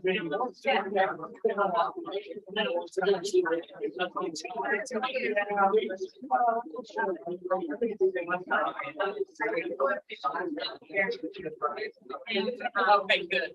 Okay, good.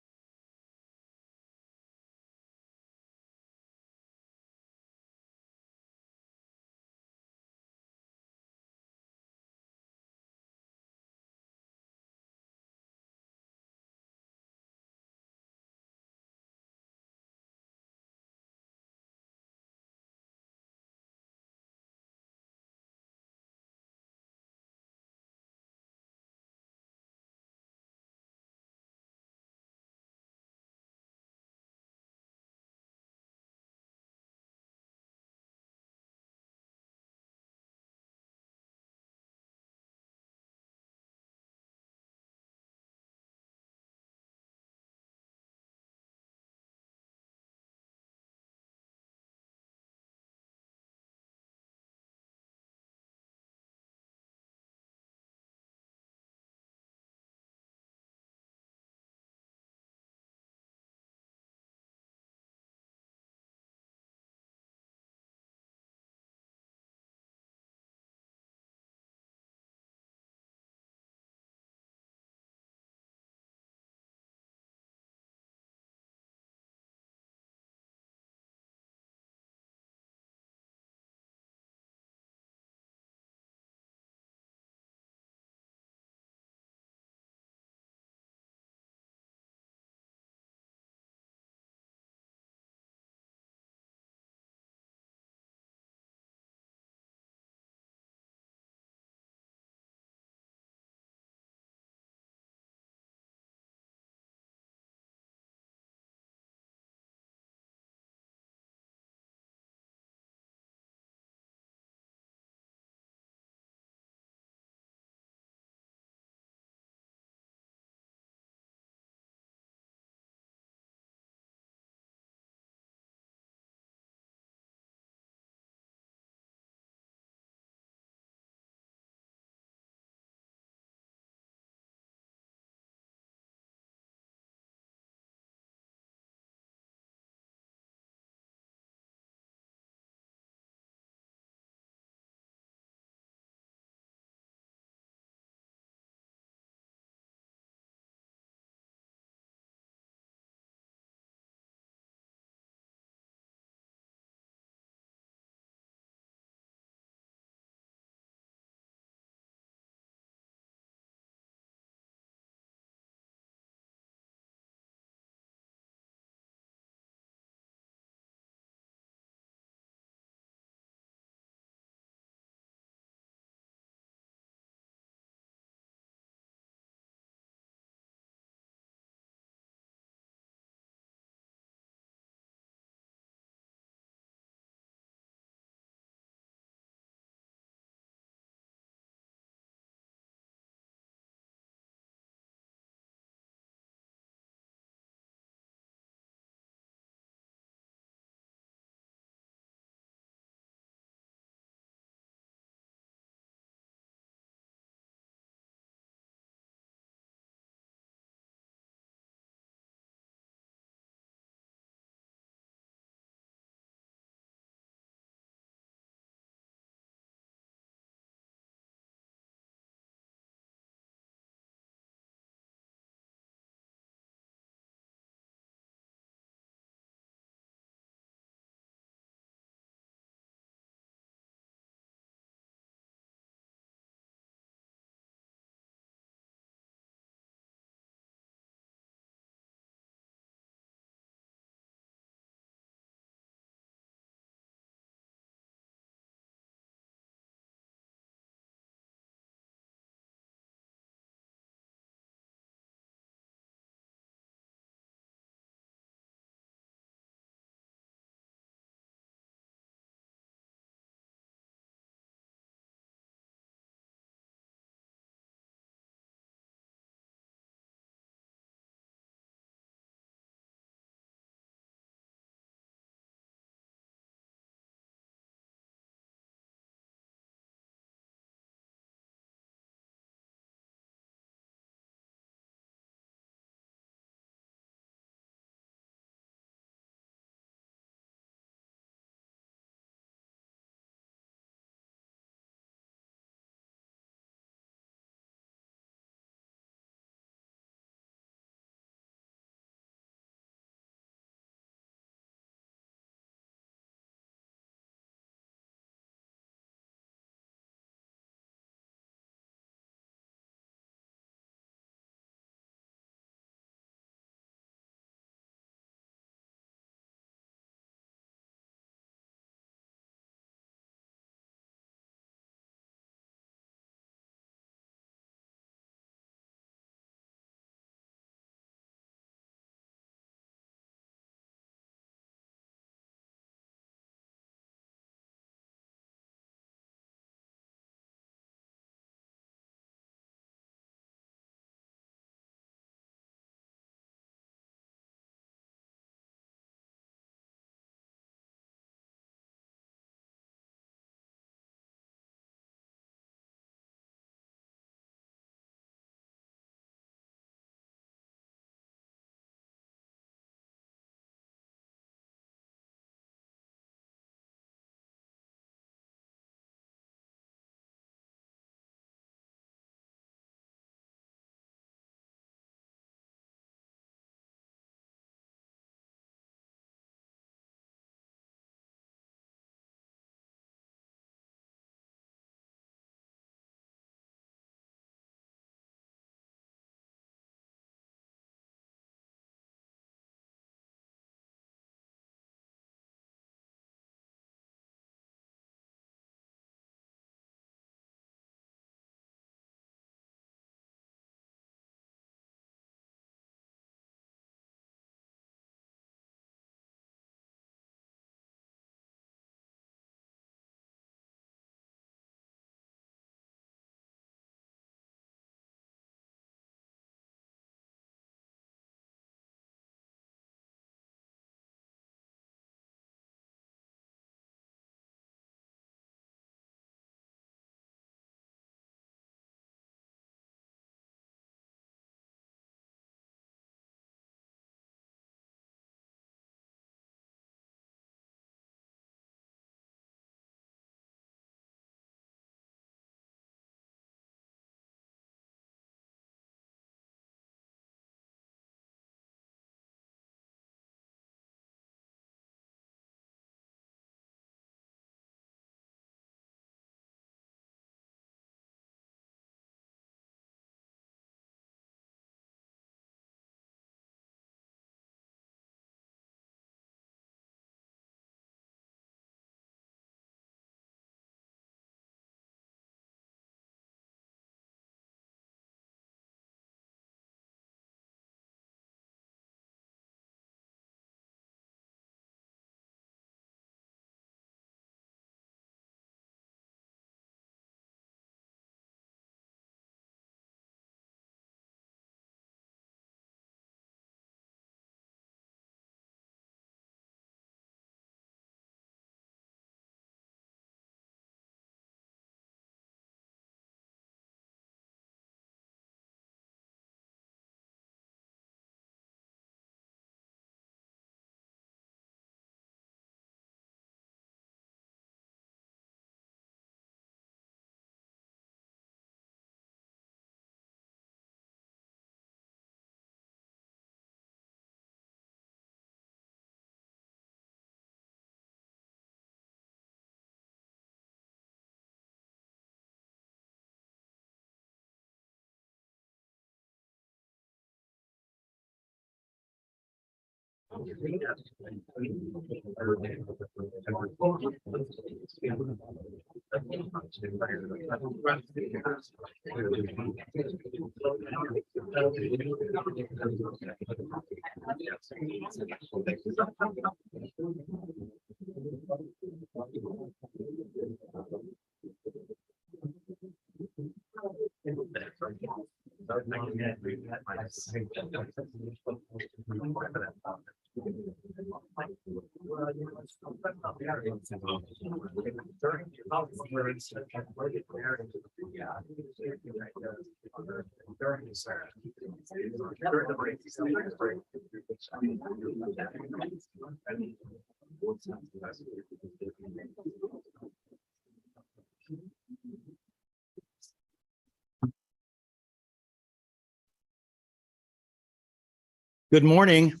Good morning.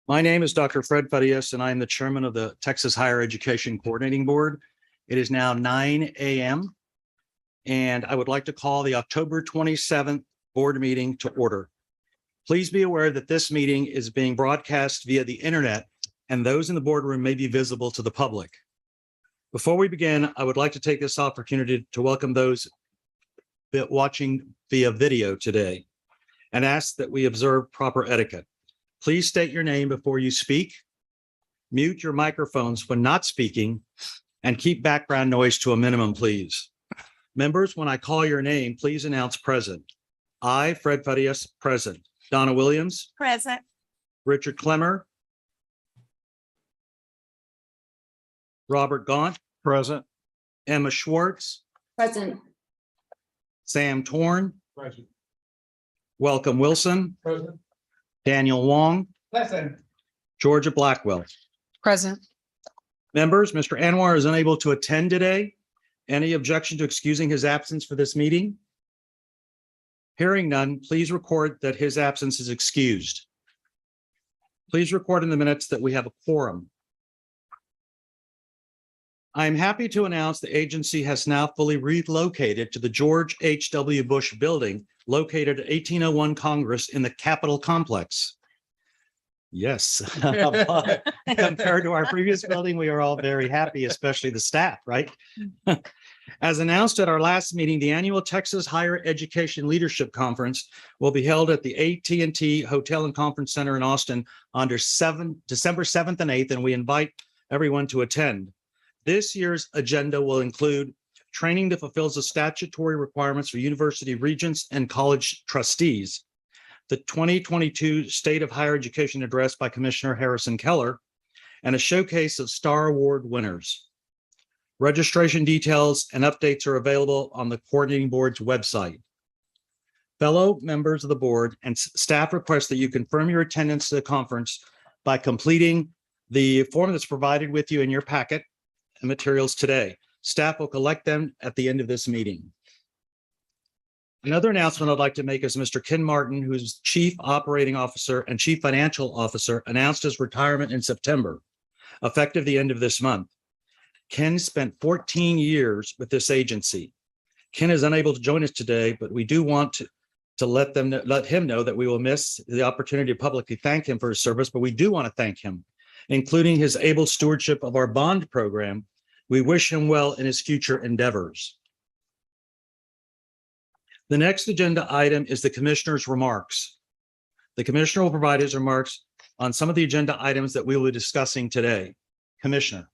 My name is Dr. Fred Farias, and I am the chairman of the Texas Higher Education Coordinating Board. It is now 9 a.m. and I would like to call the October 27th board meeting to order. Please be aware that this meeting is being broadcast via the internet, and those in the boardroom may be visible to the public. Before we begin, I would like to take this opportunity to welcome those watching via video today and ask that we observe proper etiquette. Please state your name before you speak, mute your microphones when not speaking, and keep background noise to a minimum, please. Members, when I call your name, please announce present. I, Fred Farias, present. Donna Williams. Present. Richard Clemmer. Robert Gaunt. Present. Emma Schwartz. Present. Sam Torn. Present. Welcome Wilson. Present. Daniel Wong. Present. Georgia Blackwell. Present. Members, Mr. Anwar is unable to attend today. Any objection to excusing his absence for this meeting? Hearing none, please record that his absence is excused. Please record in the minutes that we have a quorum. I am happy to announce the agency has now fully relocated to the George H.W. Bush Building located at 1801 Congress in the Capitol Complex. Yes, compared to our previous building, we are all very happy, especially the staff, right? As announced at our last meeting, the annual Texas Higher Education Leadership Conference will be held at the AT&T Hotel and Conference Center in Austin on December 7th and 8th, and we invite everyone to attend. This year's agenda will include training that fulfills the statutory requirements for university regents and college trustees, the 2022 State of Higher Education Address by Commissioner Harrison Keller, and a showcase of Star Award winners. Registration details and updates are available on the coordinating board's website. Fellow members of the board and staff request that you confirm your attendance to the conference by completing the form that's provided with you in your packet and materials today. Staff will collect them at the end of this meeting. Another announcement I'd like to make is Mr. Ken Martin, who's Chief Operating Officer and Chief Financial Officer, announced his retirement in September, effective the end of this month. Ken spent 14 years with this agency. Ken is unable to join us today, but we do want to let him know that we will miss the opportunity to publicly thank him for his service, but we do want to thank him, including his able stewardship of our bond program. We wish him well in his future endeavors. The next agenda item is the commissioner's remarks. The commissioner will provide his remarks on some of the agenda items that we will be discussing today. Commissioner.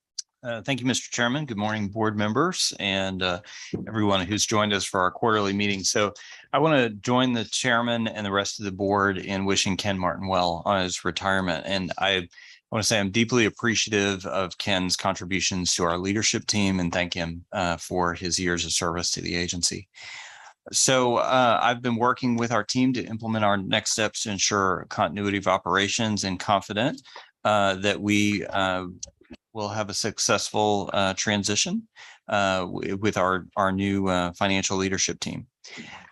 Thank you, Mr. Chairman. Good morning, board members and everyone who's joined us for our quarterly meeting. So I want to join the chairman and the rest of the board in wishing Ken Martin well on his retirement. And I want to say I'm deeply appreciative of Ken's contributions to our leadership team and thank him for his years of service to the agency. So I've been working with our team to implement our next steps to ensure continuity of operations and confident that we will have a successful transition with our new financial leadership team.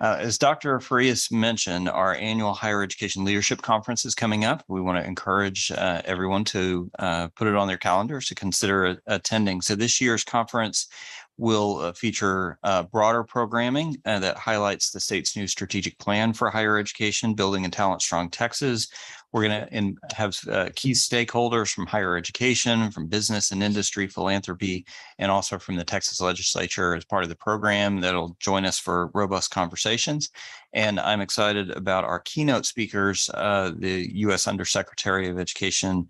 As Dr. Farias mentioned, our annual Higher Education Leadership Conference is coming up. We want to encourage everyone to put it on their calendars to consider attending. So this year's conference will feature broader programming that highlights the state's new strategic plan for higher education, building a talent strong Texas. We're going to have key stakeholders from higher education, from business and industry, philanthropy, and also from the Texas legislature as part of the program that'll join us for robust conversations. And I'm excited about our keynote speakers, the U.S. Undersecretary of Education,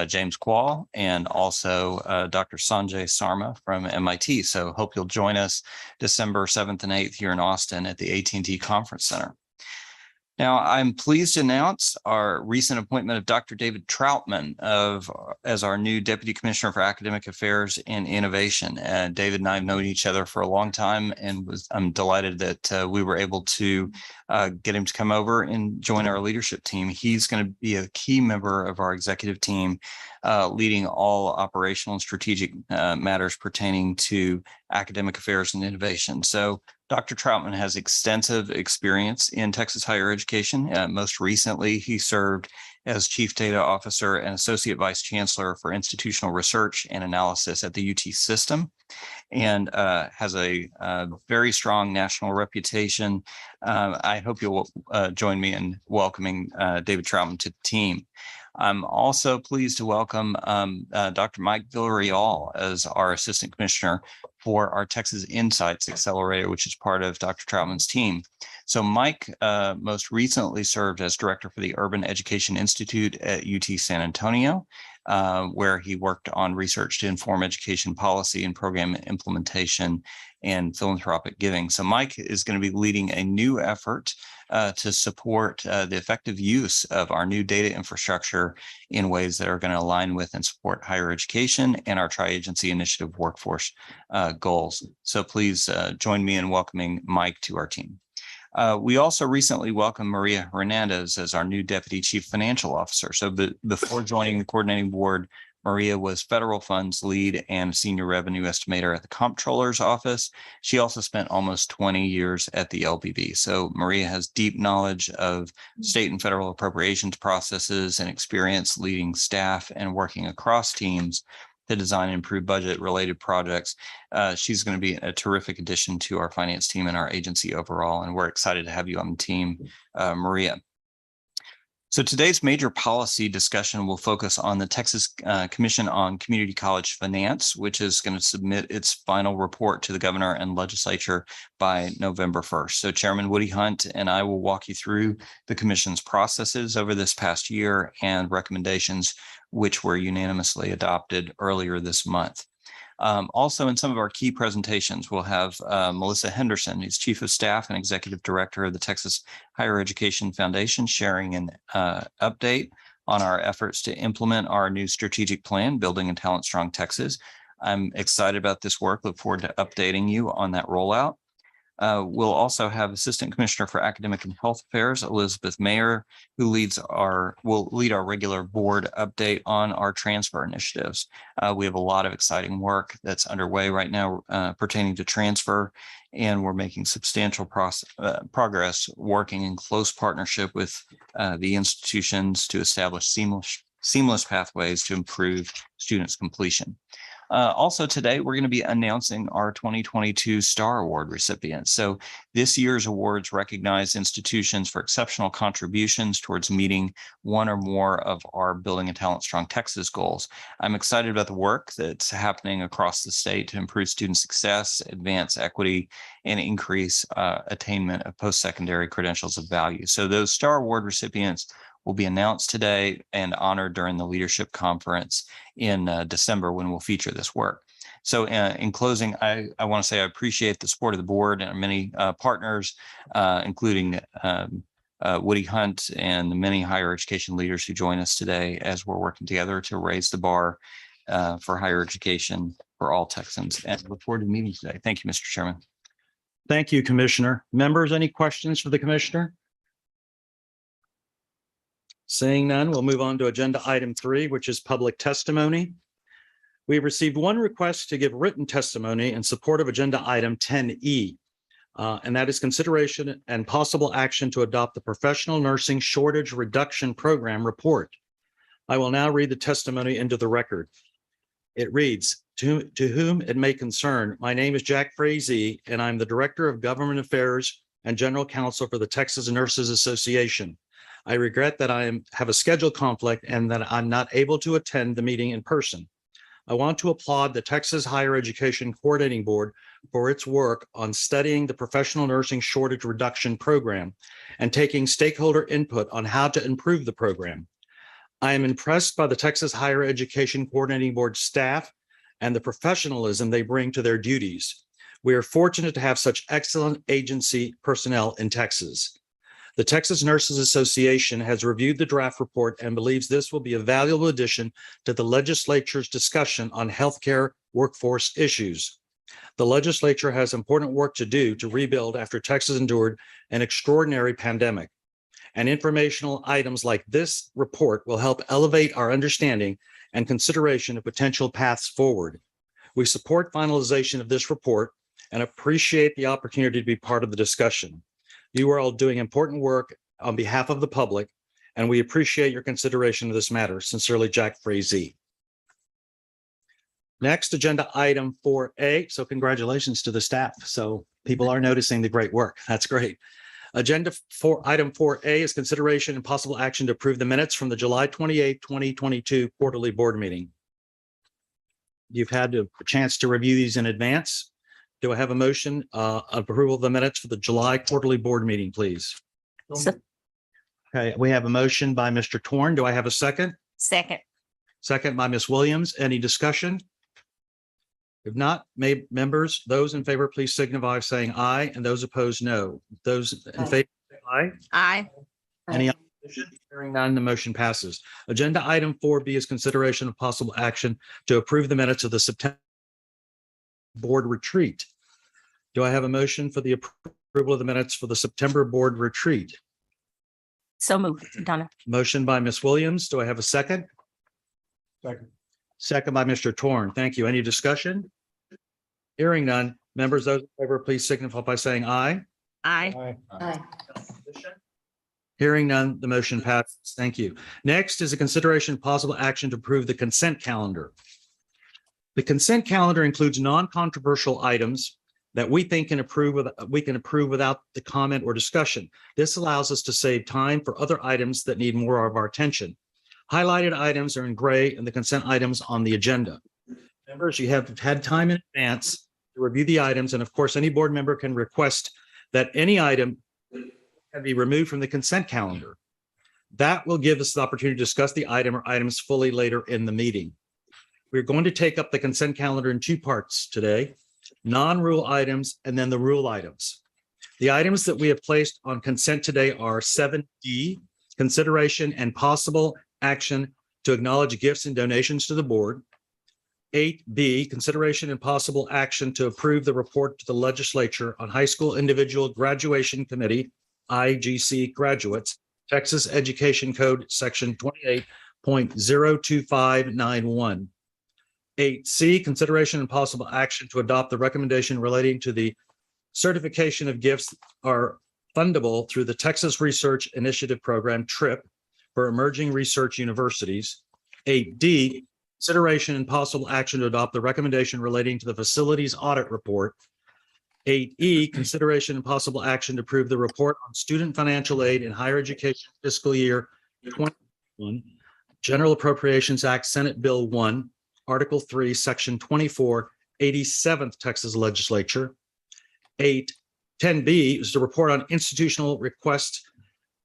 James Quall, and also Dr. Sanjay Sarma from MIT. So hope you'll join us December 7th and 8th here in Austin at the AT&T Conference Center. Now, I'm pleased to announce our recent appointment of Dr. David Troutman as our new Deputy Commissioner for Academic Affairs and Innovation. David and I have known each other for a long time, and I'm delighted that we were able to get him to come over and join our leadership team. He's going to be a key member of our executive team, leading all operational and strategic matters pertaining to academic affairs and innovation. So Dr. Troutman has extensive experience in Texas higher education. Most recently, he served as Chief Data Officer and Associate Vice Chancellor for Institutional Research and Analysis at the UT System, and has a very strong national reputation. I hope you'll join me in welcoming David Troutman to the team. I'm also pleased to welcome Dr. Mike Villarreal as our Assistant Commissioner for our Texas Insights Accelerator, which is part of Dr. Troutman's team. So Mike most recently served as Director for the Urban Education Institute at UT San Antonio, where he worked on research to inform education policy and program implementation and philanthropic giving. So Mike is going to be leading a new effort to support the effective use of our new data infrastructure in ways that are going to align with and support higher education and our tri-agency initiative workforce goals. So please join me in welcoming Mike to our team. We also recently welcomed Maria Hernandez as our new Deputy Chief Financial Officer. So before joining the coordinating board, Maria was federal funds lead and senior revenue estimator at the Comptroller's office. She also spent almost 20 years at the LBV. So Maria has deep knowledge of state and federal appropriations processes and experience leading staff and working across teams to design and improve budget-related projects. She's going to be a terrific addition to our finance team and our agency overall, and we're excited to have you on the team, Maria. So today's major policy discussion will focus on the Texas Commission on Community College Finance, which is going to submit its final report to the governor and legislature by November 1st. So Chairman Woody Hunt and I will walk you through the commission's processes over this past year and recommendations which were unanimously adopted earlier this month. Also, in some of our key presentations, we'll have Melissa Henderson, who's Chief of Staff and Executive Director of the Texas Higher Education Foundation, sharing an update on our efforts to implement our new strategic plan, Building a Talent Strong Texas. I'm excited about this work. Look forward to updating you on that rollout. We'll also have Assistant Commissioner for Academic and Health Affairs, Elizabeth Mayer, who will lead our regular board update on our transfer initiatives. We have a lot of exciting work that's underway right now pertaining to transfer, and we're making substantial progress working in close partnership with the institutions to establish seamless pathways to improve students' completion. Also today, we're going to be announcing our 2022 STAR Award recipients. So this year's awards recognize institutions for exceptional contributions towards meeting one or more of our Building a Talent Strong Texas goals. I'm excited about the work that's happening across the state to improve student success, advance equity, and increase attainment of post-secondary credentials of value. So those STAR Award recipients will be announced today and honored during the leadership conference in December, when we'll feature this work. So in closing, I want to say I appreciate the support of the board and our many partners, including Woody Hunt and the many higher education leaders who join us today as we're working together to raise the bar for higher education for all Texans. And look forward to the meeting today. Thank you, Mr. Chairman. Thank you, Commissioner. Members, any questions for the Commissioner? Seeing none, we'll move on to agenda item 3, which is public testimony. We received one request to give written testimony in support of agenda item 10E, and that is consideration and possible action to adopt the Professional Nursing Shortage Reduction Program report. I will now read the testimony into the record. It reads, to whom it may concern, my name is Jack Frazee, and I'm the Director of Government Affairs and General Counsel for the Texas Nurses Association. I regret that have a schedule conflict and that I'm not able to attend the meeting in person. I want to applaud the Texas Higher Education Coordinating Board for its work on studying the professional nursing shortage reduction program and taking stakeholder input on how to improve the program. I am impressed by the Texas Higher Education Coordinating Board staff and the professionalism they bring to their duties. We are fortunate to have such excellent agency personnel in Texas. The Texas Nurses Association has reviewed the draft report and believes this will be a valuable addition to the legislature's discussion on healthcare workforce issues. The legislature has important work to do to rebuild after Texas endured an extraordinary pandemic. And informational items like this report will help elevate our understanding and consideration of potential paths forward. We support finalization of this report and appreciate the opportunity to be part of the discussion. You are all doing important work on behalf of the public, and we appreciate your consideration of this matter. Sincerely, Jack Frazee. Next, agenda item 4A. So congratulations to the staff. So people are noticing the great work. That's great. Item 4A is consideration and possible action to approve the minutes from the July 28, 2022 quarterly board meeting. You've had a chance to review these in advance. Do I have a motion of approval of the minutes for the July quarterly board meeting, please? Okay, we have a motion by Mr. Torn. Do I have a second? Second. Second by Ms. Williams. Any discussion? If not, members, those in favor, please signify by saying aye, and those opposed, no. Those in favor, say aye. Aye. Any opposition? Hearing none, the motion passes. Agenda item 4B is consideration of possible action to approve the minutes of the September board retreat. Do I have a motion for the approval of the minutes for the September board retreat? So moved. Donna. Motion by Ms. Williams. Do I have a second? Second. Second by Mr. Torn. Thank you. Any discussion? Hearing none. Members, those in favor, please signify by saying aye. Aye. Aye. Hearing none, the motion passes. Thank you. Next is a consideration of possible action to approve the consent calendar. The consent calendar includes non-controversial items that we think we can approve without the comment or discussion. This allows us to save time for other items that need more of our attention. Highlighted items are in gray and the consent items on the agenda. Members, you have had time in advance to review the items, and of course, any board member can request that any item can be removed from the consent calendar. That will give us the opportunity to discuss the item or items fully later in the meeting. We're going to take up the consent calendar in two parts today, non-rule items and then the rule items. The items that we have placed on consent today are 7D, consideration and possible action to acknowledge gifts and donations to the board. 8B, consideration and possible action to approve the report to the legislature on high school individual graduation committee, IGC graduates, Texas Education Code, section 28.02591. 8C, consideration and possible action to adopt the recommendation relating to the certification of gifts are fundable through the Texas Research Initiative Program, TRIP, for emerging research universities. 8D, consideration and possible action to adopt the recommendation relating to the facilities audit report. 8E, consideration and possible action to approve the report on student financial aid in higher education fiscal year 2021, General Appropriations Act, Senate Bill 1, Article 3, Section 24, 87th Texas Legislature. 10B is the report on institutional requests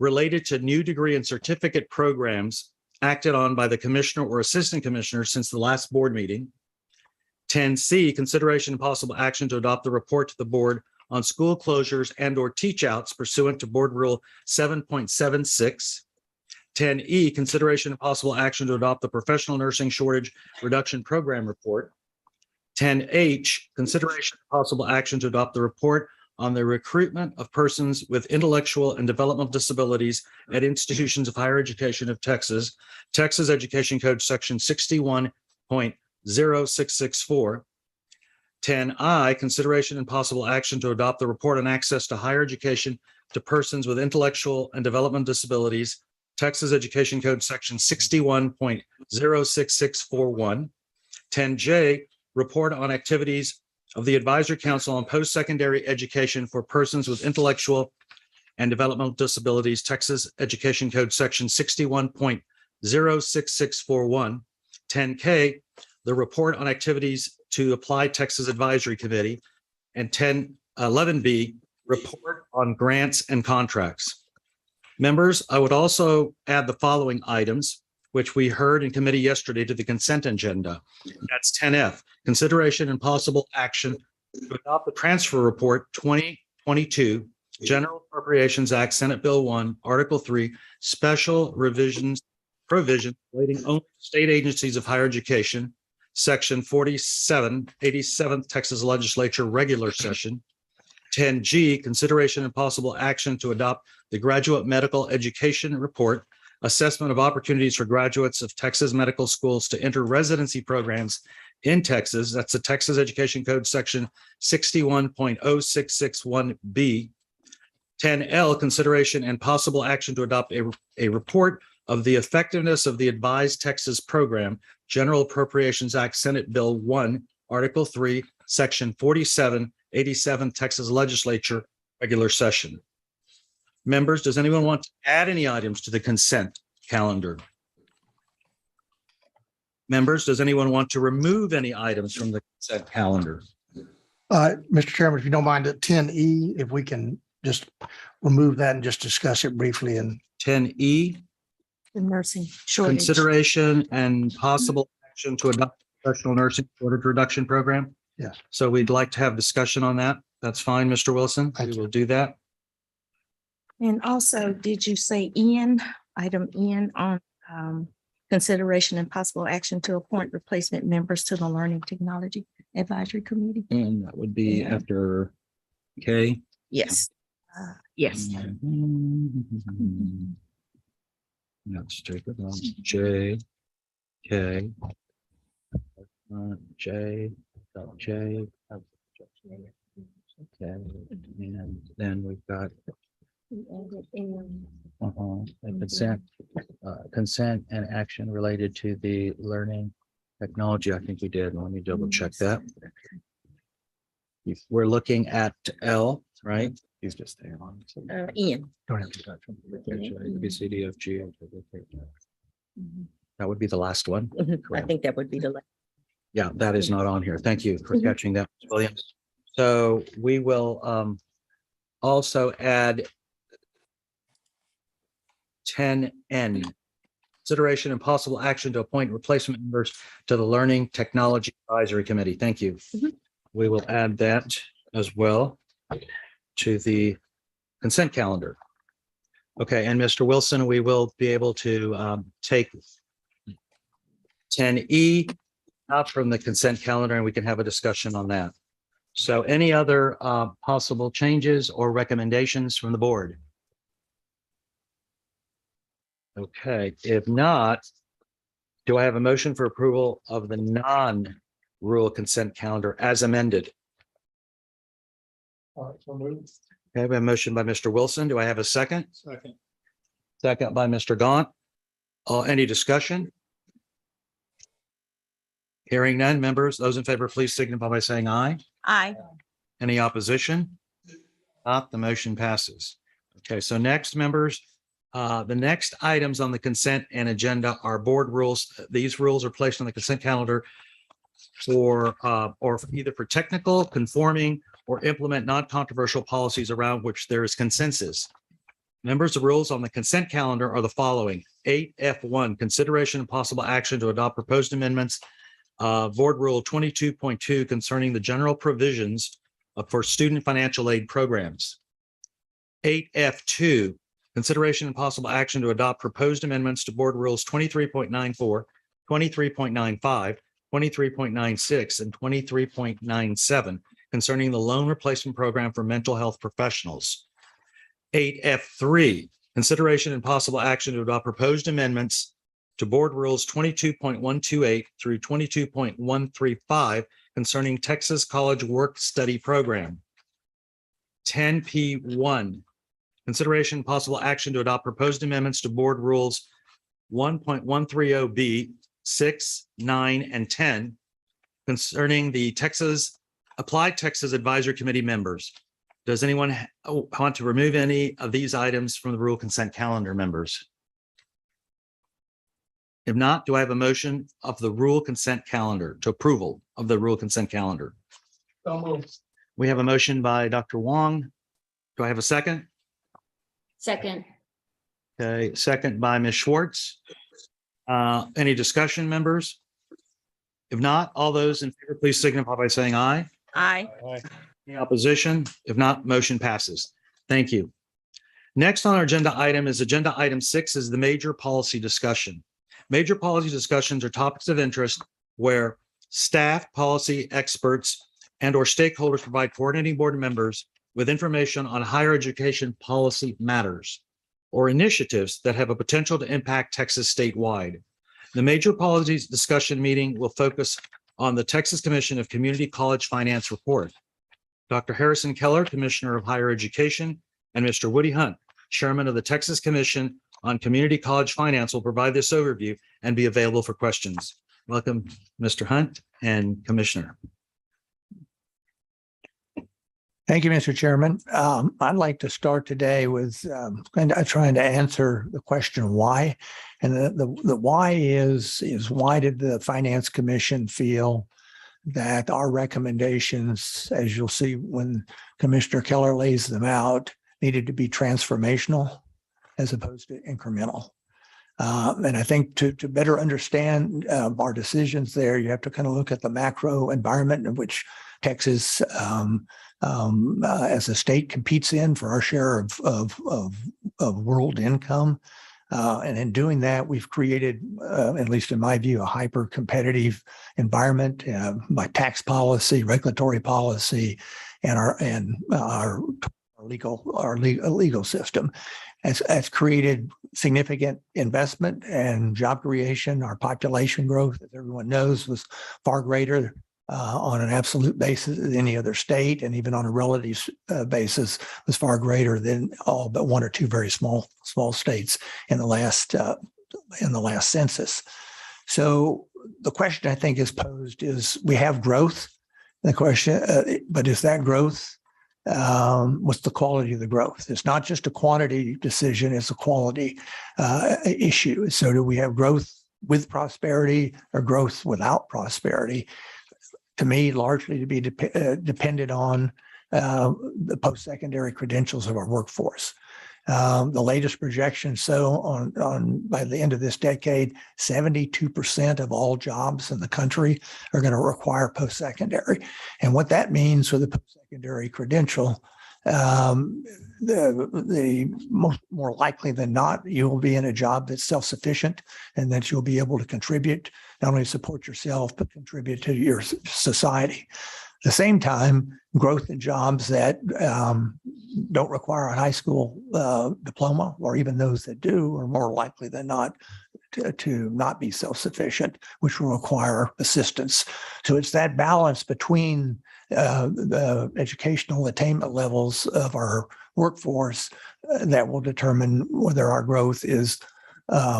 related to new degree and certificate programs acted on by the commissioner or assistant commissioner since the last board meeting. 10C, consideration and possible action to adopt the report to the board on school closures and or teach outs pursuant to Board Rule 7.76. 10E, consideration and possible action to adopt the professional nursing shortage reduction program report. 10H, consideration and possible action to adopt the report on the recruitment of persons with intellectual and developmental disabilities at institutions of higher education of Texas, Texas Education Code, section 61.0664. 10I, consideration and possible action to adopt the report on access to higher education to persons with intellectual and developmental disabilities, Texas Education Code, section 61.06641. 10J, report on activities of the Advisory Council on Post-Secondary Education for Persons with Intellectual and Developmental Disabilities, Texas Education Code, Section 61.06641. 10K, the report on activities to apply Texas Advisory Committee, and 11B, report on grants and contracts. Members, I would also add the following items, which we heard in committee yesterday, to the consent agenda. That's 10F, consideration and possible action to adopt the transfer report 2022, General Appropriations Act, Senate Bill 1, Article 3, special revisions, provision relating only to state agencies of higher education, Section 47, 87th Texas Legislature regular session. 10G, consideration and possible action to adopt the Graduate Medical Education Report, assessment of opportunities for graduates of Texas medical schools to enter residency programs in Texas. That's the Texas Education Code, Section 61.0661B. 10L, consideration and possible action to adopt a report of the effectiveness of the Advised Texas Program, General Appropriations Act, Senate Bill 1, Article 3, Section 47, 87 Texas Legislature regular session. Members, does anyone want to add any items to the consent calendar? Members, does anyone want to remove any items from the consent calendar? Mr. Chairman, if you don't mind, at 10E, if we can just remove that and just discuss it briefly. And 10E, The nursing shortage. consideration and possible action to adopt professional nursing shortage reduction program. Yes. So we'd like to have discussion on that. That's fine, Mr. Wilson. Thank We you. will do that. And also, did you say item N on consideration and possible action to appoint replacement members to the Learning Technology Advisory Committee? And that would be Yeah. after K. Yes. Yes. Let's take it on J, K. J, J. Okay, and then we've got consent and action related to the learning technology. I think we did. Let me double check that. We're looking at L, right? He's just there. N. don't have to touch them. A, B, C, D, F, G. That would be the last one. I think that would be the. Yeah, that is not on here. Thank you for Mhm. catching that, Ms. Williams. So we will also add 10N, consideration and possible action to appoint replacement members to the Learning Technology Advisory Committee. Thank you. Mhm. We will add that as well to the consent calendar. Okay, and Mr. Wilson, we will be able to take 10E out from the consent calendar and we can have a discussion on that. So any other possible changes or recommendations from the board? Okay, if not, do I have a motion for approval of the non-rule consent calendar as amended? Okay, we have a motion by Mr. Wilson. Do I have a second? Second. Second by Mr. Gaunt. Any discussion? Hearing none, members, those in favor, please signify by saying aye. Aye. Any opposition? Not, the motion passes. Okay, so next, members, the next items on the consent and agenda are board rules. These rules are placed on the consent calendar for or either for technical, conforming, or implement non-controversial policies around which there is consensus. Members, the rules on the consent calendar are the following: 8F1, consideration and possible action to adopt proposed amendments Board Rule 22.2 concerning the general provisions for student financial aid programs. 8F2, consideration and possible action to adopt proposed amendments to Board Rules 23.94, 23.95, 23.96, and 23.97 concerning the loan replacement program for mental health professionals. 8F3, consideration and possible action to adopt proposed amendments to Board Rules 22.128 through 22.135 concerning Texas College Work Study Program. 10P1, consideration and possible action to adopt proposed amendments to Board Rules 1.130B, 6, 9, and 10 concerning the Applied Texas Advisory Committee members. Does anyone want to remove any of these items from the rule consent calendar, members? If not, do I have a motion of the rule consent calendar to approval of the rule consent calendar? We have a motion by Dr. Wong. Do I have a second? Second. Okay, second by Ms. Schwartz. Any discussion, members? If not, all those in favor, please signify by saying aye. Aye. Any opposition? If not, motion passes. Thank you. Next on our agenda item is agenda item 6 is the major policy discussion. Major policy discussions are topics of interest where staff, policy experts, and or stakeholders provide coordinating board members with information on higher education policy matters or initiatives that have a potential to impact Texas statewide. The major policies discussion meeting will focus on the Texas Commission of Community College Finance report. Dr. Harrison Keller, Commissioner of Higher Education, and Mr. Woody Hunt, Chairman of the Texas Commission on Community College Finance, will provide this overview and be available for questions. Welcome, Mr. Hunt and Commissioner. Thank you, Mr. Chairman. I'd like to start today with trying to answer the question why. And the why is why did the Finance Commission feel that our recommendations, as you'll see when Commissioner Keller lays them out, needed to be transformational as opposed to incremental. And I think to better understand our decisions there, you have to kind of look at the macro environment in which Texas as a state competes in for our share of world income. And in doing that, we've created, at least in my view, a hyper competitive environment by tax policy, regulatory policy, and our legal system. Has created significant investment and job creation. Our population growth, as everyone knows, was far greater on an absolute basis than any other state, and even on a relative basis was far greater than all but one or two very small states in the last census. So the question I think is posed is we have growth. The question, but is that growth? What's the quality of the growth? It's not just a quantity decision; it's a quality issue. So do we have growth with prosperity or growth without prosperity? To me, largely to be dependent on the post-secondary credentials of our workforce. The latest projections show on by the end of this decade, 72% of all jobs in the country are going to require post-secondary. And what that means for the post-secondary credential, the more likely than not, you will be in a job that's self-sufficient and that you'll be able to contribute, not only support yourself, but contribute to your society. At the same time, growth in jobs that don't require a high school diploma, or even those that do, are more likely than not to not be self-sufficient, which will require assistance. So it's that balance between the educational attainment levels of our workforce that will determine whether our growth is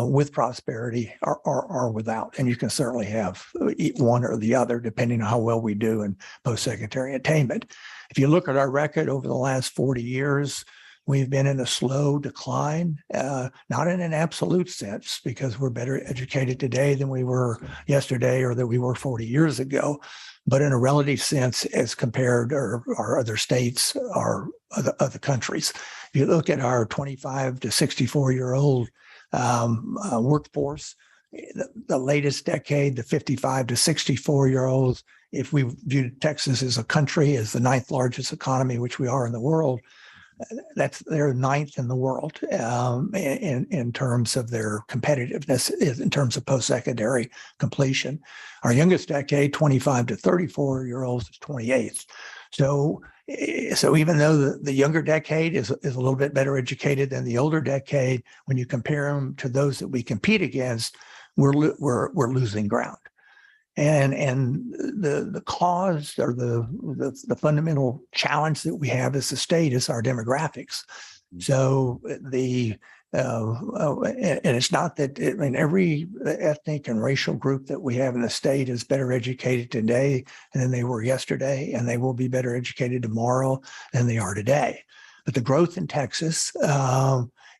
with prosperity or without. And you can certainly have one or the other, depending on how well we do in post-secondary attainment. If you look at our record over the last 40 years, we've been in a slow decline, not in an absolute sense, because we're better educated today than we were yesterday or that we were 40 years ago, but in a relative sense as compared to our other states or other countries. If you look at our 25 to 64-year-old workforce, the latest decade, the 55 to 64-year-olds, if we viewed Texas as a country, as the 9th largest economy, which we are in the world, they're 9th in the world in terms of their competitiveness, in terms of post-secondary completion. Our youngest decade, 25 to 34-year-olds, is 28th. So even though the younger decade is a little bit better educated than the older decade, when you compare them to those that we compete against, we're losing ground. And the cause or the fundamental challenge that we have as a state is our demographics. So and it's not that, I mean, every ethnic and racial group that we have in the state is better educated today than they were yesterday, and they will be better educated tomorrow than they are today. But the growth in Texas,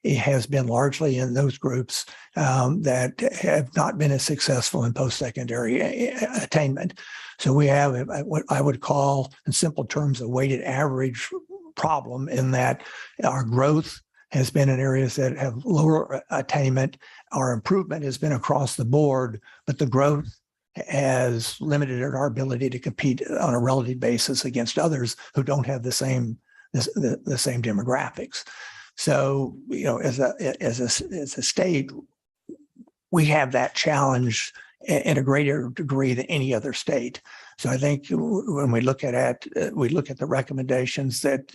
it has been largely in those groups that have not been as successful in post-secondary attainment. So we have what I would call, in simple terms, a weighted average problem in that our growth has been in areas that have lower attainment. Our improvement has been across the board, but the growth has limited our ability to compete on a relative basis against others who don't have the same demographics. So, as a state, we have that challenge in a greater degree than any other state. So I think when we look at the recommendations that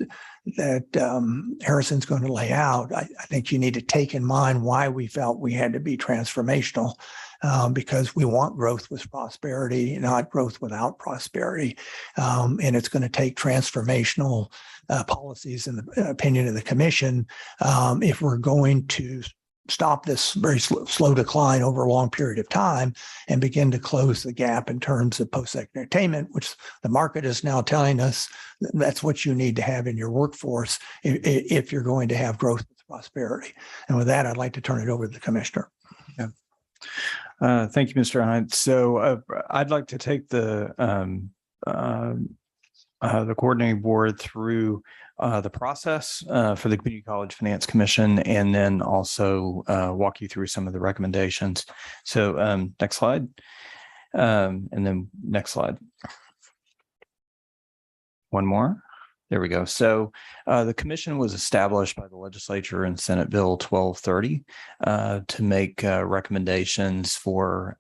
Harrison's going to lay out, I think you need to take in mind why we felt we had to be transformational, because we want growth with prosperity, not growth without prosperity. And it's going to take transformational policies, in the opinion of the commission, if we're going to stop this very slow decline over a long period of time and begin to close the gap in terms of post-secondary attainment, which the market is now telling us that's what you need to have in your workforce if you're going to have growth with prosperity. And with that, I'd like to turn it over to the commissioner. Thank you, Mr. Hunt. So I'd like to take the coordinating board through the process for the Community College Finance Commission, and then also walk you through some of the recommendations. So next slide, and then next slide. One more. There we go. So the commission was established by the legislature in Senate Bill 1230 to make recommendations for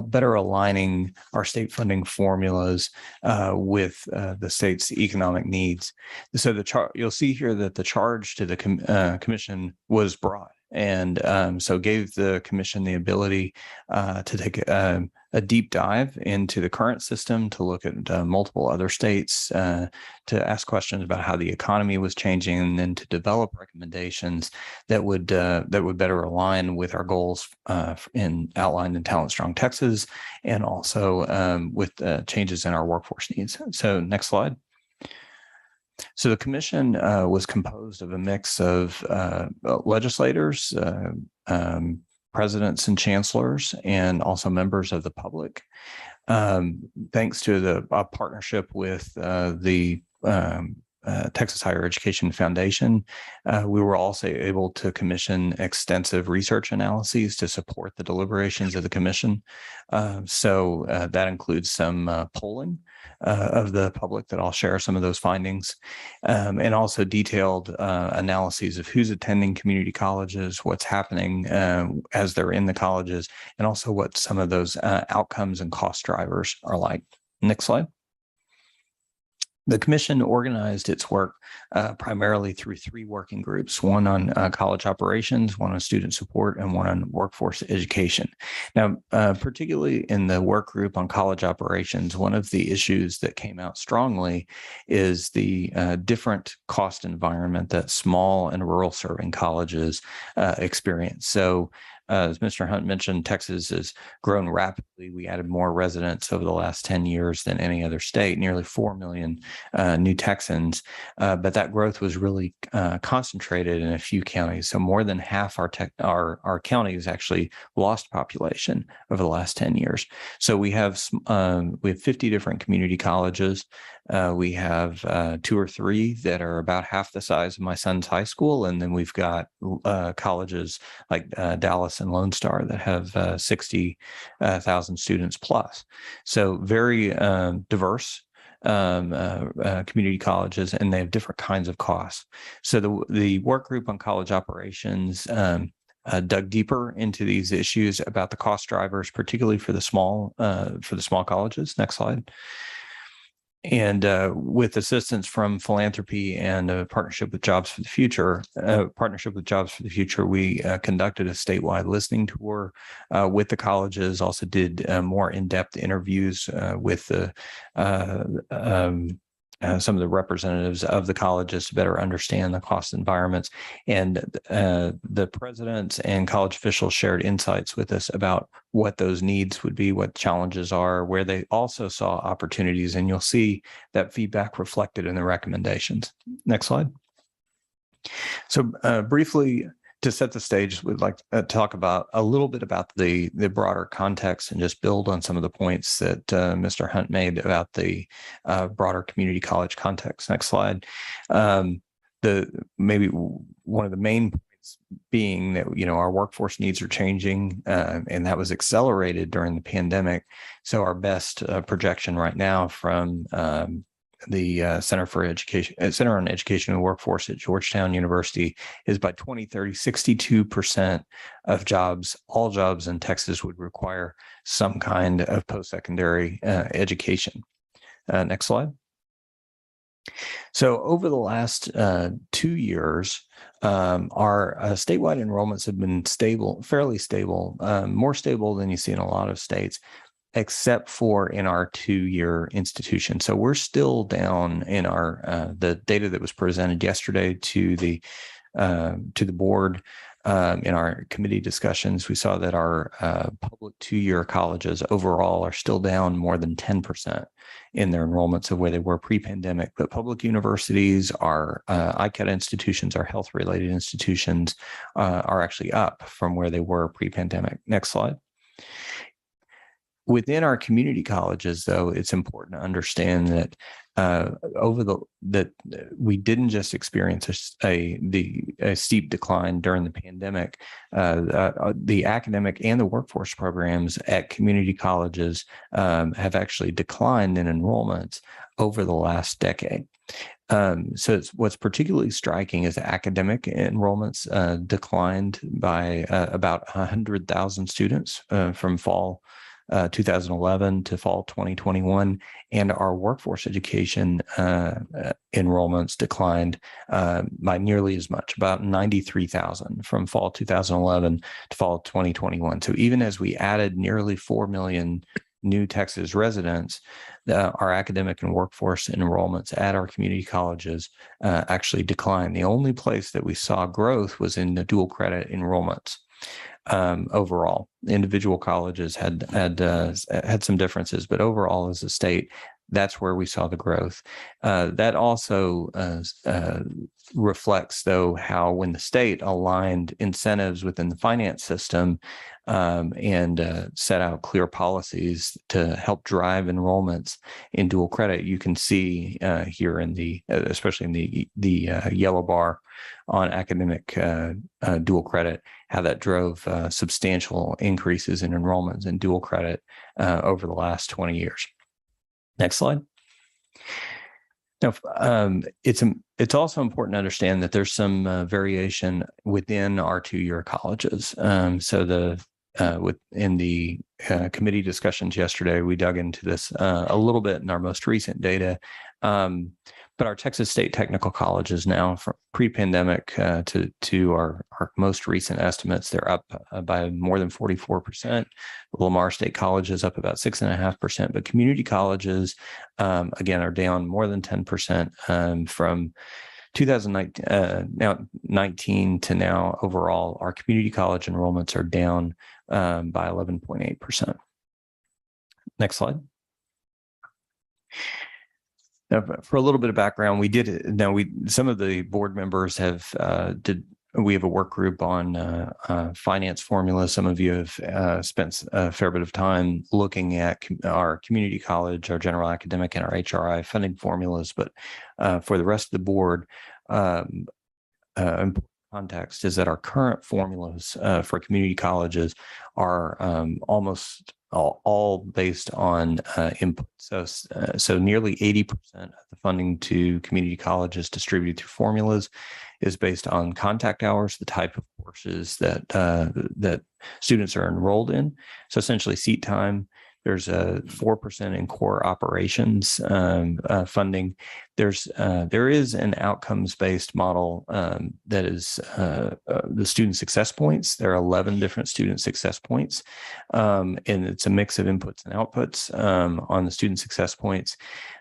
better aligning our state funding formulas with the state's economic needs. So you'll see here that the charge to the commission was broad, and so gave the commission the ability to take a deep dive into the current system, to look at multiple other states, to ask questions about how the economy was changing, and then to develop recommendations that would better align with our goals outlined in Talent Strong Texas, and also with changes in our workforce needs. So next slide. So the commission was composed of a mix of legislators, presidents and chancellors, and also members of the public. Thanks to the partnership with the Texas Higher Education Foundation, we were also able to commission extensive research analyses to support the deliberations of the commission. So that includes some polling of the public that I'll share some of those findings, and also detailed analyses of who's attending community colleges, what's happening as they're in the colleges, and also what some of those outcomes and cost drivers are like. Next slide. The commission organized its work primarily through three working groups, one on college operations, one on student support, and one on workforce education. Now, particularly in the work group on college operations, one of the issues that came out strongly is the different cost environment that small and rural serving colleges experience. So as Mr. Hunt mentioned, Texas has grown rapidly. We added more residents over the last 10 years than any other state, nearly 4 million new Texans. But that growth was really concentrated in a few counties. So more than half our counties actually lost population over the last 10 years. So we have 50 different community colleges. We have 2 or 3 that are about half the size of my son's high school. And then we've got colleges like Dallas and Lone Star that have 60,000 students plus. So very diverse community colleges, and they have different kinds of costs. So the work group on college operations dug deeper into these issues about the cost drivers, particularly for the small colleges. Next slide. And with assistance from philanthropy and a partnership with Jobs for the Future, we conducted a statewide listening tour with the colleges. Also did more in-depth interviews with the some of the representatives of the colleges to better understand the cost environments. And the presidents and college officials shared insights with us about what those needs would be, what challenges are, where they also saw opportunities. And you'll see that feedback reflected in the recommendations. Next slide. So briefly, to set the stage, we'd like to talk about a little bit about the broader context and just build on some of the points that Mr. Hunt made about the broader community college context. Next slide. Maybe one of the main points being that, our workforce needs are changing, and that was accelerated during the pandemic. So our best projection right now from the Center on Education and Workforce at Georgetown University is by 2030, 62% of jobs, all jobs in Texas would require some kind of post-secondary education. Next slide. So over the last 2 years, our statewide enrollments have been stable, fairly stable, more stable than you see in a lot of states, except for in our 2-year institution. So we're still down in our the data that was presented yesterday to the board. In our committee discussions, we saw that our public 2-year colleges overall are still down more than 10% in their enrollments of where they were pre-pandemic. But public universities, our ICAT institutions, our health-related institutions are actually up from where they were pre-pandemic. Next slide. Within our community colleges, though, it's important to understand that that we didn't just experience a steep decline during the pandemic. The academic and the workforce programs at community colleges have actually declined in enrollments over the last decade. So what's particularly striking is academic enrollments declined by about 100,000 students from fall 2011 to fall 2021, and our workforce education enrollments declined by nearly as much, about 93,000 from fall 2011 to fall 2021. So even as we added nearly 4 million new Texas residents, our academic and workforce enrollments at our community colleges actually declined. The only place that we saw growth was in the dual credit enrollments. Overall, individual colleges had some differences, but overall as a state, that's where we saw the growth. That also reflects, though, how when the state aligned incentives within the finance system and set out clear policies to help drive enrollments in dual credit, you can see here in especially in the yellow bar on academic dual credit, how that drove substantial increases in enrollments in dual credit over the last 20 years. Next slide. Now, it's also important to understand that there's some variation within our 2-year colleges. So within the committee discussions yesterday, we dug into this a little bit in our most recent data. But our Texas State Technical Colleges now, from pre-pandemic to our most recent estimates, they're up by more than 44%. Lamar State College is up about 6.5%, but community colleges, again, are down more than 10% from 2019 to now. Overall, our community college enrollments are down by 11.8%. Next slide. Now, for a little bit of background, some of the board members we have a work group on finance formulas. Some of you have spent a fair bit of time looking at our community college, our general academic, and our HRI funding formulas. But for the rest of the board, important context is that our current formulas for community colleges are almost all based on input. So nearly 80% of the funding to community colleges distributed through formulas is based on contact hours, the type of courses that students are enrolled in. So essentially seat time, There's a 4% in core operations funding. There is an outcomes-based model that is the student success points. There are 11 different student success points, and it's a mix of inputs and outputs on the student success points.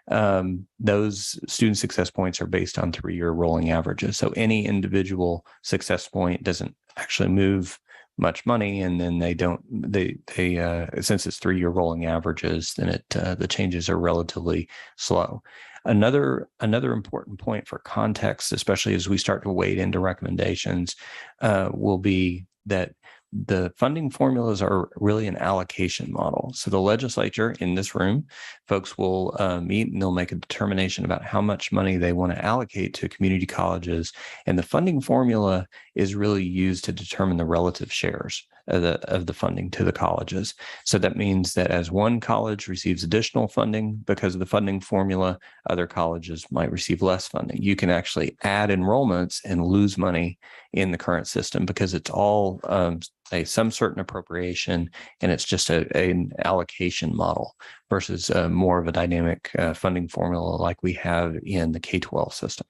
Those student success points are based on 3-year rolling averages. So any individual success point doesn't actually move much money, and then since it's 3-year rolling averages, then the changes are relatively slow. Another important point for context, especially as we start to wade into recommendations, will be that the funding formulas are really an allocation model. So the legislature in this room, folks will meet and they'll make a determination about how much money they want to allocate to community colleges. And the funding formula is really used to determine the relative shares of the funding to the colleges. So that means that as one college receives additional funding because of the funding formula, other colleges might receive less funding. You can actually add enrollments and lose money in the current system because it's all some certain appropriation, and it's just an allocation model versus more of a dynamic funding formula like we have in the K-12 system.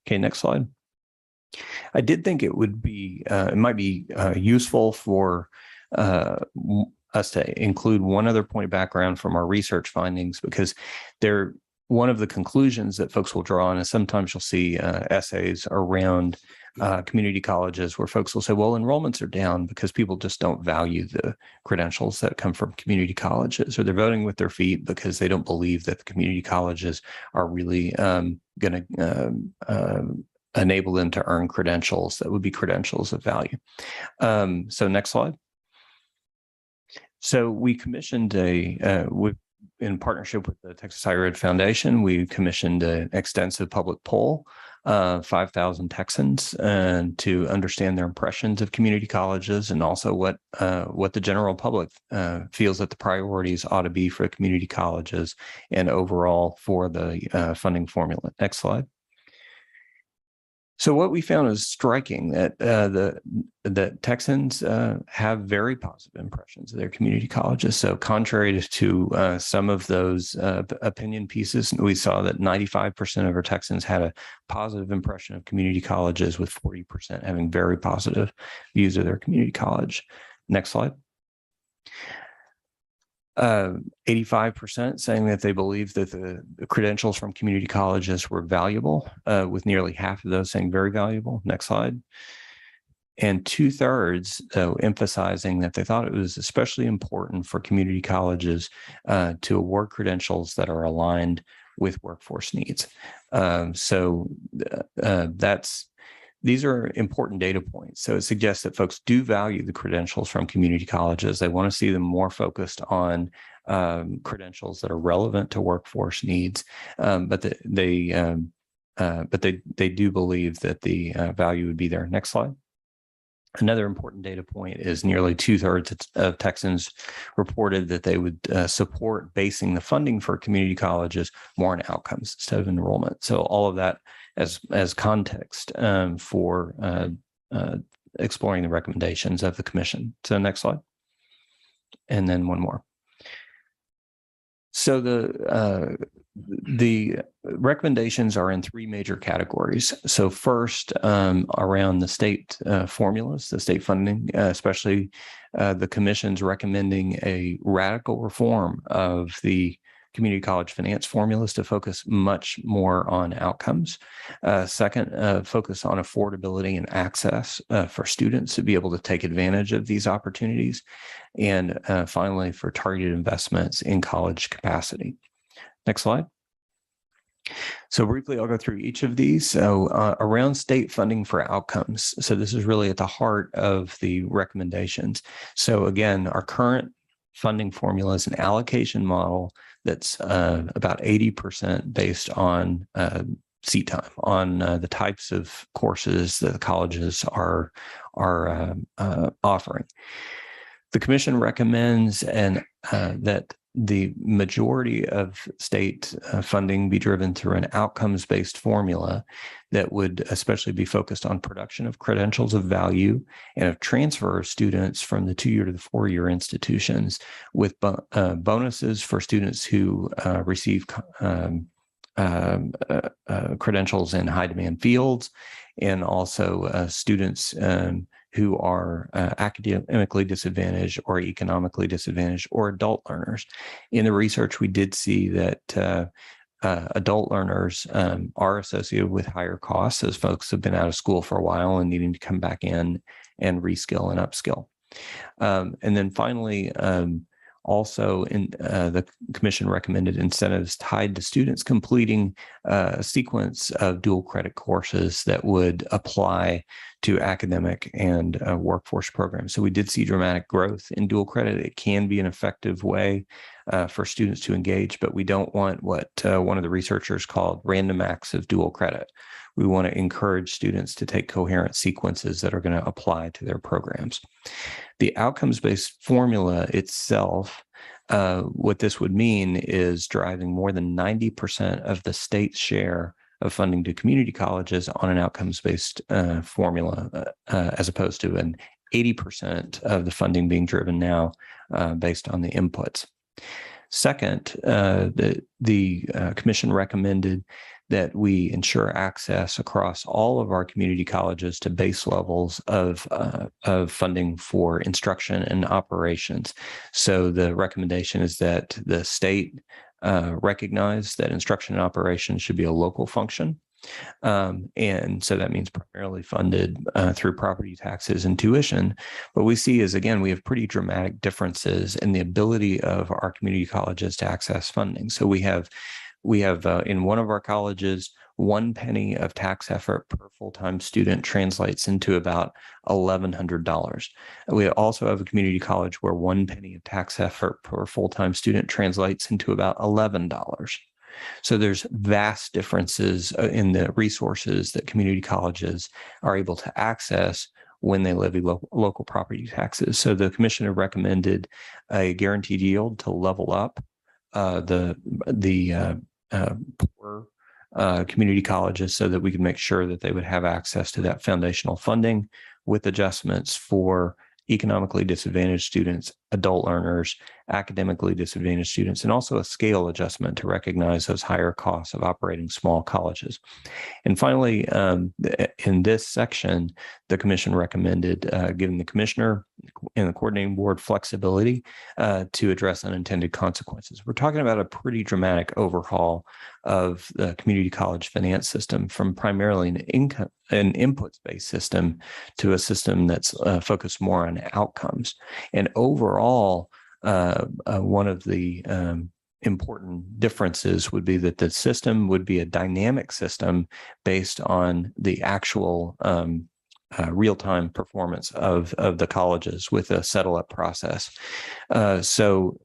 Okay, next slide. I did think it would be, it might be useful for us to include one other point of background from our research findings, because one of the conclusions that folks will draw on is sometimes you'll see essays around community colleges where folks will say, well, enrollments are down because people just don't value the credentials that come from community colleges, or they're voting with their feet because they don't believe that the community colleges are really going to enable them to earn credentials that would be credentials of value. So next slide. So we commissioned in partnership with the Texas Higher Ed Foundation, we commissioned an extensive public poll, 5,000 Texans, to understand their impressions of community colleges, and also what the general public feels that the priorities ought to be for community colleges and overall for the funding formula. Next slide. So what we found is striking that that Texans have very positive impressions of their community colleges. So contrary to some of those opinion pieces, we saw that 95% of our Texans had a positive impression of community colleges, with 40% having very positive views of their community college. Next slide. 85% saying that they believe that the credentials from community colleges were valuable, with nearly half of those saying very valuable. Next slide. And 2/3 emphasizing that they thought it was especially important for community colleges to award credentials that are aligned with workforce needs. These are important data points. So it suggests that folks do value the credentials from community colleges. They want to see them more focused on credentials that are relevant to workforce needs, but they do believe that the value would be there. Next slide. Another important data point is nearly 2/3 of Texans reported that they would support basing the funding for community colleges more on outcomes instead of enrollment. So all of that as context for exploring the recommendations of the commission. So next slide. And then one more. So the recommendations are in 3 major categories. So first, around the state formulas, the state funding, especially the commission's recommending a radical reform of the community college finance formulas to focus much more on outcomes. Second, focus on affordability and access for students to be able to take advantage of these opportunities. And finally, for targeted investments in college capacity. Next slide. So briefly, I'll go through each of these. So around state funding for outcomes. So this is really at the heart of the recommendations. So again, our current funding formula is an allocation model that's about 80% based on seat time, on the types of courses that the colleges are offering. The commission recommends that the majority of state funding be driven through an outcomes-based formula that would especially be focused on production of credentials of value and of transfer of students from the 2-year to the 4-year institutions, with bonuses for students who receive credentials in high demand fields, and also students who are academically disadvantaged or economically disadvantaged, or adult learners. In the research, we did see that adult learners are associated with higher costs, as folks have been out of school for a while and needing to come back in and reskill and upskill. And then finally, also, the commission recommended incentives tied to students completing a sequence of dual credit courses that would apply to academic and workforce programs. So we did see dramatic growth in dual credit. It can be an effective way for students to engage, but we don't want what one of the researchers called random acts of dual credit. We want to encourage students to take coherent sequences that are going to apply to their programs. The outcomes-based formula itself, what this would mean is driving more than 90% of the state's share of funding to community colleges on an outcomes-based formula, as opposed to an 80% of the funding being driven now based on the inputs. Second, the commission recommended that we ensure access across all of our community colleges to base levels of funding for instruction and operations. So the recommendation is that the state recognize that instruction and operations should be a local function. And so that means primarily funded through property taxes and tuition. But we see is, again, we have pretty dramatic differences in the ability of our community colleges to access funding. So we have in one of our colleges, 1 penny of tax effort per full-time student translates into about $1,100. We also have a community college where 1 penny of tax effort per full-time student translates into about $11. So there's vast differences in the resources that community colleges are able to access when they levy local property taxes. So the commissioner recommended a guaranteed yield to level up the poor community colleges, so that we can make sure that they would have access to that foundational funding, with adjustments for economically disadvantaged students, adult learners, academically disadvantaged students, and also a scale adjustment to recognize those higher costs of operating small colleges. And finally, in this section, the commission recommended giving the commissioner and the coordinating board flexibility to address unintended consequences. We're talking about a pretty dramatic overhaul of the community college finance system, from primarily an inputs-based system to a system that's focused more on outcomes. And overall, one of the important differences would be that the system would be a dynamic system based on the actual real-time performance of the colleges, with a settle-up process. So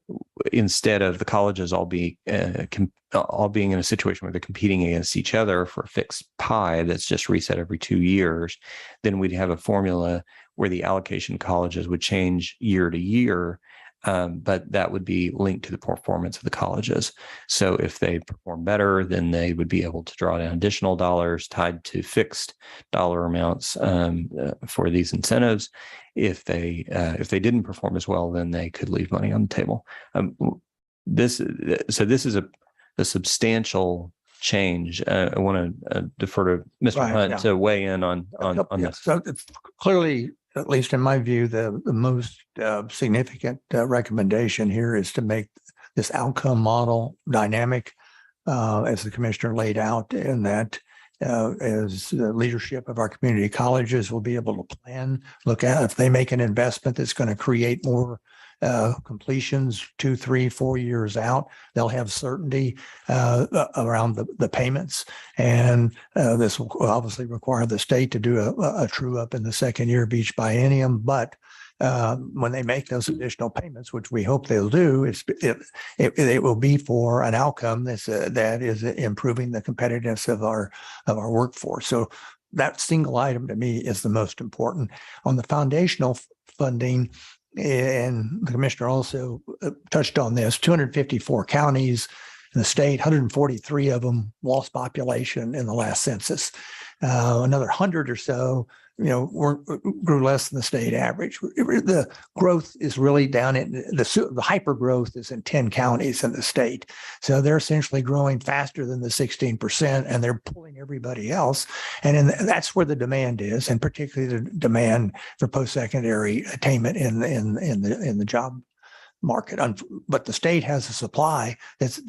instead of the colleges all being in a situation where they're competing against each other for a fixed pie that's just reset every 2 years, then we'd have a formula where the allocation colleges would change year to year, but that would be linked to the performance of the colleges. So if they perform better, then they would be able to draw down additional dollars tied to fixed dollar amounts for these incentives. If they didn't perform as well, then they could leave money on the table. This is a substantial change. I want to defer to Mr. Right, Hunt yeah. to weigh in on this. So it's clearly, at least in my view, the most significant recommendation here is to make this outcome model dynamic, as the commissioner laid out, and that as the leadership of our community colleges will be able to plan, look at if they make an investment that's going to create more completions 2, 3, 4 years out, they'll have certainty around the payments. And this will obviously require the state to do a true up in the second year of each biennium. But when they make those additional payments, which we hope they'll do, it will be for an outcome that is improving the competitiveness of our workforce. So that single item to me is the most important. On the foundational funding, and the commissioner also touched on this, 254 counties in the state, 143 of them lost population in the last census. Another 100 or so, grew less than the state average. The growth is really down in the hyper growth is in 10 counties in the state. So they're essentially growing faster than the 16%, and they're pulling everybody else. And that's where the demand is, and particularly the demand for post-secondary attainment in the job market. But the state has a supply that's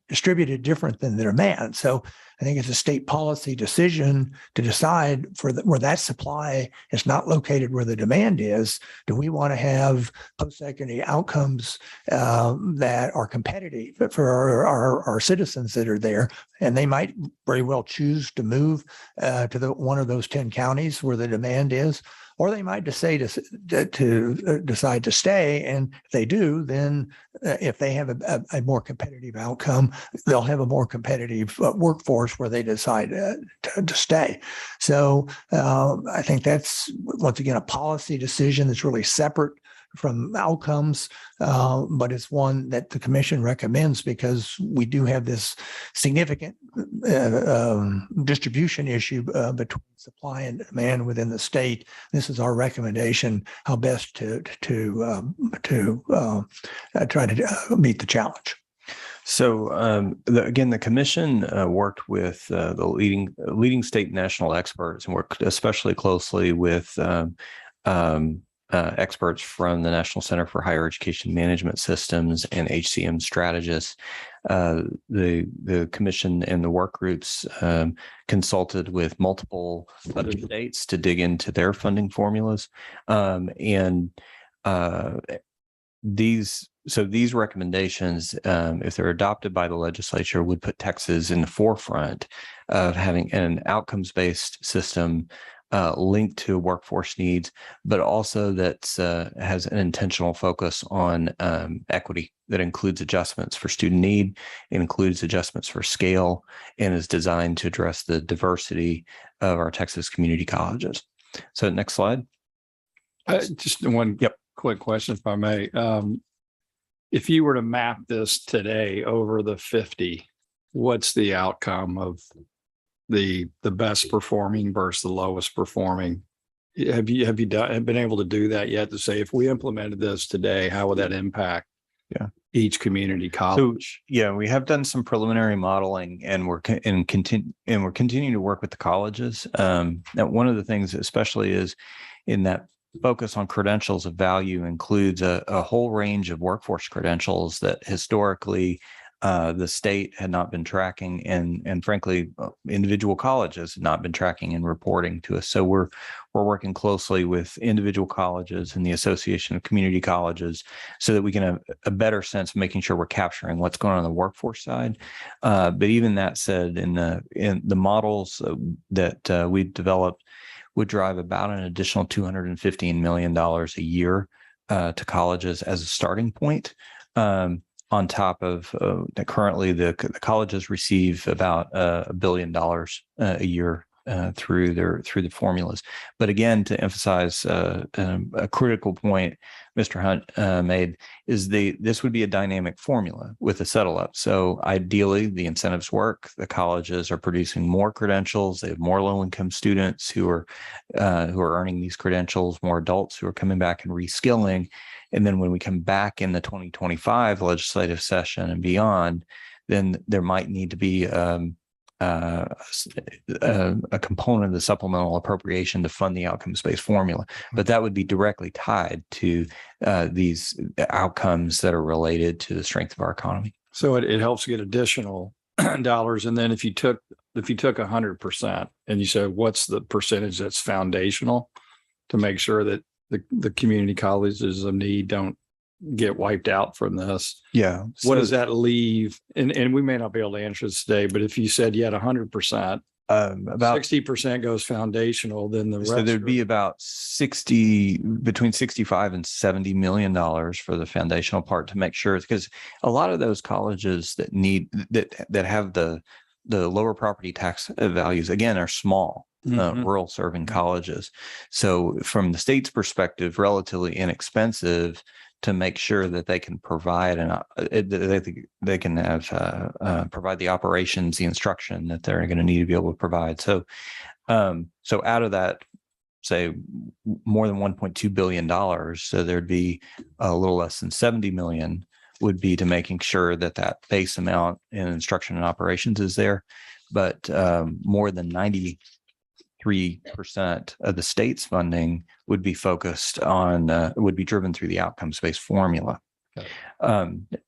distributed different than the demand. So I think it's a state policy decision to decide where that supply is not located where the demand is. Do we want to have post-secondary outcomes that are competitive for our citizens that are there? And they might very well choose to move to one of those 10 counties where the demand is, or they might decide to stay. And if they do, then if they have a more competitive outcome, they'll have a more competitive workforce where they decide to stay. So I think that's, once again, a policy decision that's really separate from outcomes, but it's one that the commission recommends because we do have this significant distribution issue between supply and demand within the state. This is our recommendation, how best to try to meet the challenge. So again, the commission worked with the leading state and national experts and worked especially closely with experts from the National Center for Higher Education Management Systems and HCM strategists. The commission and the work groups consulted with multiple other states to dig into their funding formulas. These recommendations, if they're adopted by the legislature, would put Texas in the forefront of having an outcomes-based system linked to workforce needs, but also that has an intentional focus on equity that includes adjustments for student need, includes adjustments for scale, and is designed to address the diversity of our Texas community colleges. So next slide. Just one quick question, if I may. If you were to map this today over the 50, what's the outcome of the best performing versus the lowest performing? Have you been able to do that yet, to say if we implemented this today, how would that impact each community college? So we have done some preliminary modeling, and we're continuing to work with the colleges. Now, one of the things, especially, is in that focus on credentials of value includes a whole range of workforce credentials that historically the state had not been tracking, and frankly, individual colleges had not been tracking and reporting to us. So we're working closely with individual colleges and the Association of Community Colleges so that we can have a better sense of making sure we're capturing what's going on the workforce side. But even that said, in the models that we've developed would drive about an additional $215 million a year to colleges as a starting point. On top of currently the colleges receive about $1 billion a year through the formulas. But again, to emphasize a critical point Mr. Hunt made is this would be a dynamic formula with a settle up. So ideally, the incentives work. The colleges are producing more credentials. They have more low income students who are earning these credentials, more adults who are coming back and reskilling. And then when we come back in the 2025 legislative session and beyond, then there might need to be a component of the supplemental appropriation to fund the outcomes-based formula. But that would be directly tied to these outcomes that are related to the strength of our economy. So it helps get additional dollars. And then if you took 100% and you said, what's the percentage that's foundational to make sure that the community colleges of need don't get wiped out from this? Yeah. What does that leave? And we may not be able to answer this today, but if you said you had 100%, about 60% goes foundational, then the rest. So there'd be about between 65 and $70 million for the foundational part to make sure, because a lot of those colleges that have the lower property tax values, again, are small. Mhm. rural serving colleges. So from the state's perspective, relatively inexpensive to make sure that they can provide they can have provide the operations, the instruction that they're going to need to be able to provide. So so out of that, say more than $1.2 billion, so there'd be a little less than 70 million would be to making sure that that base amount in instruction and operations is there. But more than 93% of the state's funding would be focused on, would be driven through the outcomes-based formula.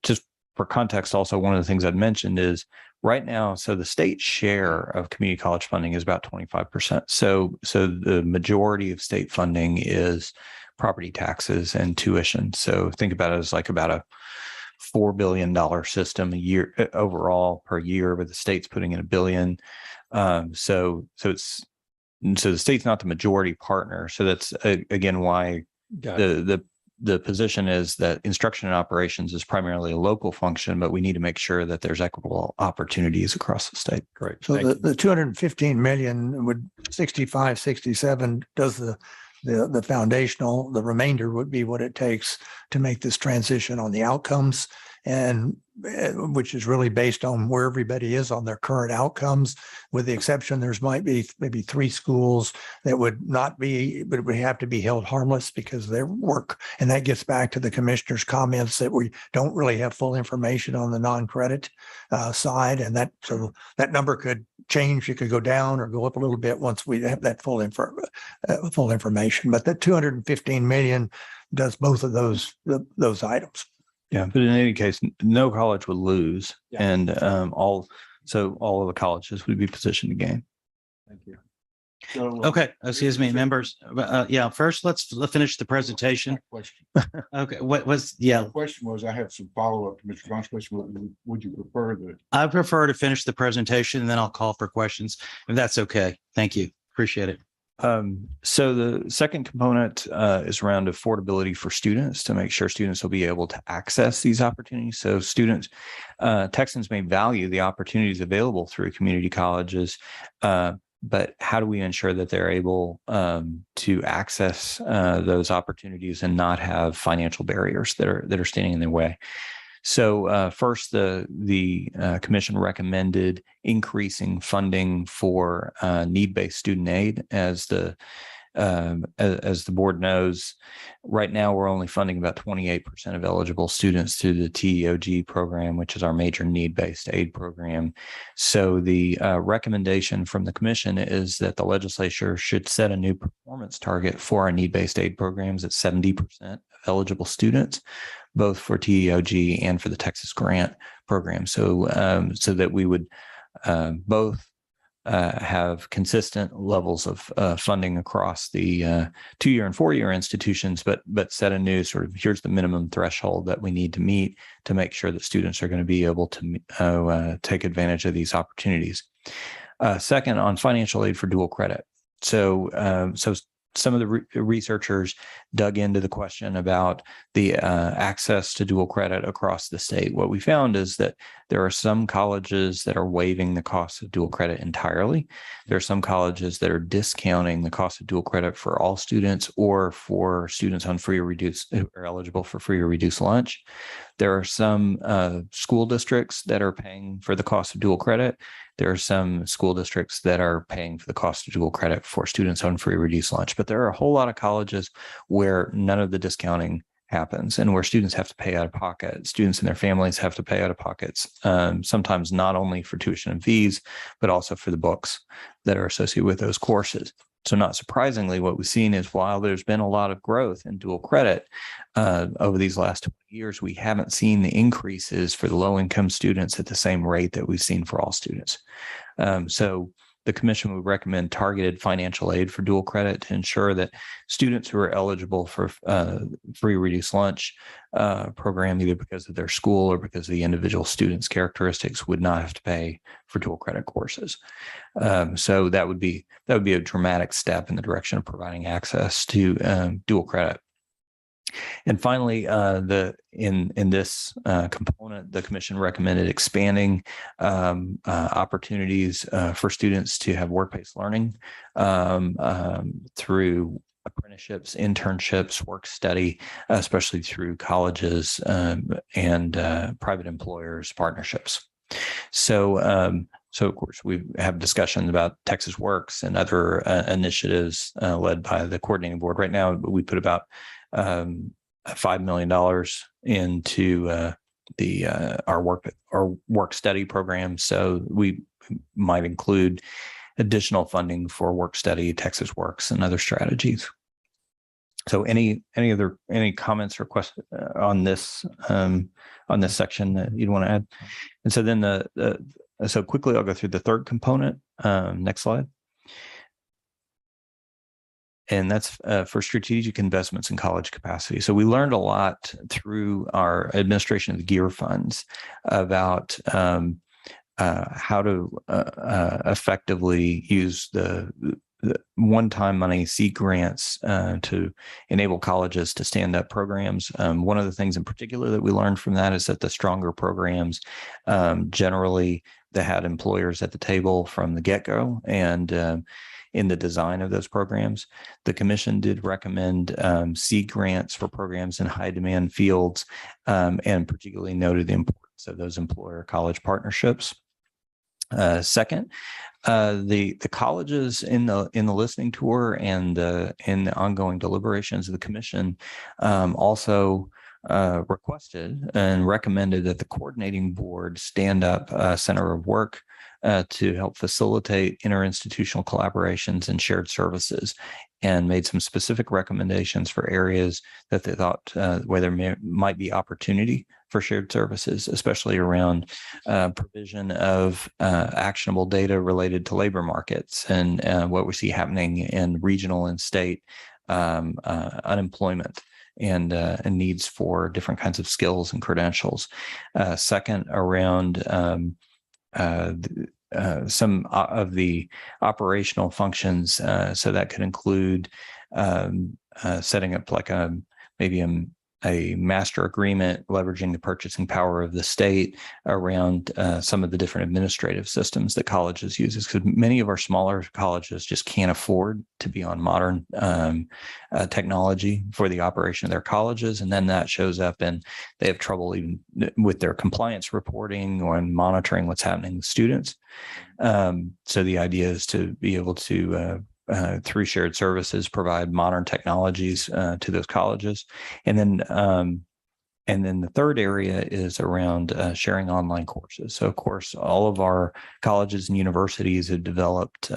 Just for context, also, one of the things I'd mentioned is right now, so the state share of community college funding is about 25%. So the majority of state funding is property taxes and tuition. So think about it as like about a $4 billion system a year overall per year, but the state's putting in $1 billion. So the state's not the majority partner. So that's again why the position is that instruction and operations is primarily a local function, but we need to make sure that there's equitable opportunities across the state. Great. So Thank you. the 215 million would 65, 67 does the foundational, the remainder would be what it takes to make this transition on the outcomes, and which is really based on where everybody is on their current outcomes, with the exception there's might be maybe 3 schools that would not be, but would have to be held harmless because of their work. And that gets back to the commissioner's comments that we don't really have full information on the non-credit side. And so that number could change. It could go down or go up a little bit once we have that full information. But that 215 million does both of those items. Yeah, but in any case, no college would lose, Yeah. and all of the colleges would be positioned to gain. Thank you. Okay, excuse me, members. Yeah, first let's finish the presentation. Question. Okay, what was, yeah, The question was, I have some follow-up to Mr. Brown's question. Would you prefer the I prefer to finish the presentation and then I'll call for questions, if that's okay. Thank you. Appreciate it. So the second component is around affordability for students, to make sure students will be able to access these opportunities. So students, Texans may value the opportunities available through community colleges, but how do we ensure that they're able to access those opportunities and not have financial barriers that are standing in their way? So first, the commission recommended increasing funding for need-based student aid. As the board knows, right now we're only funding about 28% of eligible students through the TEOG program, which is our major need-based aid program. So the recommendation from the commission is that the legislature should set a new performance target for our need-based aid programs at 70% of eligible students, both for TEOG and for the Texas Grant program. So that we would both have consistent levels of funding across the 2-year and 4-year institutions, but set a new sort of, here's the minimum threshold that we need to meet to make sure that students are going to be able to take advantage of these opportunities. Second, on financial aid for dual credit. So some of the researchers dug into the question about the access to dual credit across the state. What we found is that there are some colleges that are waiving the cost of dual credit entirely. There are some colleges that are discounting the cost of dual credit for all students or for students on free or reduced, who are eligible for free or reduced lunch. There are some school districts that are paying for the cost of dual credit. There are some school districts that are paying for the cost of dual credit for students on free or reduced lunch. But there are a whole lot of colleges where none of the discounting happens and where students have to pay out of pocket. Students and their families have to pay out of pockets, sometimes not only for tuition and fees, but also for the books that are associated with those courses. So not surprisingly, what we've seen is while there's been a lot of growth in dual credit over these last 20 years, we haven't seen the increases for the low-income students at the same rate that we've seen for all students. So the commission would recommend targeted financial aid for dual credit to ensure that students who are eligible for free reduced lunch program, either because of their school or because of the individual student's characteristics, would not have to pay for dual credit courses. So that would be a dramatic step in the direction of providing access to dual credit. And finally, in this component, the commission recommended expanding opportunities for students to have work-based learning through apprenticeships, internships, work study, especially through colleges and private employers partnerships. So of course, we have discussions about Texas Works and other initiatives led by the coordinating board. Right now, we put about $5 million into our work study program. So we might include additional funding for work study, Texas Works, and other strategies. So any comments or questions on this section that you'd want to add? And so then so quickly I'll go through the third component. Next slide. And that's for strategic investments in college capacity. So we learned a lot through our administration of the GEAR funds about how to effectively use the one-time money seed grants to enable colleges to stand up programs. One of the things in particular that we learned from that is that the stronger programs generally that had employers at the table from the get-go, and in the design of those programs, the commission did recommend seed grants for programs in high demand fields, and particularly noted the importance of those employer college partnerships. Second, the colleges in the listening tour and in the ongoing deliberations of the commission also requested and recommended that the coordinating board stand up a center of work to help facilitate interinstitutional collaborations and shared services, and made some specific recommendations for areas that they thought where there might be opportunity for shared services, especially around provision of actionable data related to labor markets and what we see happening in regional and state unemployment and needs for different kinds of skills and credentials. Second, around some of the operational functions. So that could include setting up like maybe a master agreement, leveraging the purchasing power of the state around some of the different administrative systems that colleges use. Because many of our smaller colleges just can't afford to be on modern technology for the operation of their colleges. And then that shows up and they have trouble even with their compliance reporting or monitoring what's happening with students. So the idea is to be able to through shared services, provide modern technologies to those colleges. And then the third area is around sharing online courses. So of course, all of our colleges and universities have developed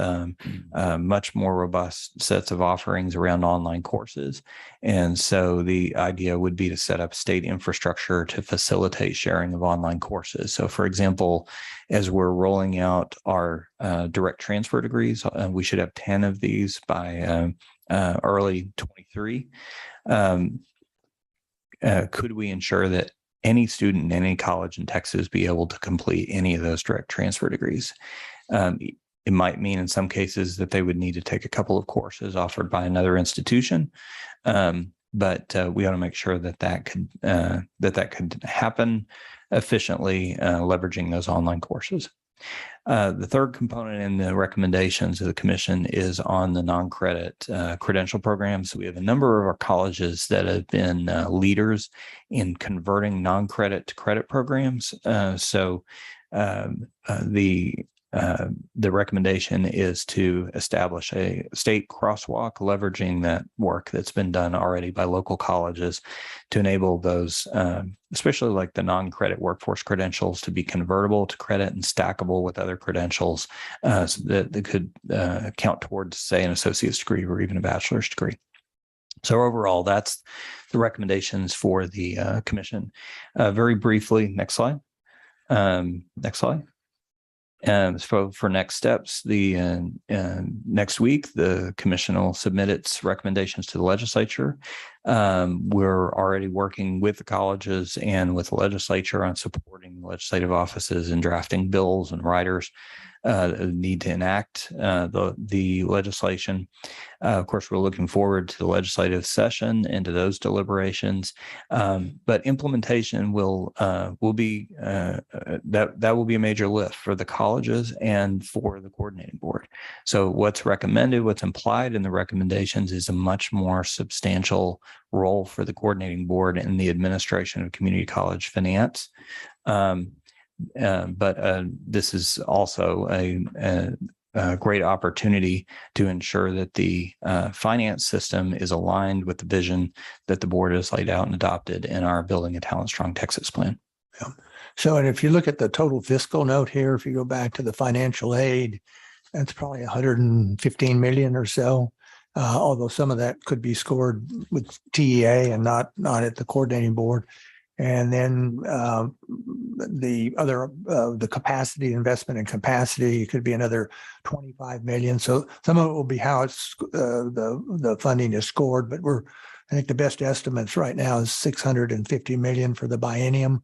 much more robust sets of offerings around online courses. And so the idea would be to set up state infrastructure to facilitate sharing of online courses. So for example, as we're rolling out our direct transfer degrees, we should have 10 of these by early 23. Could we ensure that any student in any college in Texas be able to complete any of those direct transfer degrees? It might mean in some cases that they would need to take a couple of courses offered by another institution, but we ought to make sure that that could happen efficiently, leveraging those online courses. The third component in the recommendations of the commission is on the non-credit credential programs. So we have a number of our colleges that have been leaders in converting non-credit to credit programs. The recommendation is to establish a state crosswalk, leveraging that work that's been done already by local colleges to enable those, especially like the non-credit workforce credentials, to be convertible to credit and stackable with other credentials so that they could count towards, say, an associate's degree or even a bachelor's degree. So overall, that's the recommendations for the commission. Very briefly, next slide. Next slide. For next steps, next week, the commission will submit its recommendations to the legislature. We're already working with the colleges and with the legislature on supporting legislative offices and drafting bills and riders need to enact the legislation. Of course, we're looking forward to the legislative session and to those deliberations. But implementation will be that will be a major lift for the colleges and for the coordinating board. So what's recommended, what's implied in the recommendations is a much more substantial role for the coordinating board and the administration of community college finance. But this is also a great opportunity to ensure that the finance system is aligned with the vision that the board has laid out and adopted in our Building a Talent Strong Texas plan. So, and if you look at the total fiscal note here, if you go back to the financial aid, that's probably 115 million or so. Although some of that could be scored with TEA and not at the coordinating board. And then the other, the capacity investment and capacity could be another 25 million. So some of it will be how it's the funding is scored, but I think the best estimates right now is 650 million for the biennium,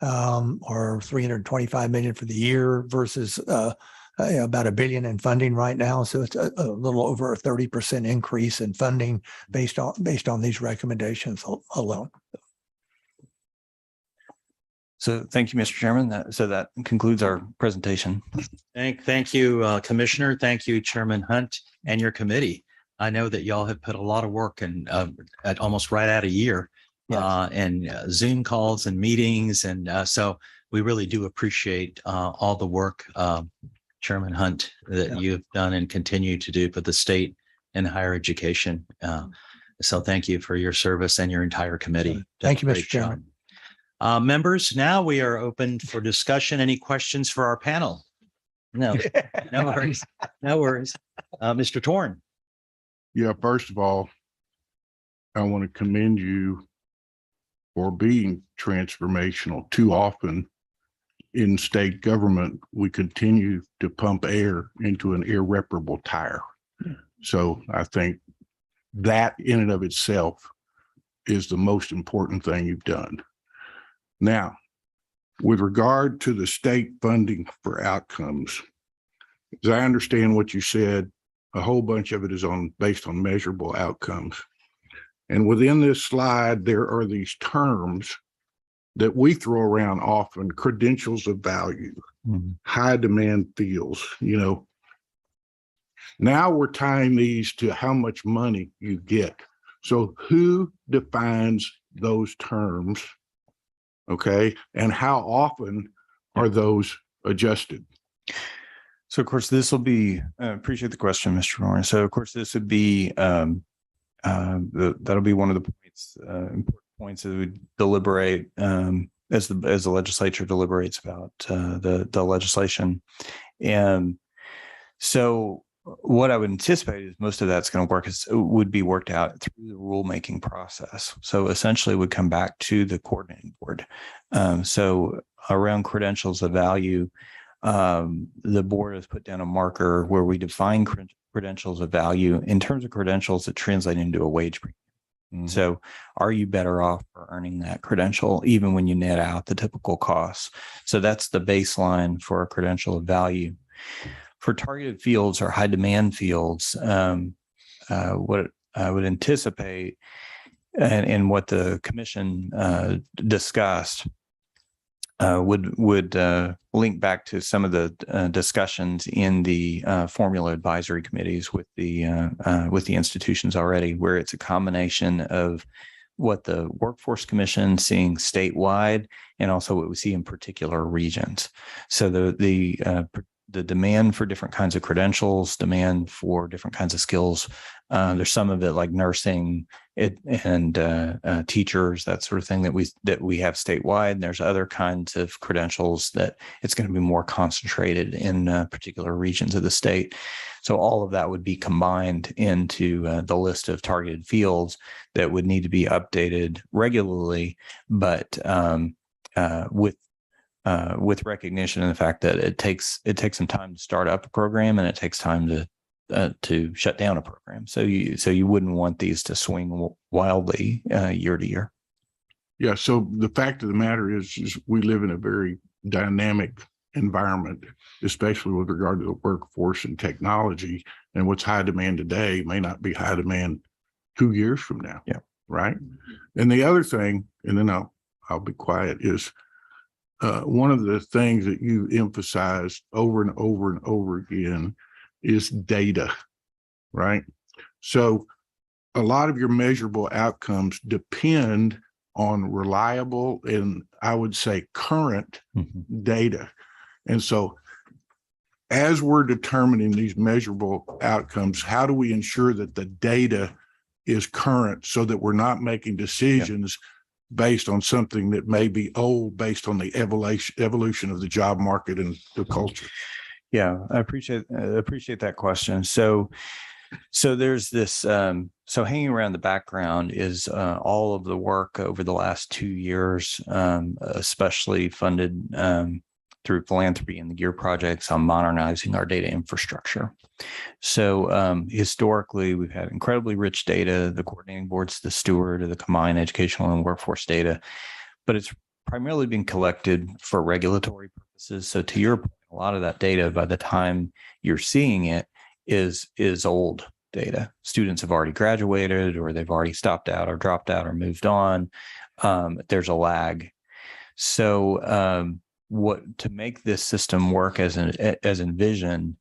or 325 million for the year versus about $1 billion in funding right now. So it's a little over a 30% increase in funding based on these recommendations alone. So thank you, Mr. Chairman. That concludes our presentation. Thank you, Commissioner. Thank you, Chairman Hunt, and your committee. I know that y'all have put a lot of work and at almost right at a year and Zoom calls and meetings. And so we really do appreciate all the work, Chairman Hunt, that you've done and continue to do for the state and higher education. So thank you for your service and your entire committee. Thank you, Great Mr. Chairman. job. Members, now we are open for discussion. Any questions for our panel? No, no worries. No worries. Mr. Torn. Yeah, first of all, I want to commend you for being transformational. Too often in state government, we continue to pump air into an irreparable tire. So I think that in and of itself is the most important thing you've done. Now, with regard to the state funding for outcomes, as I understand what you said, a whole bunch of it is based on measurable outcomes. And within this slide, there are these terms that we throw around often: credentials of value, high demand fields, Now we're tying these to how much money you get. So who defines those terms? Okay. And how often are those adjusted? So of course, this will be, appreciate the question, Mr. Warren. So of course, this would be, that'll be one of the points, important points that we deliberate as the legislature deliberates about the legislation. And so what I would anticipate is most of that's going to would be worked out through the rulemaking process. So essentially would come back to the coordinating board. So around credentials of value, the board has put down a marker where we define credentials of value in terms of credentials that translate into a wage premium. So are you better off for earning that credential, even when you net out the typical costs? So that's the baseline for a credential of value. For targeted fields or high demand fields, what I would anticipate and what the commission discussed would link back to some of the discussions in the formula advisory committees with the institutions already, where it's a combination of what the Workforce Commission seeing statewide and also what we see in particular regions. So the demand for different kinds of credentials, demand for different kinds of skills. There's some of it like nursing and teachers, that sort of thing that we have statewide. And there's other kinds of credentials that it's going to be more concentrated in particular regions of the state. So all of that would be combined into the list of targeted fields that would need to be updated regularly, but with recognition of the fact that it takes some time to start up a program and it takes time to shut down a program. So you wouldn't want these to swing wildly year to year. Yeah. So the fact of the matter is we live in a very dynamic environment, especially with regard to the workforce and technology. And what's high demand today may not be high demand 2 years from now. Yeah. Right. And the other thing, and then I'll be quiet, is one of the things that you emphasized over and over and over again is data, right? So a lot of your measurable outcomes depend on reliable and, I would say, current data. And so as we're determining these measurable outcomes, how do we ensure that the data is current so that we're not making decisions based on something that may be old, based on the evolution of the job market and the culture? Yeah, I appreciate that question. So there's this, so hanging around the background is all of the work over the last 2 years, especially funded through philanthropy and the GEAR projects on modernizing our data infrastructure. So historically, we've had incredibly rich data. The coordinating board's the steward of the combined educational and workforce data, but it's primarily been collected for regulatory purposes. So to your point, a lot of that data, by the time you're seeing it, is old data. Students have already graduated, or they've already stopped out or dropped out or moved on. There's a lag. So to make this system work as envisioned,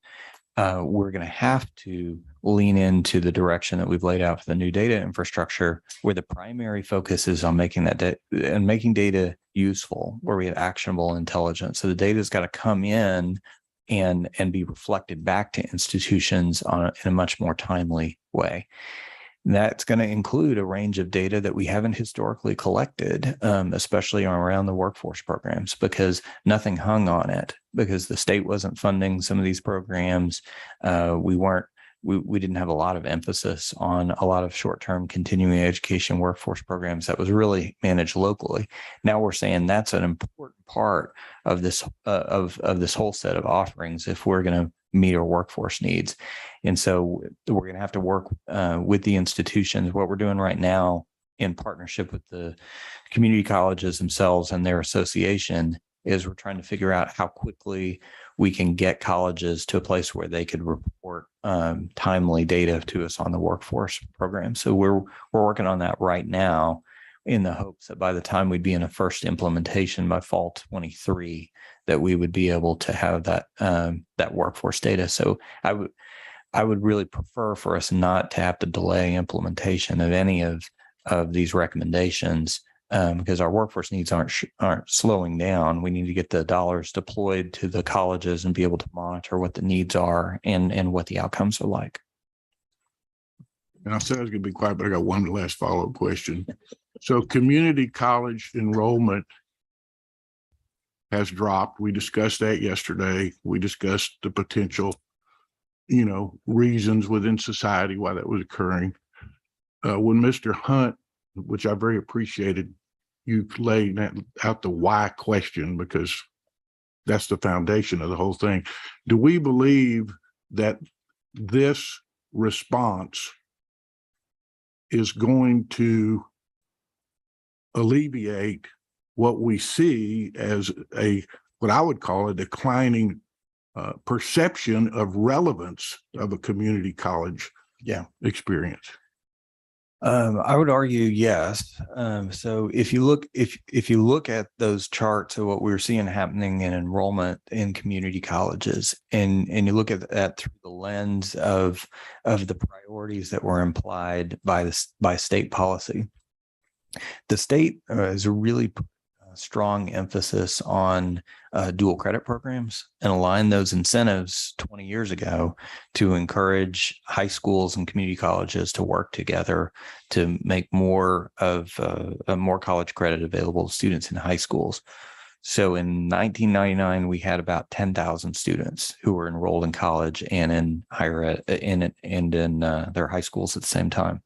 we're going to have to lean into the direction that we've laid out for the new data infrastructure, where the primary focus is on making that and making data useful, where we have actionable intelligence. So the data's got to come in and be reflected back to institutions in a much more timely way. And that's going to include a range of data that we haven't historically collected, especially around the workforce programs, because nothing hung on it, because the state wasn't funding some of these programs. We didn't have a lot of emphasis on a lot of short-term continuing education workforce programs that was really managed locally. Now we're saying that's an important part of this of this whole set of offerings if we're going to meet our workforce needs. And so we're going to have to work with the institutions. What we're doing right now in partnership with the community colleges themselves and their association is we're trying to figure out how quickly we can get colleges to a place where they could report timely data to us on the workforce program. So we're working on that right now, in the hopes that by the time we'd be in a first implementation by fall 23, that we would be able to have that workforce data. So I would really prefer for us not to have to delay implementation of any of these recommendations, because our workforce needs aren't slowing down. We need to get the dollars deployed to the colleges and be able to monitor what the needs are and what the outcomes are like. And I said I was going to be quiet, but I got one last follow-up question. So community college enrollment has dropped. We discussed that yesterday. We discussed the potential, reasons within society why that was occurring. When Mr. Hunt, which I very appreciated, you laid out the why question, because that's the foundation of the whole thing. Do we believe that this response is going to alleviate what we see as what I would call a declining perception of relevance of a community college experience? I would argue yes. So if you look at those charts of what we're seeing happening in enrollment in community colleges, and you look at that through the lens of the priorities that were implied by state policy, the state has a really strong emphasis on dual credit programs and aligned those incentives 20 years ago to encourage high schools and community colleges to work together to make more of more college credit available to students in high schools. So in 1999, we had about 10,000 students who were enrolled in college and in higher ed and in their high schools at the same time.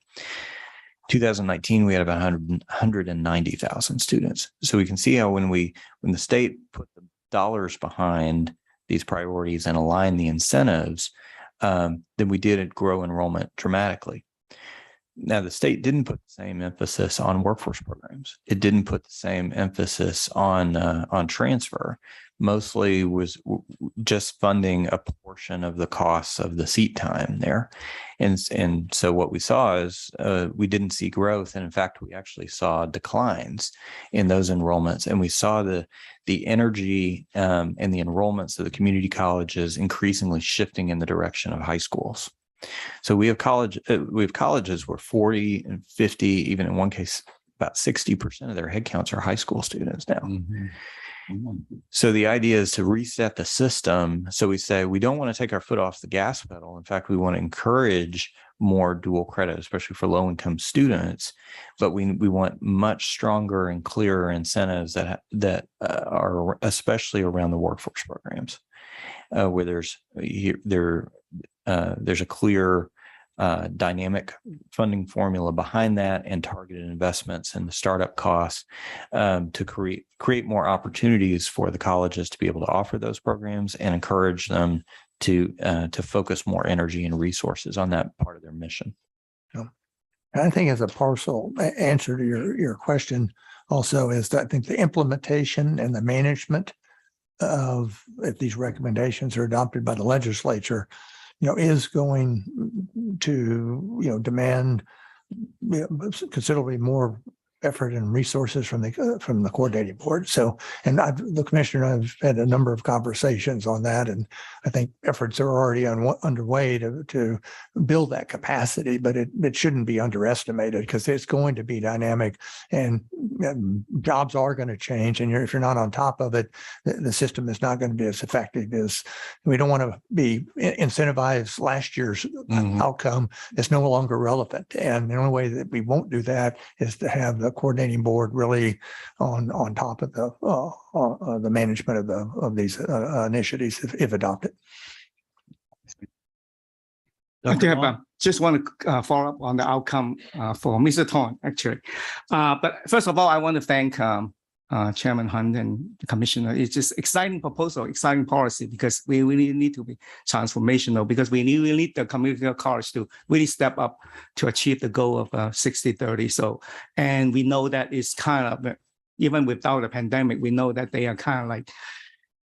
2019, we had about 190,000 students. So we can see how when the state put the dollars behind these priorities and aligned the incentives, then we did grow enrollment dramatically. Now, the state didn't put the same emphasis on workforce programs. It didn't put the same emphasis on transfer. Mostly was just funding a portion of the costs of the seat time there, and so what we saw is we didn't see growth, and in fact, we actually saw declines in those enrollments, and we saw the energy and the enrollments of the community colleges increasingly shifting in the direction of high schools. So we have colleges where 40 and 50, even in one case, about 60% of their headcounts are high school students now. So the idea is to reset the system. So we say we don't want to take our foot off the gas pedal. In fact, we want to encourage more dual credit, especially for low-income students. But we want much stronger and clearer incentives that are especially around the workforce programs, where there's a clear dynamic funding formula behind that and targeted investments and the startup costs to create more opportunities for the colleges to be able to offer those programs and encourage them to focus more energy and resources on that part of their mission. I think as a partial answer to your question also is that I think the implementation and the management of if these recommendations are adopted by the legislature, is going to, demand considerably more effort and resources from the coordinating board. So, and the commissioner and I've had a number of conversations on that, and I think efforts are already underway to build that capacity, but it shouldn't be underestimated because it's going to be dynamic and jobs are going to change. And if you're not on top of it, the system is not going to be as effective as we don't want to be incentivize last year's outcome. It's no longer relevant. And the only way that we won't do that is to have the coordinating board really on top of the management of these initiatives if adopted. I do have just want to follow up on the outcome for Mr. Thorne, actually. But first of all, I want to thank Chairman Hunt and the Commissioner. It's just exciting proposal, exciting policy, because we really need to be transformational, because we really need the community college to really step up to achieve the goal of 60-30. So, and we know that it's kind of, even without the pandemic, we know that they are kind of like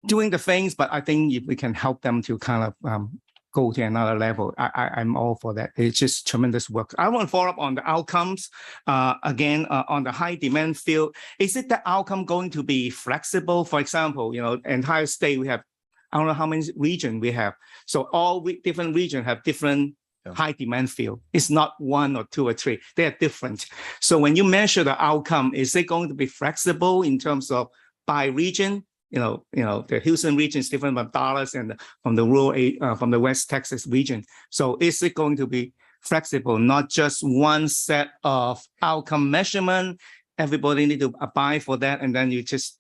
doing the things, but I think if we can help them to kind of go to another level, I'm all for that. It's just tremendous work. I want to follow up on the outcomes. Again, on the high demand field, is it the outcome going to be flexible? For example, entire state, we have, I don't know how many regions we have. So all different regions have different high demand field. It's not one or two or three. They are different. So when you measure the outcome, is it going to be flexible in terms of by region? The Houston region is different from Dallas and from the rural, from the West Texas region. So is it going to be flexible, not just one set of outcome measurement? Everybody need to abide for that, and then you just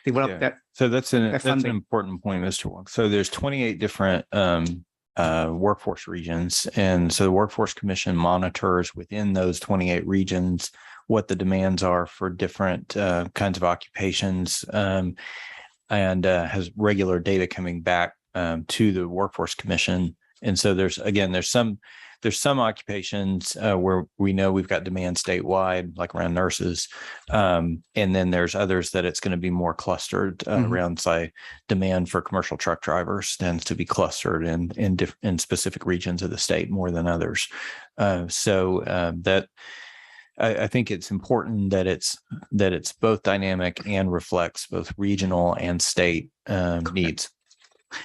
develop that. So that's an important point, Mr. Wong. So there's 28 different workforce regions, and so the Workforce Commission monitors within those 28 regions what the demands are for different kinds of occupations, and has regular data coming back to the Workforce Commission. And so there's some occupations where we know we've got demand statewide, like around nurses, and then there's others that it's going to be more clustered around, say, demand for commercial truck drivers tends to be clustered in specific regions of the state more than others. I think it's important that it's both dynamic and reflects both regional and state needs.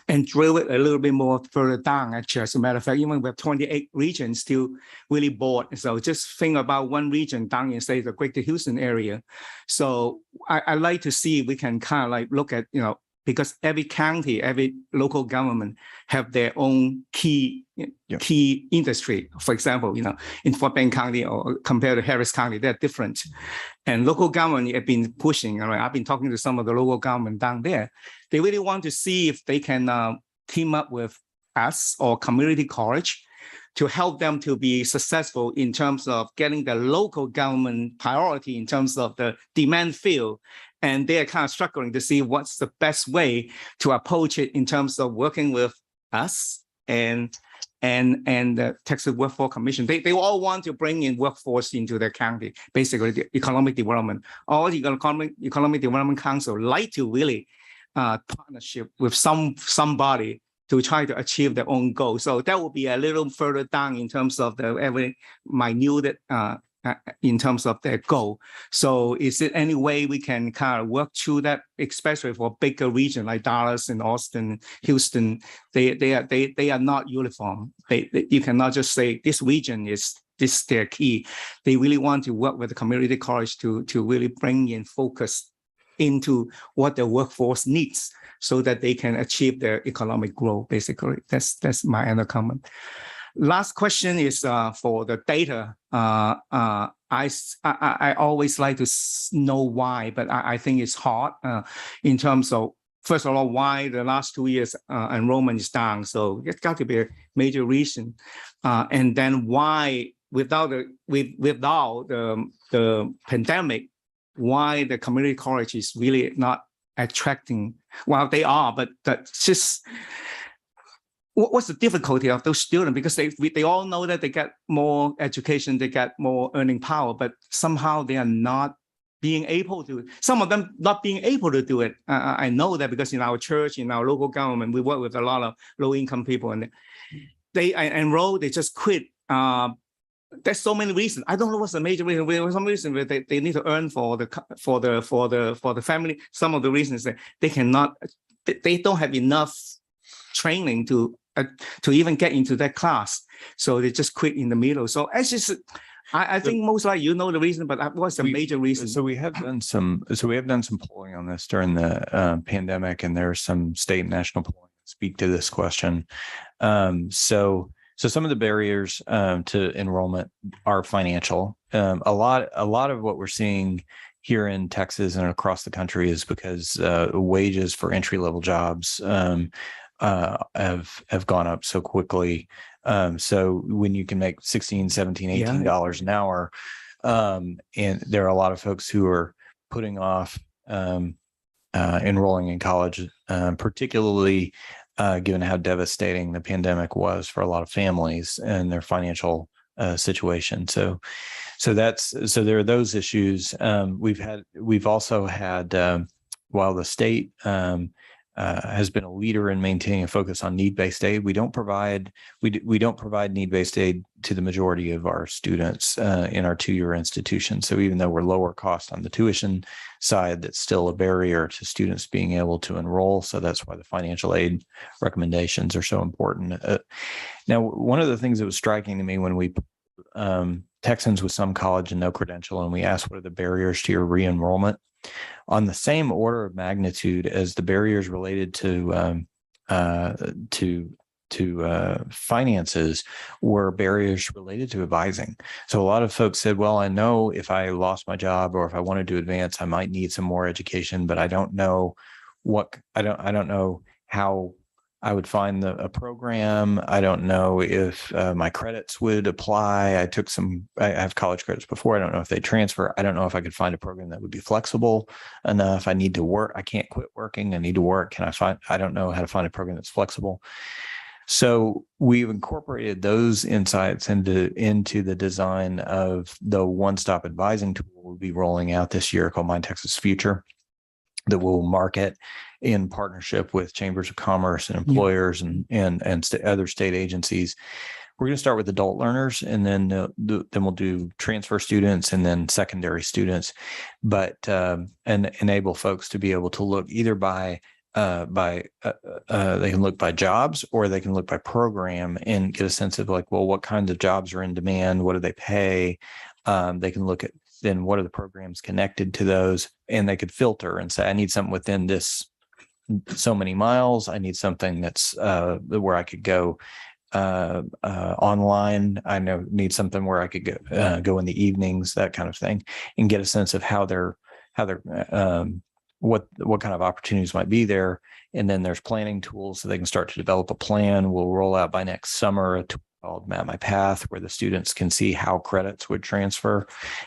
And drill it a little bit more further down, actually. As a matter of fact, even with 28 regions still really broad. So just think about one region down in, say, the Greater Houston area. So I like to see if we can kind of like look at, because every county, every local government have their own key industry. For example, in Fort Bend County or compared to Harris County, they're different. And local government have been pushing. I've been talking to some of the local government down there. They really want to see if they can team up with us or community college to help them to be successful in terms of getting the local government priority in terms of the demand field. And they're kind of struggling to see what's the best way to approach it in terms of working with us and and the Texas Workforce Commission. They all want to bring in workforce into their county, basically the economic development. All the economic development council like to really partnership with somebody to try to achieve their own goal. So that will be a little further down in terms of the every minute in terms of their goal. So is there any way we can kind of work through that, especially for bigger region like Dallas and Austin, Houston? They are not uniform. You cannot just say this region is this their key. They really want to work with the community college to really bring in focus into what the workforce needs so that they can achieve their economic growth. Basically, that's my other comment. Last question is for the data. I always like to know why, but I think it's hard in terms of, first of all, why the last 2 years enrollment is down. So it's got to be a major reason. And then why without the pandemic, why the community college is really not attracting. Well, they are, but that's just. What's the difficulty of those students? Because they all know that they get more education, they get more earning power, but somehow they are not being able to, some of them not being able to do it. I know that because in our church, in our local government, we work with a lot of low income people and they enroll, they just quit. There's so many reasons. I don't know what's the major reason. For some reason they need to earn for the family. Some of the reasons that they don't have enough training to even get into that class, so they just quit in the middle. So it's just, I think most likely you know the reason, but what's the major reason? So we have done some polling on this during the pandemic, and there's some state and national polling that speak to this question. So some of the barriers to enrollment are financial. A lot of what we're seeing here in Texas and across the country is because wages for entry-level jobs have gone up so quickly. So when you can make $16, $17, $18 an hour, and there are a lot of folks who are putting off enrolling in college, particularly given how devastating the pandemic was for a lot of families and their financial situation. So there are those issues. We've also had, while the state has been a leader in maintaining a focus on need-based aid, we don't provide need-based aid to the majority of our students in our two-year institutions. So even though we're lower cost on the tuition side, that's still a barrier to students being able to enroll. So that's why the financial aid recommendations are so important. Now, one of the things that was striking to me when we Texans with some college and no credential, and we asked what are the barriers to your re-enrollment, on the same order of magnitude as the barriers related to finances were barriers related to advising. So a lot of folks said, well, I know if I lost my job or if I wanted to advance, I might need some more education, but I don't know I don't know how I would find a program. I don't know if my credits would apply. I have college credits before. I don't know if they transfer. I don't know if I could find a program that would be flexible enough. I need to work. I can't quit working. I need to work. I don't know how to find a program that's flexible. So we've incorporated those insights into the design of the one-stop advising tool we'll be rolling out this year called My Texas Future, that will market in partnership with chambers of commerce and employers and other state agencies. We're going to start with adult learners, and then we'll do transfer students and then secondary students, but and enable folks to be able to look either by they can look by jobs or they can look by program and get a sense of like, well, what kinds of jobs are in demand? What do they pay? They can look at then what are the programs connected to those, and they could filter and say, I need something within this so many miles. I need something that's where I could go online. I need something where I could go in the evenings, that kind of thing, and get a sense of how they're what kind of opportunities might be there. And then there's planning tools so they can start to develop a plan. We'll roll out by next summer a tool called Map My Path, where the students can see how credits would transfer.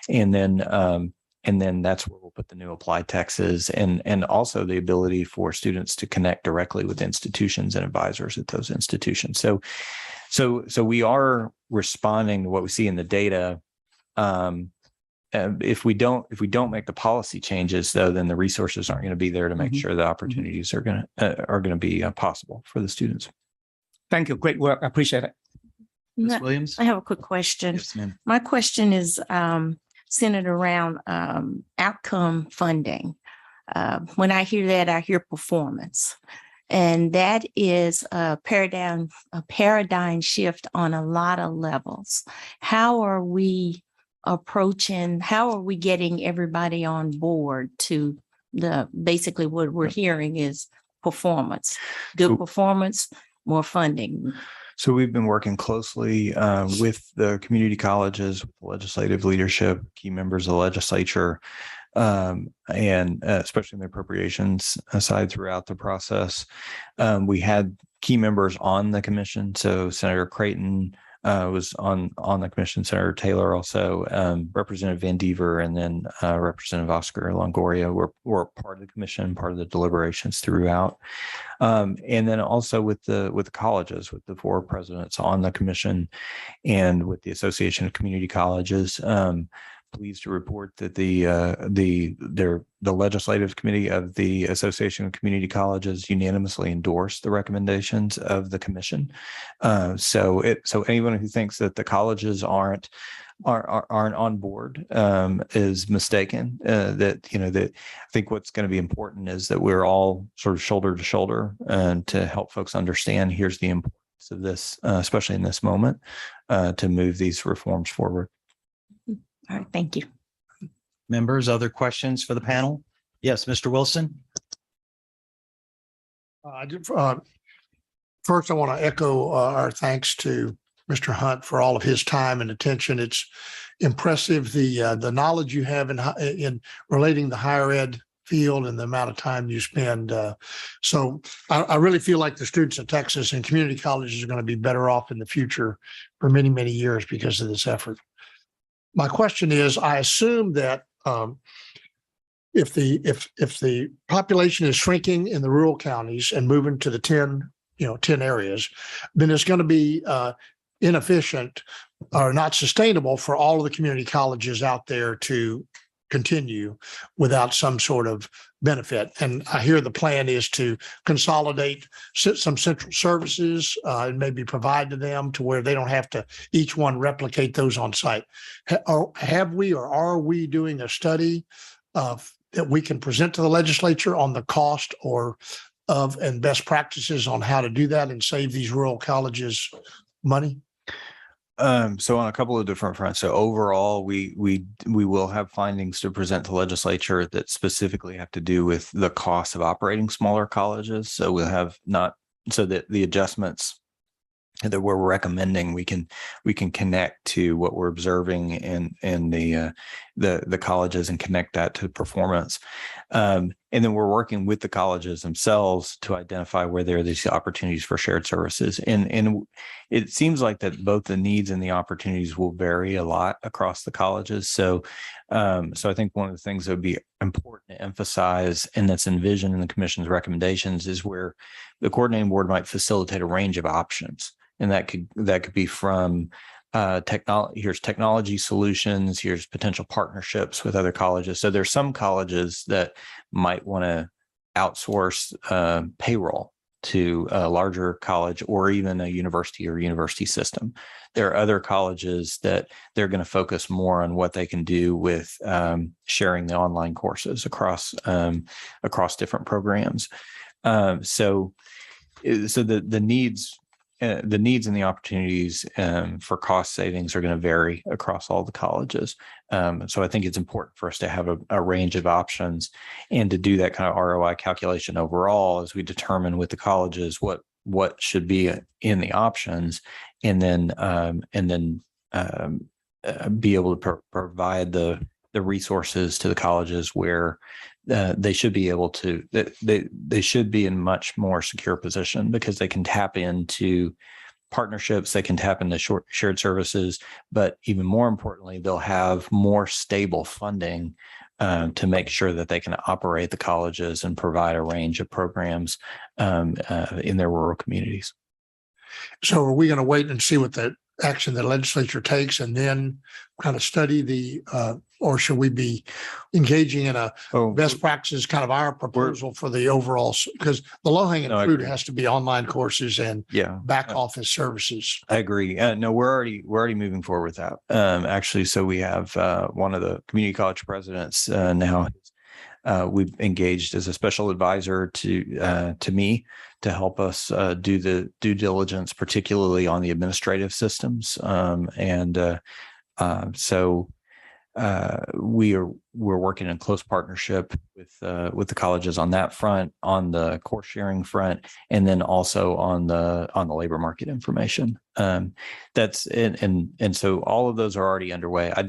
And then that's where we'll put the new Apply Texas and also the ability for students to connect directly with institutions and advisors at those institutions. So So we are responding to what we see in the data. If we don't make the policy changes, though, then the resources aren't going to be there to make Mhm. sure the opportunities are going to be possible for the students. Thank you. Great work. I appreciate it. Ms. No, Williams? I have a quick question. Yes, ma'am. My question is centered around outcome funding. When I hear that, I hear performance. And that is a paradigm shift on a lot of levels. How are we getting everybody on board to basically what we're hearing is performance, good So- performance, more funding. So we've been working closely with the community colleges, with the legislative leadership, key members of the legislature, and especially in the appropriations side throughout the process. We had key members on the commission. So Senator Creighton was on the commission, Senator Taylor also, Representative Van Dever, and then Representative Oscar Longoria were part of the commission, part of the deliberations throughout. And then also with the colleges, with the 4 presidents on the commission and with the Association of Community Colleges. Pleased to report that the legislative committee of the Association of Community Colleges unanimously endorsed the recommendations of the commission. So anyone who thinks that the colleges aren't on board is mistaken. That I think what's going to be important is that we're all sort of shoulder to shoulder and to help folks understand here's the importance of this, especially in this moment, to move these reforms forward. All right, thank you. Members, other questions for the panel? Yes, Mr. Wilson? First, I want to echo our thanks to Mr. Hunt for all of his time and attention. It's impressive, the knowledge you have in relating the higher ed field and the amount of time you spend. So I really feel like the students at Texas and community colleges are going to be better off in the future for many, many years because of this effort. My question is, I assume that if the population is shrinking in the rural counties and moving to the 10 areas, then it's going to be inefficient or not sustainable for all of the community colleges out there to continue without some sort of benefit. And I hear the plan is to consolidate some central services and maybe provide to them to where they don't have to each one replicate those on site. Have we or are we doing a study that we can present to the legislature on the cost and best practices on how to do that and save these rural colleges money? So on a couple of different fronts. So overall, we will have findings to present to legislature that specifically have to do with the cost of operating smaller colleges. So we'll have so that the adjustments that we're recommending, we can connect to what we're observing in the colleges and connect that to performance. And then we're working with the colleges themselves to identify where there are these opportunities for shared services. And it seems like that both the needs and the opportunities will vary a lot across the colleges. So I think one of the things that would be important to emphasize, and that's envisioned in the commission's recommendations, is where the coordinating board might facilitate a range of options. And that could be from here's technology solutions, here's potential partnerships with other colleges. So there's some colleges that might want to outsource payroll to a larger college or even a university or university system. There are other colleges that they're going to focus more on what they can do with sharing the online courses across different programs. So the needs and the opportunities for cost savings are going to vary across all the colleges. So I think it's important for us to have a range of options and to do that kind of ROI calculation overall as we determine with the colleges what should be in the options, and then be able to provide the resources to the colleges where they should be able to, they should be in much more secure position because they can tap into partnerships, they can tap into shared services, but even more importantly, they'll have more stable funding to make sure that they can operate the colleges and provide a range of programs in their rural communities. So are we going to wait and see what the action the legislature takes and then kind of study or should we be engaging in a Oh, best practices, kind of our proposal for the overall, because the low hanging No, I fruit agree. has to be online courses and yeah. back office services. I agree. No, we're already moving forward with that. Actually, so we have one of the community college presidents now. We've engaged as a special advisor to me to help us do the due diligence, particularly on the administrative systems. So we're working in close partnership with the colleges on that front, on the course sharing front, and then also on the labor market information. That's and so all of those are already underway. I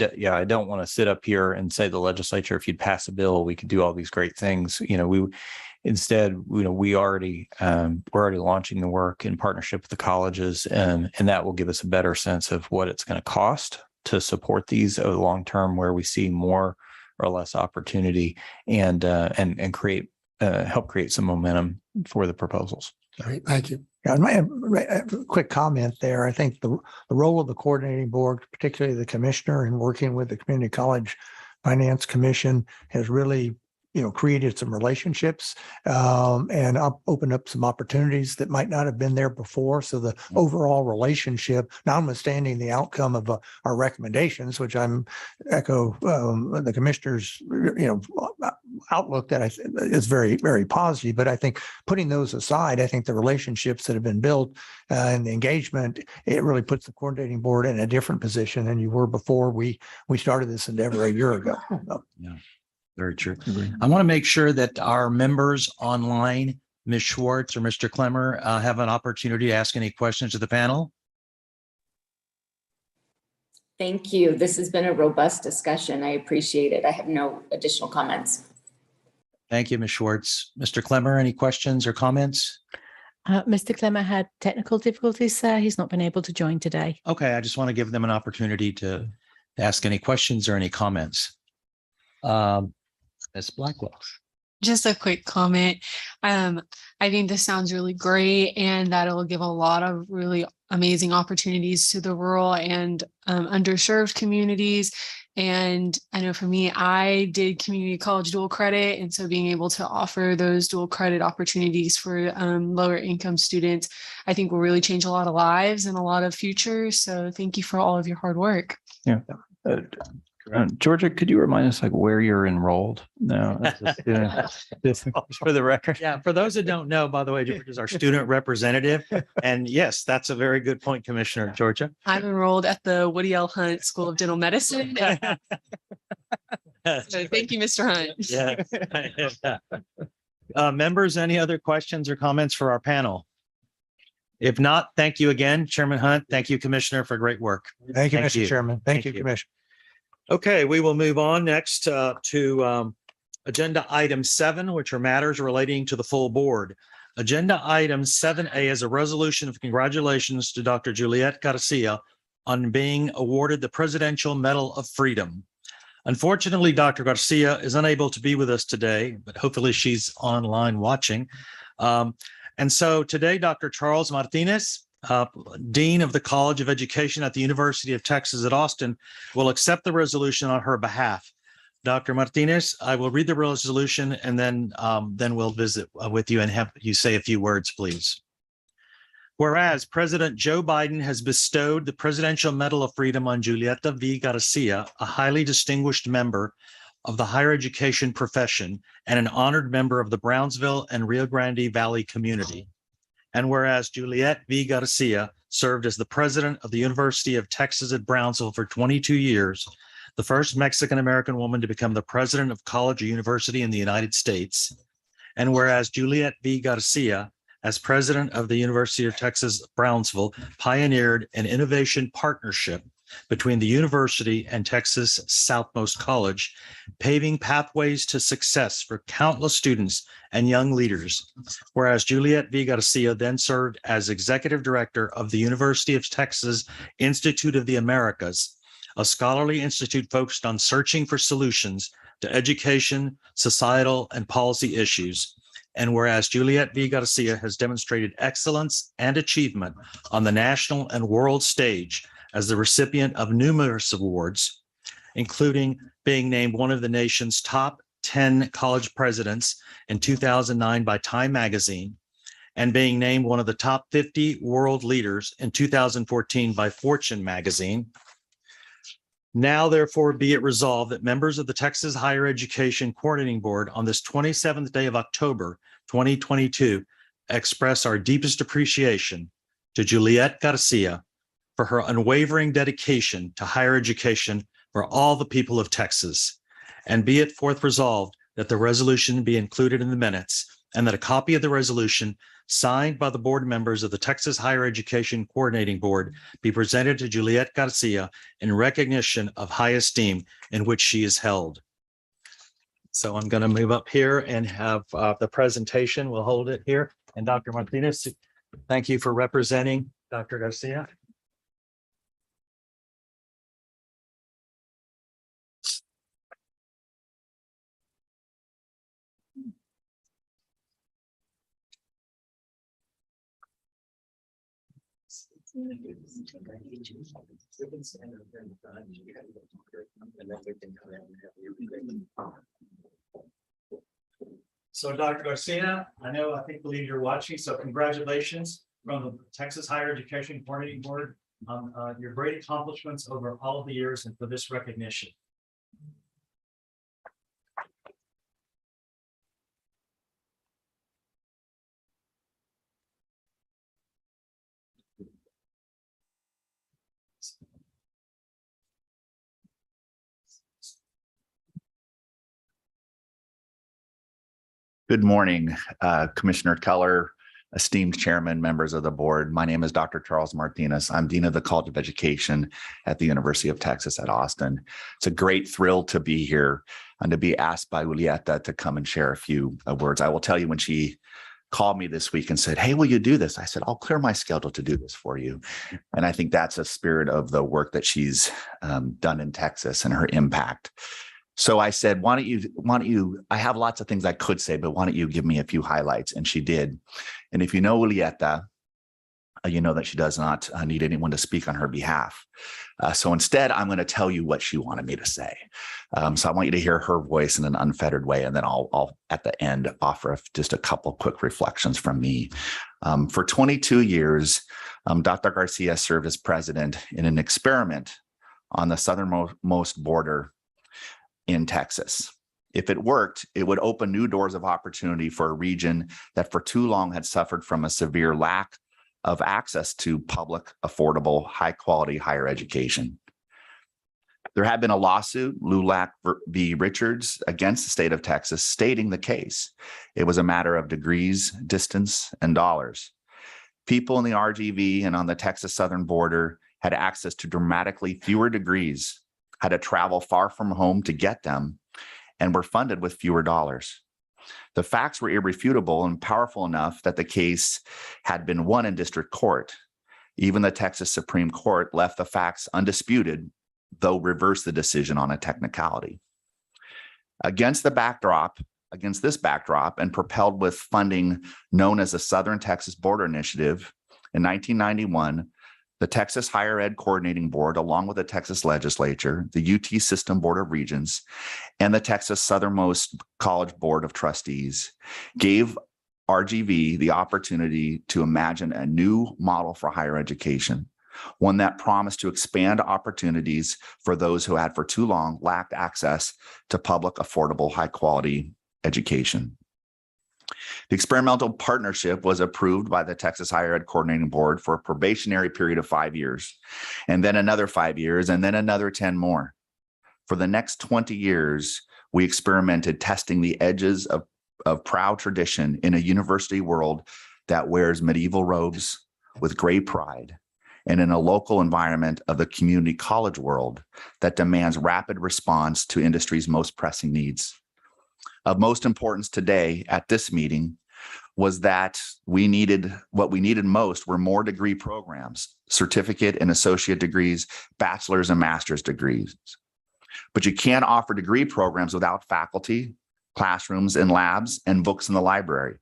don't want to sit up here and say the legislature, if you'd pass a bill, we could do all these great things. Instead, we're already launching the work in partnership with the colleges, and that will give us a better sense of what it's going to cost to support these over the long term, where we see more or less opportunity, and create help create some momentum for the proposals. All right, thank you. Yeah, a quick comment there. I think the role of the coordinating board, particularly the commissioner, in working with the Community College Finance Commission, has really created some relationships and opened up some opportunities that might not have been there before. So the overall relationship, notwithstanding the outcome of our recommendations, which I'm echo the commissioner's outlook that is very, very positive. But I think putting those aside, I think the relationships that have been built and the engagement, it really puts the coordinating board in a different position than you were before we started this endeavor a year ago. Yeah. Very true. I want to make sure that our members online, Ms. Schwartz or Mr. Clemmer, have an opportunity to ask any questions to the panel. Thank you. This has been a robust discussion. I appreciate it. I have no additional comments. Thank you, Ms. Schwartz. Mr. Clemmer, any questions or comments? Mr. Clemmer had technical difficulties, sir. He's not been able to join today. Okay, I just want to give them an opportunity to ask any questions or any comments. Ms. Blackwell. Just a quick comment. I think this sounds really great, and that it will give a lot of really amazing opportunities to the rural and underserved communities. And I know for me, I did community college dual credit. And so being able to offer those dual credit opportunities for lower income students, I think will really change a lot of lives and a lot of futures. So thank you for all of your hard work. Yeah. Georgia, could you remind us where you're enrolled now? For the record. Yeah, for those that don't know, by the way, Georgia is our student representative. And yes, that's a very good point, Commissioner. Georgia. I'm enrolled at the Woody L. Hunt School of Dental Medicine. So thank you, Mr. Hunt. Yeah. Members, any other questions or comments for our panel? If not, thank you again, Chairman Hunt. Thank you, Commissioner, for great work. Thank you, Thank Mr. you. Chairman. Thank you, Thank you. Commissioner. Okay, we will move on next to agenda item 7, which are matters relating to the full board. Agenda item 7A is a resolution of congratulations to Dr. Juliet Garcia on being awarded the Presidential Medal of Freedom. Unfortunately, Dr. Garcia is unable to be with us today, but hopefully she's online watching. And so today, Dr. Charles Martinez, Dean of the College of Education at the University of Texas at Austin, will accept the resolution on her behalf. Dr. Martinez, I will read the resolution and then we'll visit with you and have you say a few words, please. Whereas President Joe Biden has bestowed the Presidential Medal of Freedom on Julieta V. Garcia, a highly distinguished member of the higher education profession and an honored member of the Brownsville and Rio Grande Valley community. And whereas Juliet V. Garcia served as the president of the University of Texas at Brownsville for 22 years, the first Mexican-American woman to become the president of college or university in the United States. And whereas Juliet V. Garcia, as president of the University of Texas Brownsville, pioneered an innovation partnership between the university and Texas Southmost College, paving pathways to success for countless students and young leaders. Whereas Juliet V. Garcia then served as executive director of the University of Texas Institute of the Americas, a scholarly institute focused on searching for solutions to education, societal, and policy issues. And whereas Juliet V. Garcia has demonstrated excellence and achievement on the national and world stage as the recipient of numerous awards, including being named one of the nation's top 10 college presidents in 2009 by Time Magazine, and being named one of the top 50 world leaders in 2014 by Fortune Magazine. Now, therefore, be it resolved that members of the Texas Higher Education Coordinating Board on this 27th day of October, 2022, express our deepest appreciation to Juliet Garcia for her unwavering dedication to higher education for all the people of Texas. And be it forth resolved that the resolution be included in the minutes, and that a copy of the resolution signed by the board members of the Texas Higher Education Coordinating Board be presented to Juliet Garcia in recognition of high esteem in which she is held. So I'm going to move up here and have the presentation. We'll hold it here. And Dr. Martinez, thank you for representing Dr. Garcia. So Dr. Garcia, I believe you're watching, so congratulations from the Texas Higher Education Coordinating Board on your great accomplishments over all of the years and for this recognition. Good morning, Commissioner Keller, esteemed chairman, members of the board. My name is Dr. Charles Martinez. I'm Dean of the College of Education at the University of Texas at Austin. It's a great thrill to be here and to be asked by Julieta to come and share a few words. I will tell you, when she called me this week and said, "Hey, will you do this?" I said, "I'll clear my schedule to do this for you." And I think that's a spirit of the work that she's done in Texas and her impact. So I said, why don't you, I have lots of things I could say, but why don't you give me a few highlights? And she did. And if you know Julieta, you know that she does not need anyone to speak on her behalf. So instead, I'm going to tell you what she wanted me to say. So I want you to hear her voice in an unfettered way. And then I'll at the end offer just a couple quick reflections from me. For 22 years, Dr. Garcia served as president in an experiment on the southernmost border in Texas. If it worked, it would open new doors of opportunity for a region that for too long had suffered from a severe lack of access to public, affordable, high-quality higher education. There had been a lawsuit, LULAC v. Richards, against the state of Texas, stating the case. It was a matter of degrees, distance, and dollars. People in the RGV and on the Texas southern border had access to dramatically fewer degrees, had to travel far from home to get them, and were funded with fewer dollars. The facts were irrefutable and powerful enough that the case had been won in district court. Even the Texas Supreme Court left the facts undisputed, though reversed the decision on a technicality. Against this backdrop, and propelled with funding known as the Southern Texas Border Initiative, in 1991, the Texas Higher Ed Coordinating Board, along with the Texas Legislature, the UT System Board of Regents, and the Texas Southernmost College Board of Trustees, gave RGV the opportunity to imagine a new model for higher education, one that promised to expand opportunities for those who had for too long lacked access to public, affordable, high-quality education. The experimental partnership was approved by the Texas Higher Ed Coordinating Board for a probationary period of 5 years, and then another 5 years, and then another 10 more. For the next 20 years, we experimented testing the edges of proud tradition in a university world that wears medieval robes with great pride, and in a local environment of the community college world that demands rapid response to industry's most pressing needs. Of most importance today at this meeting was that what we needed most were more degree programs, certificate and associate degrees, bachelor's and master's degrees. But you can't offer degree programs without faculty, classrooms and labs, and books in the library.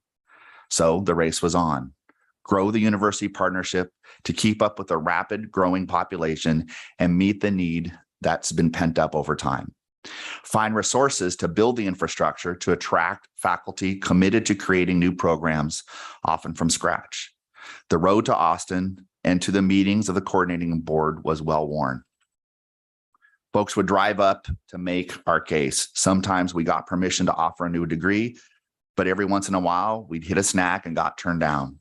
So the race was on. Grow the university partnership to keep up with the rapid growing population and meet the need that's been pent up over time. Find resources to build the infrastructure to attract faculty committed to creating new programs, often from scratch. The road to Austin and to the meetings of the coordinating board was well worn. Folks would drive up to make our case. Sometimes we got permission to offer a new degree, but every once in a while we'd hit a snack and got turned down.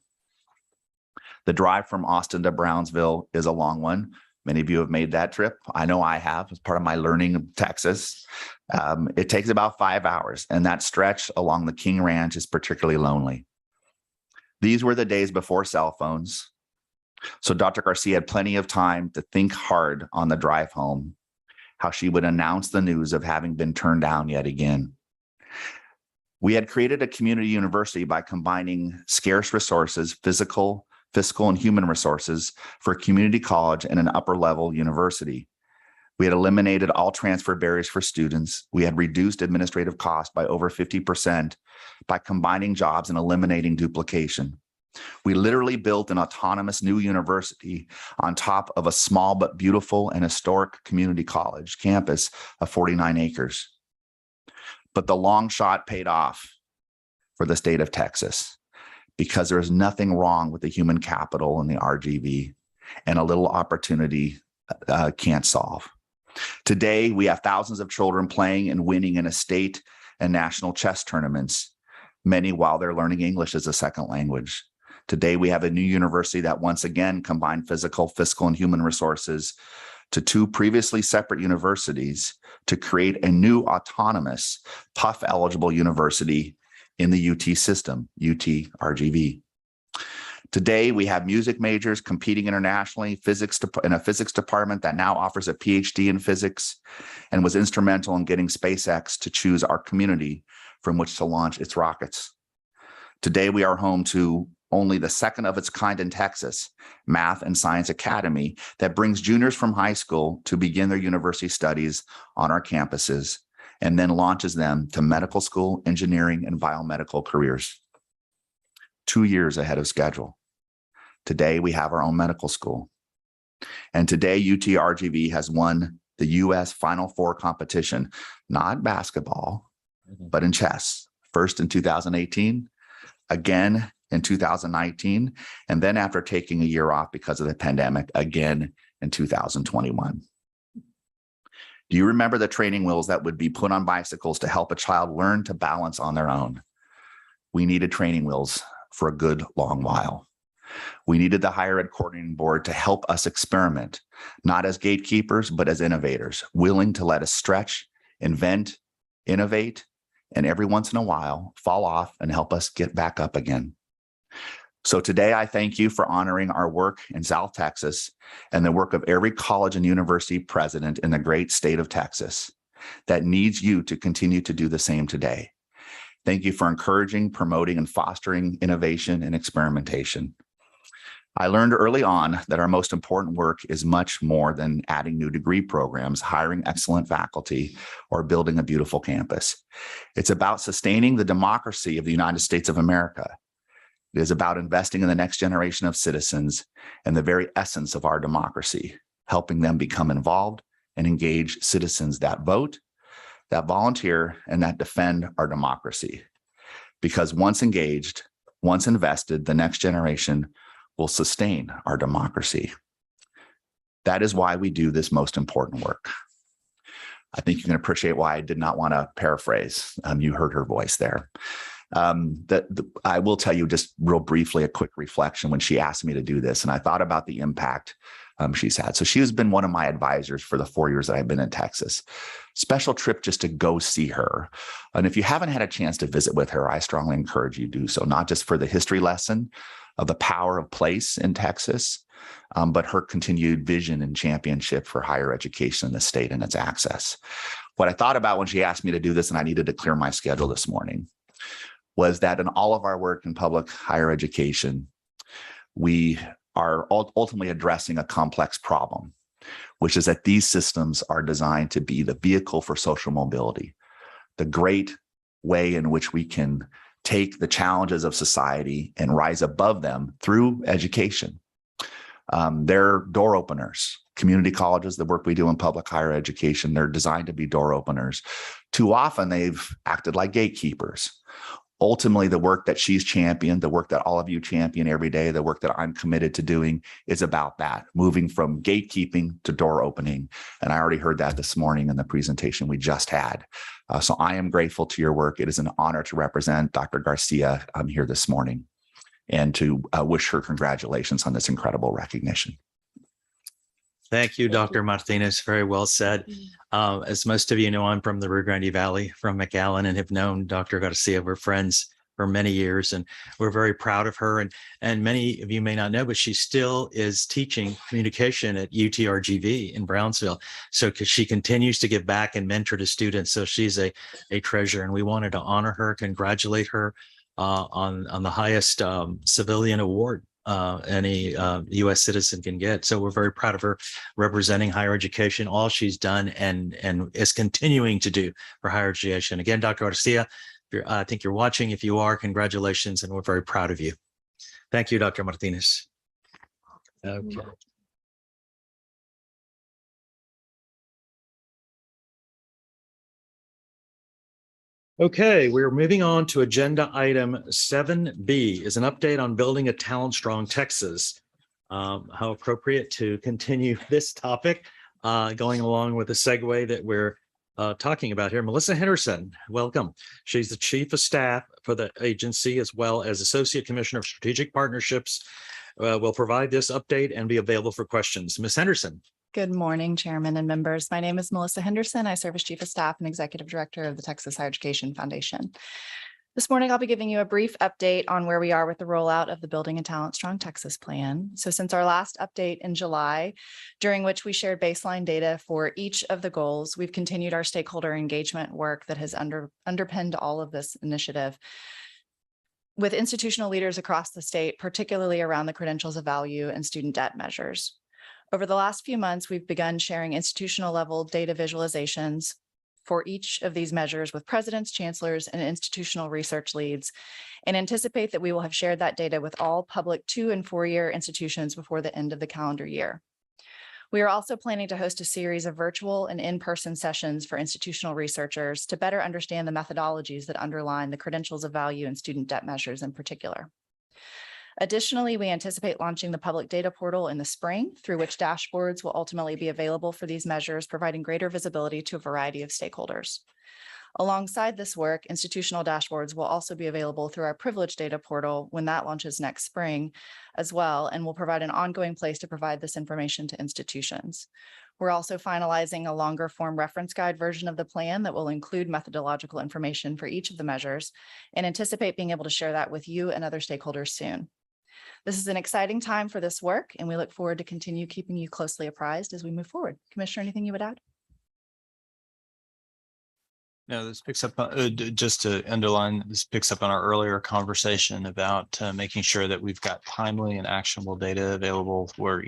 The drive from Austin to Brownsville is a long one. Many of you have made that trip. I know I have as part of my learning of Texas. It takes about 5 hours, and that stretch along the King Ranch is particularly lonely. These were the days before cell phones. So Dr. Garcia had plenty of time to think hard on the drive home, how she would announce the news of having been turned down yet again. We had created a community university by combining scarce resources, fiscal, and human resources for a community college and an upper level university. We had eliminated all transfer barriers for students. We had reduced administrative costs by over 50% by combining jobs and eliminating duplication. We literally built an autonomous new university on top of a small but beautiful and historic community college campus of 49 acres. But the long shot paid off for the state of Texas because there is nothing wrong with the human capital and the RGV, and a little opportunity can't solve. Today, we have thousands of children playing and winning in a state and national chess tournaments, many while they're learning English as a second language. Today, we have a new university that once again combined fiscal, and human resources to two previously separate universities to create a new autonomous, PUF-eligible university in the UT system, UT RGV. Today, we have music majors competing internationally, in a physics department that now offers a PhD in physics and was instrumental in getting SpaceX to choose our community from which to launch its rockets. Today, we are home to only the second of its kind in Texas, Math and Science Academy, that brings juniors from high school to begin their university studies on our campuses and then launches them to medical school, engineering, and biomedical careers. 2 years ahead of schedule. Today, we have our own medical school. And today, UT RGV has won the U.S. Final Four competition, not basketball, but in chess. First in 2018, again in 2019, and then after taking a year off because of the pandemic, again in 2021. Do you remember the training wheels that would be put on bicycles to help a child learn to balance on their own? We needed training wheels for a good long while. We needed the higher ed coordinating board to help us experiment, not as gatekeepers, but as innovators, willing to let us stretch, invent, innovate, and every once in a while fall off and help us get back up again. So today I thank you for honoring our work in South Texas and the work of every college and university president in the great state of Texas that needs you to continue to do the same today. Thank you for encouraging, promoting, and fostering innovation and experimentation. I learned early on that our most important work is much more than adding new degree programs, hiring excellent faculty, or building a beautiful campus. It's about sustaining the democracy of the United States of America. It is about investing in the next generation of citizens and the very essence of our democracy, helping them become involved and engaged citizens that vote, that volunteer, and that defend our democracy. Because once engaged, once invested, the next generation will sustain our democracy. That is why we do this most important work. I think you can appreciate why I did not want to paraphrase. You heard her voice there. I will tell you just real briefly a quick reflection when she asked me to do this, and I thought about the impact she's had. So she has been one of my advisors for the 4 years that I've been in Texas. Special trip just to go see her. And if you haven't had a chance to visit with her, I strongly encourage you to do so, not just for the history lesson of the power of place in Texas, but her continued vision and championship for higher education in the state and its access. What I thought about when she asked me to do this, and I needed to clear my schedule this morning, was that in all of our work in public higher education, we are ultimately addressing a complex problem, which is that these systems are designed to be the vehicle for social mobility, the great way in which we can take the challenges of society and rise above them through education. They're door openers. Community colleges, the work we do in public higher education, they're designed to be door openers. Too often they've acted like gatekeepers. Ultimately, the work that she's championed, the work that all of you champion every day, the work that I'm committed to doing is about that, moving from gatekeeping to door opening. And I already heard that this morning in the presentation we just had. So I am grateful to your work. It is an honor to represent Dr. Garcia here this morning and to wish her congratulations on this incredible recognition. Thank you, Dr. Martinez. Very well said. As most of you know, I'm from the Rio Grande Valley, from McAllen, and have known Dr. Garcia. We're friends for many years, and we're very proud of her. And many of you may not know, but she still is teaching communication at UTRGV in Brownsville. So she continues to give back and mentor to students. So she's a treasure, and we wanted to honor her, congratulate her on the highest civilian award any U.S. citizen can get. So we're very proud of her representing higher education, all she's done and is continuing to do for higher education. Again, Dr. Garcia, I think you're watching. If you are, congratulations, and we're very proud of you. Thank you, Dr. Martinez. Okay. Okay, we're moving on to agenda item 7B is an update on building a talent strong Texas. How appropriate to continue this topic, going along with the segue that we're talking about here. Melissa Henderson, welcome. She's the Chief of Staff for the agency, as well as Associate Commissioner of Strategic Partnerships. Will provide this update and be available for questions. Ms. Henderson. Good morning, Chairman and members. My name is Melissa Henderson. I serve as Chief of Staff and Executive Director of the Texas Higher Education Foundation. This morning, I'll be giving you a brief update on where we are with the rollout of the Building a Talent Strong Texas plan. So since our last update in July, during which we shared baseline data for each of the goals, we've continued our stakeholder engagement work that has underpinned all of this initiative with institutional leaders across the state, particularly around the credentials of value and student debt measures. Over the last few months, we've begun sharing institutional level data visualizations for each of these measures with presidents, chancellors, and institutional research leads, and anticipate that we will have shared that data with all public 2- and 4-year institutions before the end of the calendar year. We are also planning to host a series of virtual and in-person sessions for institutional researchers to better understand the methodologies that underline the credentials of value and student debt measures in particular. Additionally, we anticipate launching the public data portal in the spring, through which dashboards will ultimately be available for these measures, providing greater visibility to a variety of stakeholders. Alongside this work, institutional dashboards will also be available through our privileged data portal when that launches next spring as well, and will provide an ongoing place to provide this information to institutions. We're also finalizing a longer form reference guide version of the plan that will include methodological information for each of the measures, and anticipate being able to share that with you and other stakeholders soon. This is an exciting time for this work, and we look forward to continue keeping you closely apprised as we move forward. Commissioner, anything you would add? No, this picks up, just to underline, this picks up on our earlier conversation about making sure that we've got timely and actionable data available where,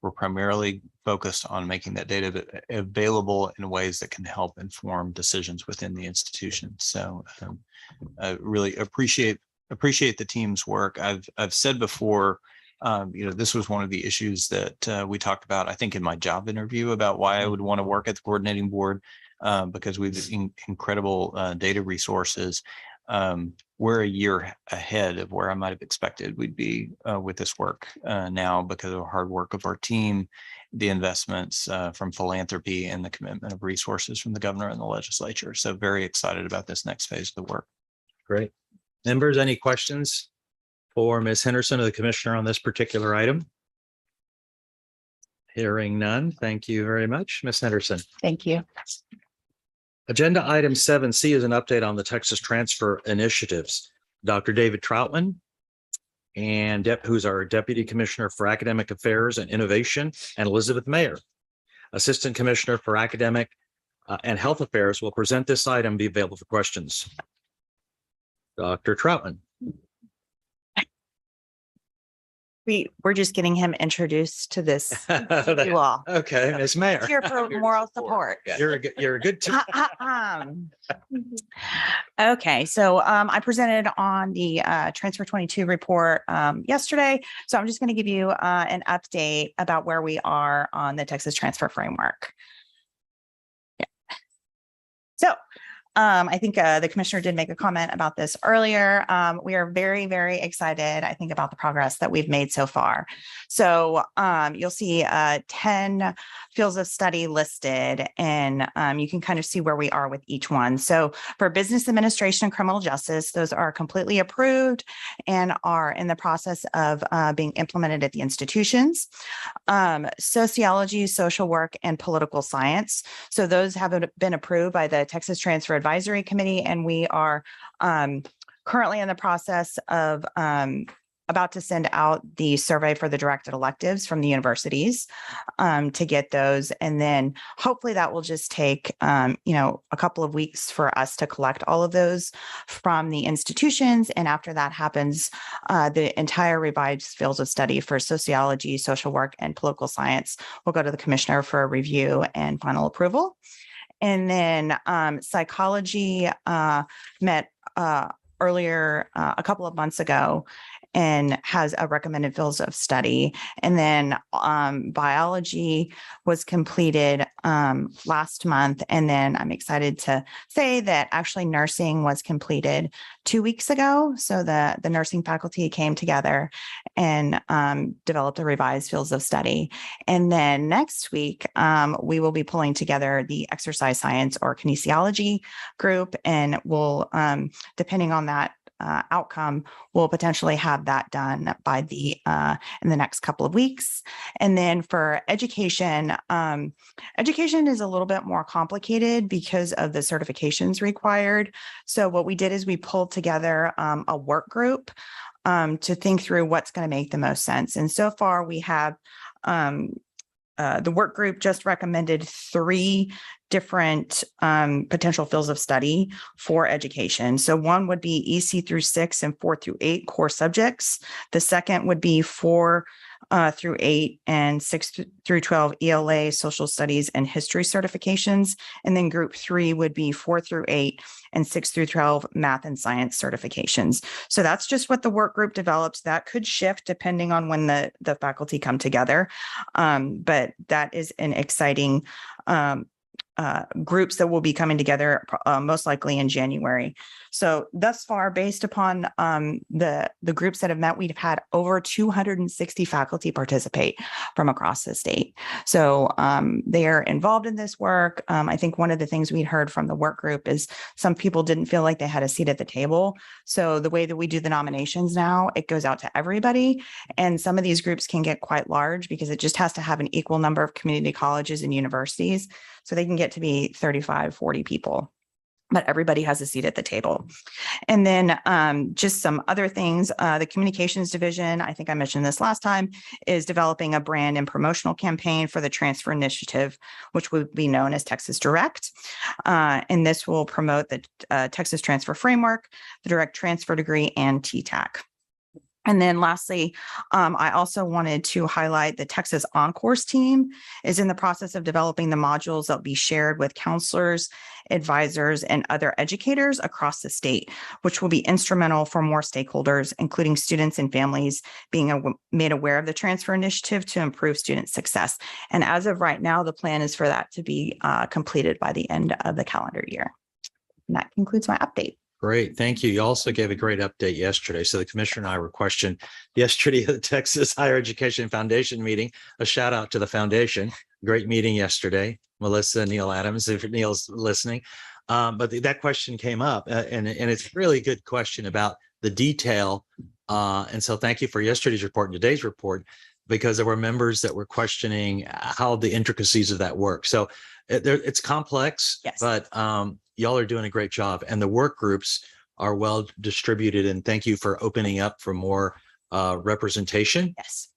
we're primarily focused on making that data available in ways that can help inform decisions within the institution. So I really appreciate the team's work. I've said before, this was one of the issues that we talked about, I think, in my job interview about why I would want to work at the coordinating board. Because we've incredible data resources. We're a year ahead of where I might have expected we'd be with this work now because of the hard work of our team, the investments from philanthropy, and the commitment of resources from the governor and the legislature. So very excited about this next phase of the work. Great. Members, any questions for Ms. Henderson or the commissioner on this particular item? Hearing none. Thank you very much, Ms. Henderson. Thank you. Agenda item 7C is an update on the Texas transfer initiatives. Dr. David Troutman, and who's our Deputy Commissioner for Academic Affairs and Innovation, and Elizabeth Mayer, Assistant Commissioner for Academic and Health Affairs, will present this item and be available for questions. Dr. Troutman. We're just getting him introduced to this, to you all. Okay, Ms. Mayor. Here for moral support. You're a good team. Okay, so I presented on the Transfer 22 report yesterday. So I'm just going to give you an update about where we are on the Texas Transfer Framework. Yeah. So I think the commissioner did make a comment about this earlier. We are very, very excited, I think, about the progress that we've made so far. So you'll see 10 fields of study listed, and you can kind of see where we are with each one. So for business administration and criminal justice, those are completely approved and are in the process of being implemented at the institutions. Sociology, social work, and political science. So those have been approved by the Texas Transfer Advisory Committee, and we are currently in the process of about to send out the survey for the directed electives from the universities to get those. And then hopefully that will just take, a couple of weeks for us to collect all of those from the institutions. And after that happens, the entire revised fields of study for sociology, social work, and political science will go to the commissioner for a review and final approval. And then psychology met earlier a couple of months ago and has a recommended fields of study. And then biology was completed last month. And then I'm excited to say that actually nursing was completed 2 weeks ago. So the nursing faculty came together and developed a revised fields of study. And then next week, we will be pulling together the exercise science or kinesiology group, and we'll, depending on that outcome, we'll potentially have that done by in the next couple of weeks. And then for education, education is a little bit more complicated because of the certifications required. So what we did is we pulled together a work group to think through what's going to make the most sense. And so far we have the work group just recommended 3 different potential fields of study for education. So one would be EC through 6 and 4 through 8 core subjects. The second would be 4 through 8 and 6 through 12 ELA, social studies, and history certifications. And then group 3 would be 4 through 8 and 6 through 12 math and science certifications. So that's just what the work group develops. That could shift depending on when the faculty come together. But that is an exciting groups that will be coming together most likely in January. So thus far, based upon the groups that have met, we've had over 260 faculty participate from across the state. So they are involved in this work. I think one of the things we heard from the work group is some people didn't feel like they had a seat at the table. So the way that we do the nominations now, it goes out to everybody. And some of these groups can get quite large because it just has to have an equal number of community colleges and universities. So they can get to be 35, 40 people, but everybody has a seat at the table. And then just some other things, the communications division, I think I mentioned this last time, is developing a brand and promotional campaign for the transfer initiative, which would be known as Texas Direct. And this will promote the Texas Transfer Framework, the direct transfer degree, and TTAC. And then lastly, I also wanted to highlight the Texas OnCourse team is in the process of developing the modules that will be shared with counselors, advisors, and other educators across the state, which will be instrumental for more stakeholders, including students and families, being made aware of the transfer initiative to improve student success. And as of right now, the plan is for that to be completed by the end of the calendar year. And that concludes my update. Great. Thank you. You also gave a great update yesterday. So the commissioner and I were questioned yesterday at the Texas Higher Education Foundation meeting. A shout out to the foundation. Great meeting yesterday. Melissa, Neil Adams, if Neil's listening. But that question came up and it's a really good question about the detail. And so thank you for yesterday's report and today's report, because there were members that were questioning how the intricacies of that work. So it's complex, yes, but y'all are doing a great job, and the work groups are well distributed. And thank you for opening up for more representation. Yes.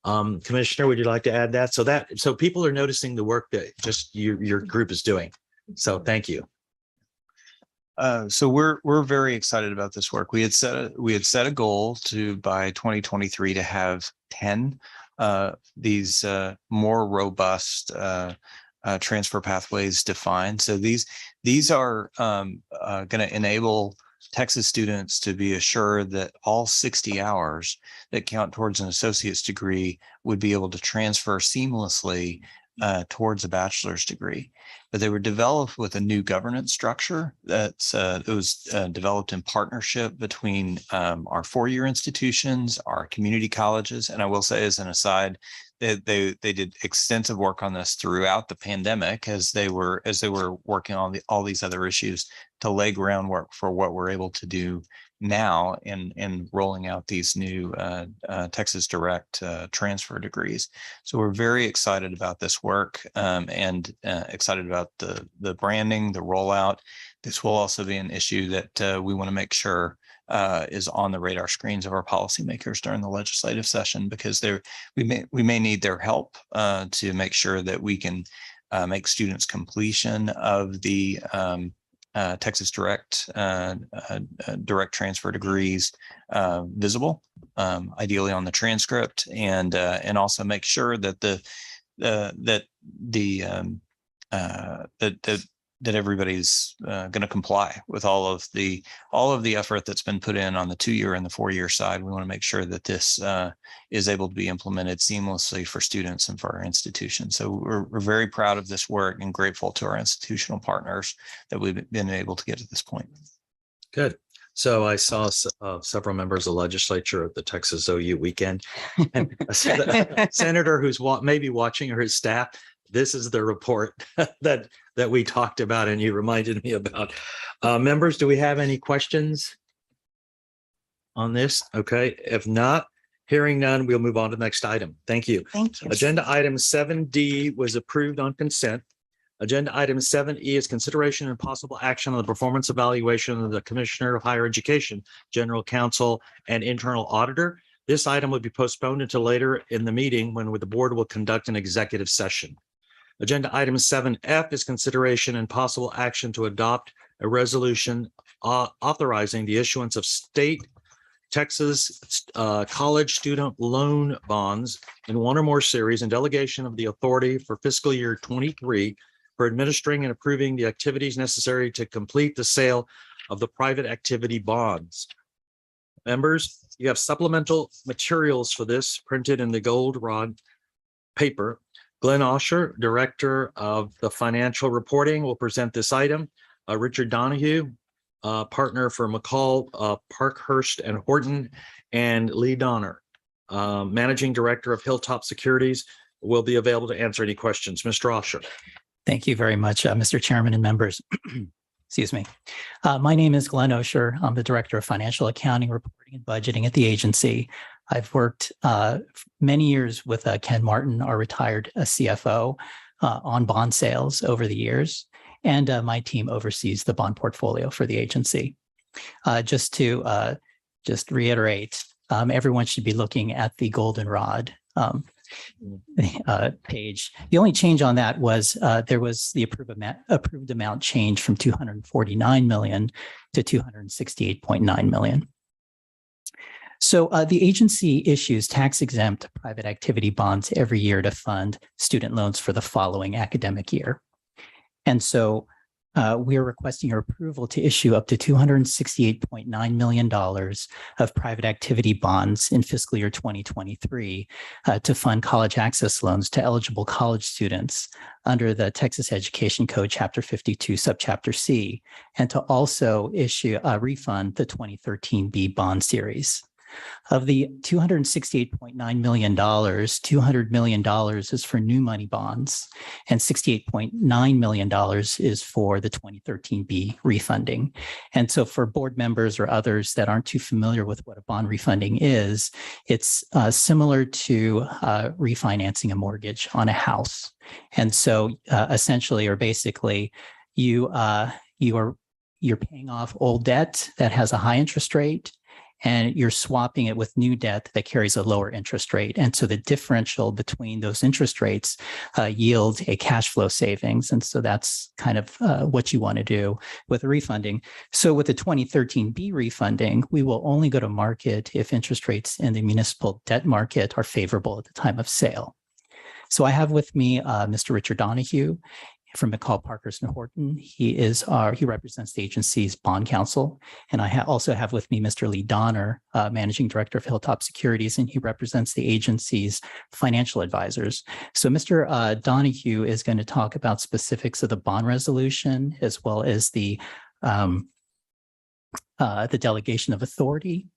Commissioner, would you like to add that? So people are noticing the work that just your group is doing. So thank you. So we're very excited about this work. We had set a goal to by 2023 to have 10 these more robust transfer pathways defined. So these are going to enable Texas students to be assured that all 60 hours that count towards an associate's degree would be able to transfer seamlessly towards a bachelor's degree. But they were developed with a new governance structure it was developed in partnership between our four-year institutions, our community colleges, and I will say as an aside, they did extensive work on this throughout the pandemic as they were working on all these other issues to lay groundwork for what we're able to do now in rolling out these new Texas Direct transfer degrees. So we're very excited about this work and excited about the branding, the rollout. This will also be an issue that we want to make sure is on the radar screens of our policymakers during the legislative session, because we may need their help to make sure that we can make students' completion of the Texas Direct direct transfer degrees visible, ideally on the transcript, and also make sure that that everybody's going to comply with all of the effort that's been put in on the 2-year and the 4-year side. We want to make sure that this is able to be implemented seamlessly for students and for our institutions. So we're very proud of this work and grateful to our institutional partners that we've been able to get to this point. Good. So I saw several members of the legislature at the Texas OU weekend, and a senator who's maybe watching, or his staff. This is the report that we talked about and you reminded me about. Members, do we have any questions on this? Okay, if not, hearing none, we'll move on to the next item. Thank you. Thank you. Agenda item 7D was approved on consent. Agenda item 7E is consideration and possible action on the performance evaluation of the Commissioner of Higher Education, General Counsel, and Internal Auditor. This item would be postponed until later in the meeting when the board will conduct an executive session. Agenda item 7F is consideration and possible action to adopt a resolution authorizing the issuance of state Texas college student loan bonds in one or more series and delegation of the authority for fiscal year 23 for administering and approving the activities necessary to complete the sale of the private activity bonds. Members, you have supplemental materials for this printed in the goldenrod paper. Glenn Osher, Director of the Financial Reporting, will present this item. Richard Donahue, partner for McCall, Parkhurst and Horton, and Lee Donner, Managing Director of Hilltop Securities, will be available to answer any questions. Mr. Osher. Thank you very much, Mr. Chairman and members. Excuse me. My name is Glenn Osher. I'm the Director of Financial Accounting, Reporting, and Budgeting at the agency. I've worked many years with Ken Martin, our retired CFO, on bond sales over the years, and my team oversees the bond portfolio for the agency. Just to reiterate, everyone should be looking at the goldenrod page. The only change on that was there was the approved amount change from 249 million to 268.9 million. So the agency issues tax-exempt private activity bonds every year to fund student loans for the following academic year. And so we are requesting your approval to issue up to $268.9 million of private activity bonds in fiscal year 2023 to fund college access loans to eligible college students under the Texas Education Code, Chapter 52, Subchapter C, and to also issue refund the 2013B bond series. Of the $268.9 million, $200 million is for new money bonds, and $68.9 million is for the 2013B refunding. And so for board members or others that aren't too familiar with what a bond refunding is, it's similar to refinancing a mortgage on a house. And so essentially, or basically, you're paying off old debt that has a high interest rate, and you're swapping it with new debt that carries a lower interest rate. And so the differential between those interest rates yield a cash flow savings. And so that's kind of what you want to do with the refunding. So with the 2013B refunding, we will only go to market if interest rates in the municipal debt market are favorable at the time of sale. So I have with me Mr. Richard Donahue from McCall Parkhurst and Horton. He represents the agency's bond counsel. And I also have with me Mr. Lee Donner, Managing Director of Hilltop Securities, and he represents the agency's financial advisors. So Mr. Donahue is going to talk about specifics of the bond resolution, as well as the delegation of authority.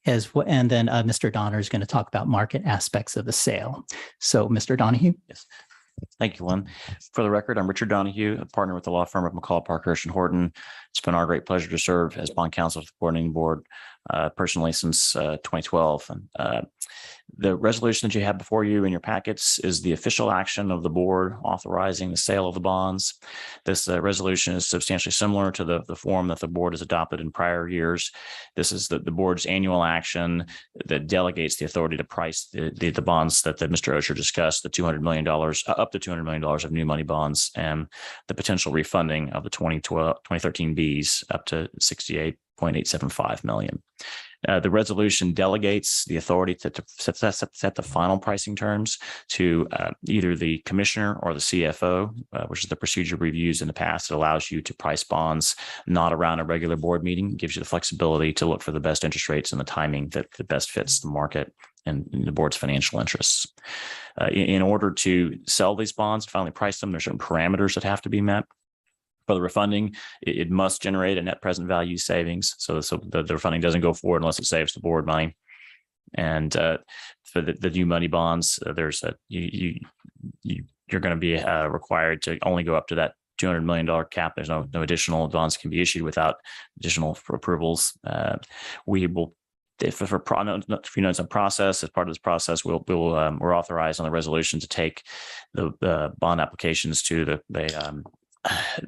And then Mr. Donner is going to talk about market aspects of the sale. So Mr. Donahue. Yes. Thank you, Lynn. For the record, I'm Richard Donahue, a partner with the law firm of McCall, Parkhurst and Horton. It's been our great pleasure to serve as bond counsel for the coordinating board personally since 2012. And the resolution that you have before you in your packets is the official action of the board authorizing the sale of the bonds. This resolution is substantially similar to the form that the board has adopted in prior years. This is the board's annual action that delegates the authority to price the bonds that Mr. Osher discussed, the $200 million, up to $200 million of new money bonds, and the potential refunding of the 2013 Bs up to $68.875 million. The resolution delegates the authority to set the final pricing terms to either the commissioner or the CFO, which is the procedure we've used in the past. It allows you to price bonds not around a regular board meeting, it gives you the flexibility to look for the best interest rates and the timing that best fits the market and the board's financial interests. In order to sell these bonds, finally price them, there's certain parameters that have to be met. For the refunding, it must generate a net present value savings. So the refunding doesn't go forward unless it saves the board money. And for the new money bonds, there's you're going to be required to only go up to that $200 million cap. There's no additional bonds can be issued without additional approvals. We will. If you know it's a process, as part of this process, we're authorized on the resolution to take the bond applications to the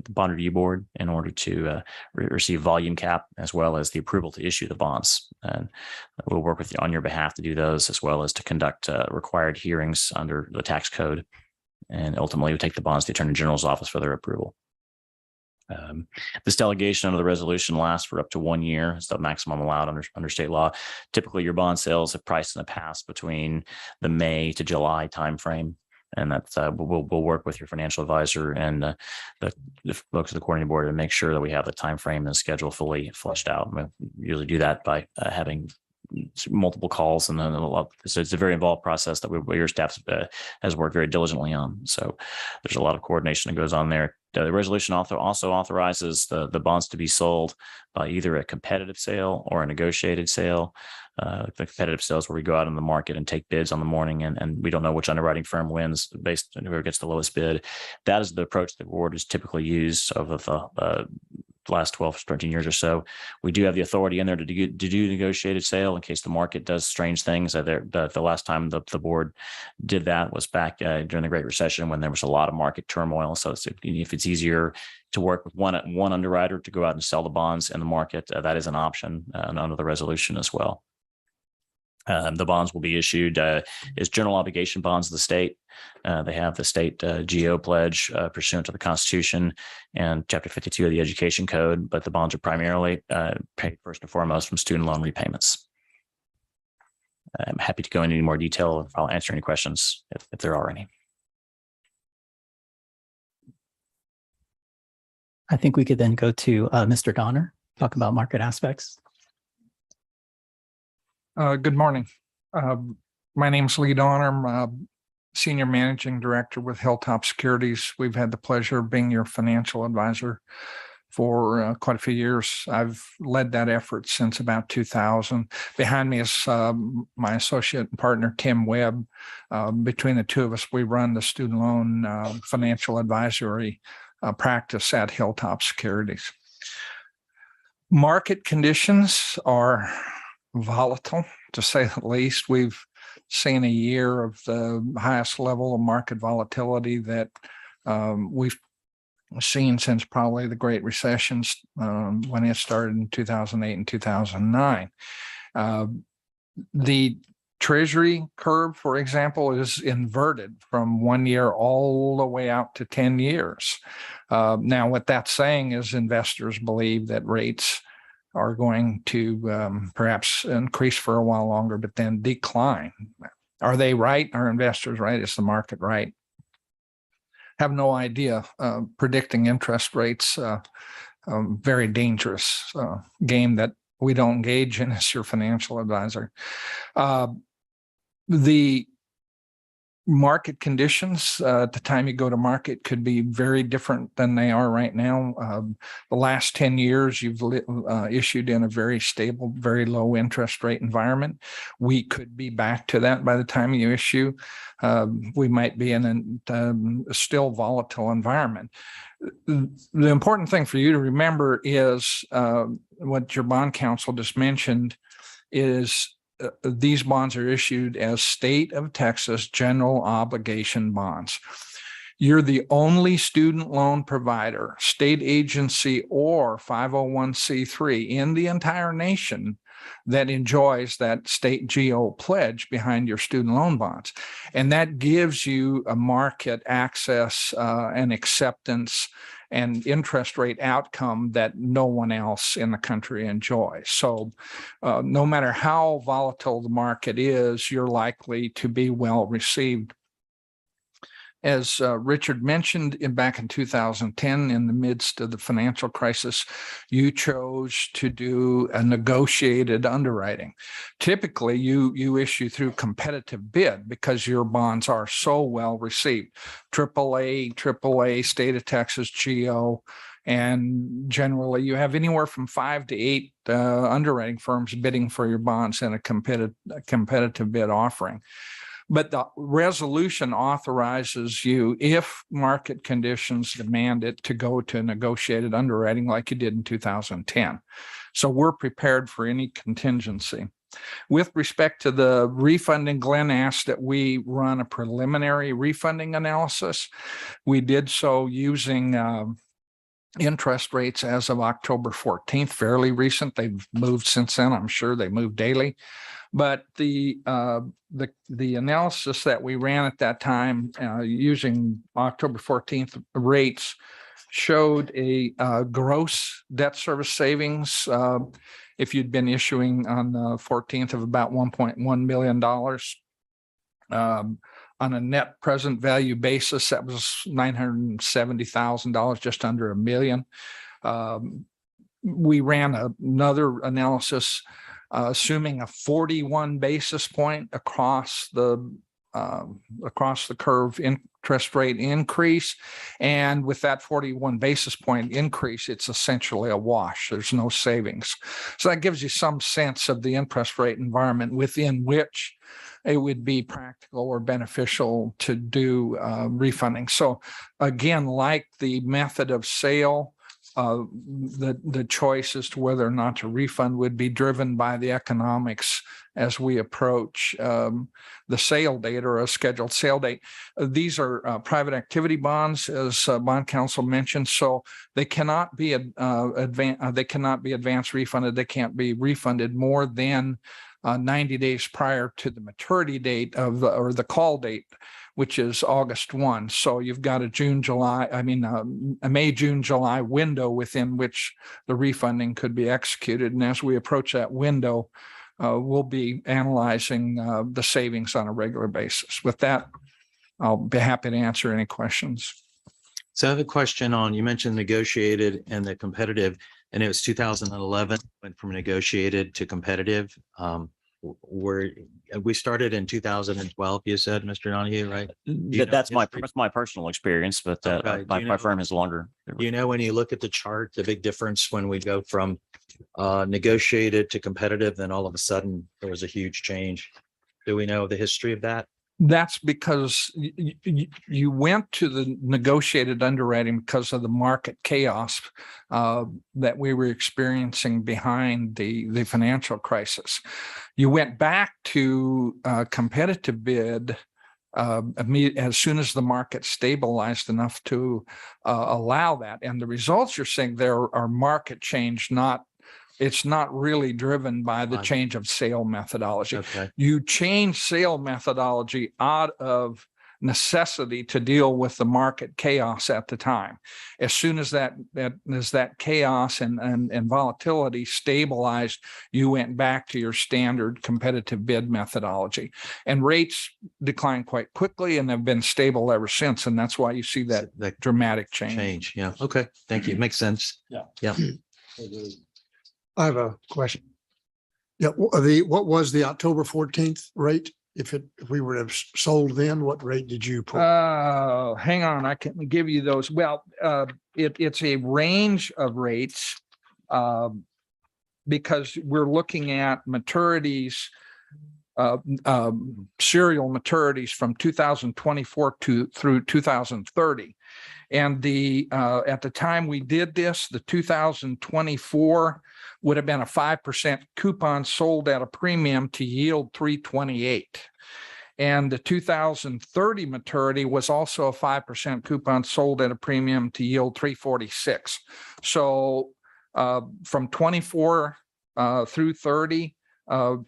bond review board in order to receive volume cap as well as the approval to issue the bonds. And we'll work with you on your behalf to do those, as well as to conduct required hearings under the tax code. And ultimately, we take the bonds to the Attorney General's office for their approval. This delegation under the resolution lasts for up to 1 year. It's the maximum allowed under state law. Typically, your bond sales have priced in the past between the May to July timeframe. And that's we'll work with your financial advisor and the folks at the coordinating board to make sure that we have the time frame and schedule fully fleshed out. We usually do that by having multiple calls, and then so it's a very involved process that your staff has worked very diligently on. So there's a lot of coordination that goes on there. The resolution also authorizes the bonds to be sold by either a competitive sale or a negotiated sale. The competitive sales where we go out in the market and take bids on the morning, and we don't know which underwriting firm wins based on whoever gets the lowest bid. That is the approach the board has typically used over the last 12 to 13 years or so. We do have the authority in there to do negotiated sale in case the market does strange things. The last time the board did that was back during the Great Recession, when there was a lot of market turmoil. So if it's easier to work with one underwriter to go out and sell the bonds in the market, that is an option under the resolution as well. The bonds will be issued as general obligation bonds of the state. They have the state GO pledge pursuant to the Constitution and Chapter 52 of the Education Code, but the bonds are primarily paid first and foremost from student loan repayments. I'm happy to go into any more detail if I'll answer any questions if there are any. I think we could then go to Mr. Donner, talk about market aspects. Good morning. My name is Lee Donner. I'm Senior Managing Director with Hilltop Securities. We've had the pleasure of being your financial advisor for quite a few years. I've led that effort since about 2000. Behind me is my associate and partner, Tim Webb. Between the two of us, we run the student loan financial advisory practice at Hilltop Securities. Market conditions are volatile, to say the least. We've seen a year of the highest level of market volatility that we've seen since probably the Great Recessions when it started in 2008 and 2009. The Treasury curve, for example, is inverted from 1 year all the way out to 10 years. Now, what that's saying is investors believe that rates are going to perhaps increase for a while longer, but then decline. Are they right? Are investors right? Is the market right? Have no idea. Predicting interest rates, very dangerous game that we don't engage in as your financial advisor. The market conditions at the time you go to market could be very different than they are right now. The last 10 years, you've issued in a very stable, very low interest rate environment. We could be back to that by the time you issue. We might be in a still volatile environment. The important thing for you to remember is what your bond counsel just mentioned is these bonds are issued as state of Texas general obligation bonds. You're the only student loan provider, state agency, or 501c3 in the entire nation that enjoys that state GO pledge behind your student loan bonds. And that gives you a market access and acceptance and interest rate outcome that no one else in the country enjoys. So no matter how volatile the market is, you're likely to be well received. As Richard mentioned, back in 2010, in the midst of the financial crisis, you chose to do a negotiated underwriting. Typically, you issue through competitive bid because your bonds are so well received. AAA, State of Texas, GO, and generally you have anywhere from 5 to 8 underwriting firms bidding for your bonds in a competitive bid offering. But the resolution authorizes you, if market conditions demand it, to go to negotiated underwriting like you did in 2010. So we're prepared for any contingency. With respect to the refunding, Glenn asked that we run a preliminary refunding analysis. We did so using interest rates as of October 14th, fairly recent. They've moved since then. I'm sure they move daily. But the analysis that we ran at that time using October 14th rates showed a gross debt service savings if you'd been issuing on the 14th of about $1.1 million. On a net present value basis, that was $970,000, just under $1 million. We ran another analysis assuming a 41 basis point across the curve interest rate increase. And with that 41 basis point increase, it's essentially a wash. There's no savings. So that gives you some sense of the interest rate environment within which it would be practical or beneficial to do refunding. So again, like the method of sale, the choice as to whether or not to refund would be driven by the economics as we approach the sale date or a scheduled sale date. These are private activity bonds, as bond counsel mentioned, so they cannot be advance refunded. They can't be refunded more than 90 days prior to the maturity date of the call date, which is August 1. So you've got a May, June, July window within which the refunding could be executed. And as we approach that window, we'll be analyzing the savings on a regular basis. With that, I'll be happy to answer any questions. So I have a question on, you mentioned negotiated and the competitive, and it was 2011, went from negotiated to competitive. Where we started in 2012, you said, Mr. Donahue, right? That's my personal experience, but my firm is longer. You know, when you look at the chart, the big difference when we go from negotiated to competitive, then all of a sudden there was a huge change. Do we know the history of that? That's because you went to the negotiated underwriting because of the market chaos that we were experiencing behind the financial crisis. You went back to competitive bid as soon as the market stabilized enough to allow that. And the results you're seeing there are market change, not It's not really driven by the Fine. change of sale methodology. Okay. You change sale methodology out of necessity to deal with the market chaos at the time. As soon as that chaos and volatility stabilized, you went back to your standard competitive bid methodology. And rates declined quite quickly and have been stable ever since. And that's why you see that dramatic change. Yeah. Okay. Thank you. Makes sense. Yeah. Yeah. I have a question. Yeah, what was the October 14th rate? If we were to have sold then, what rate did you put? Hang on, I can give you those. Well, it's a range of rates because we're looking at maturities, serial maturities from 2024 through 2030. And at the time we did this, the 2024 would have been a 5% coupon sold at a premium to yield 328. And the 2030 maturity was also a 5% coupon sold at a premium to yield 346. So from 24 through 30, the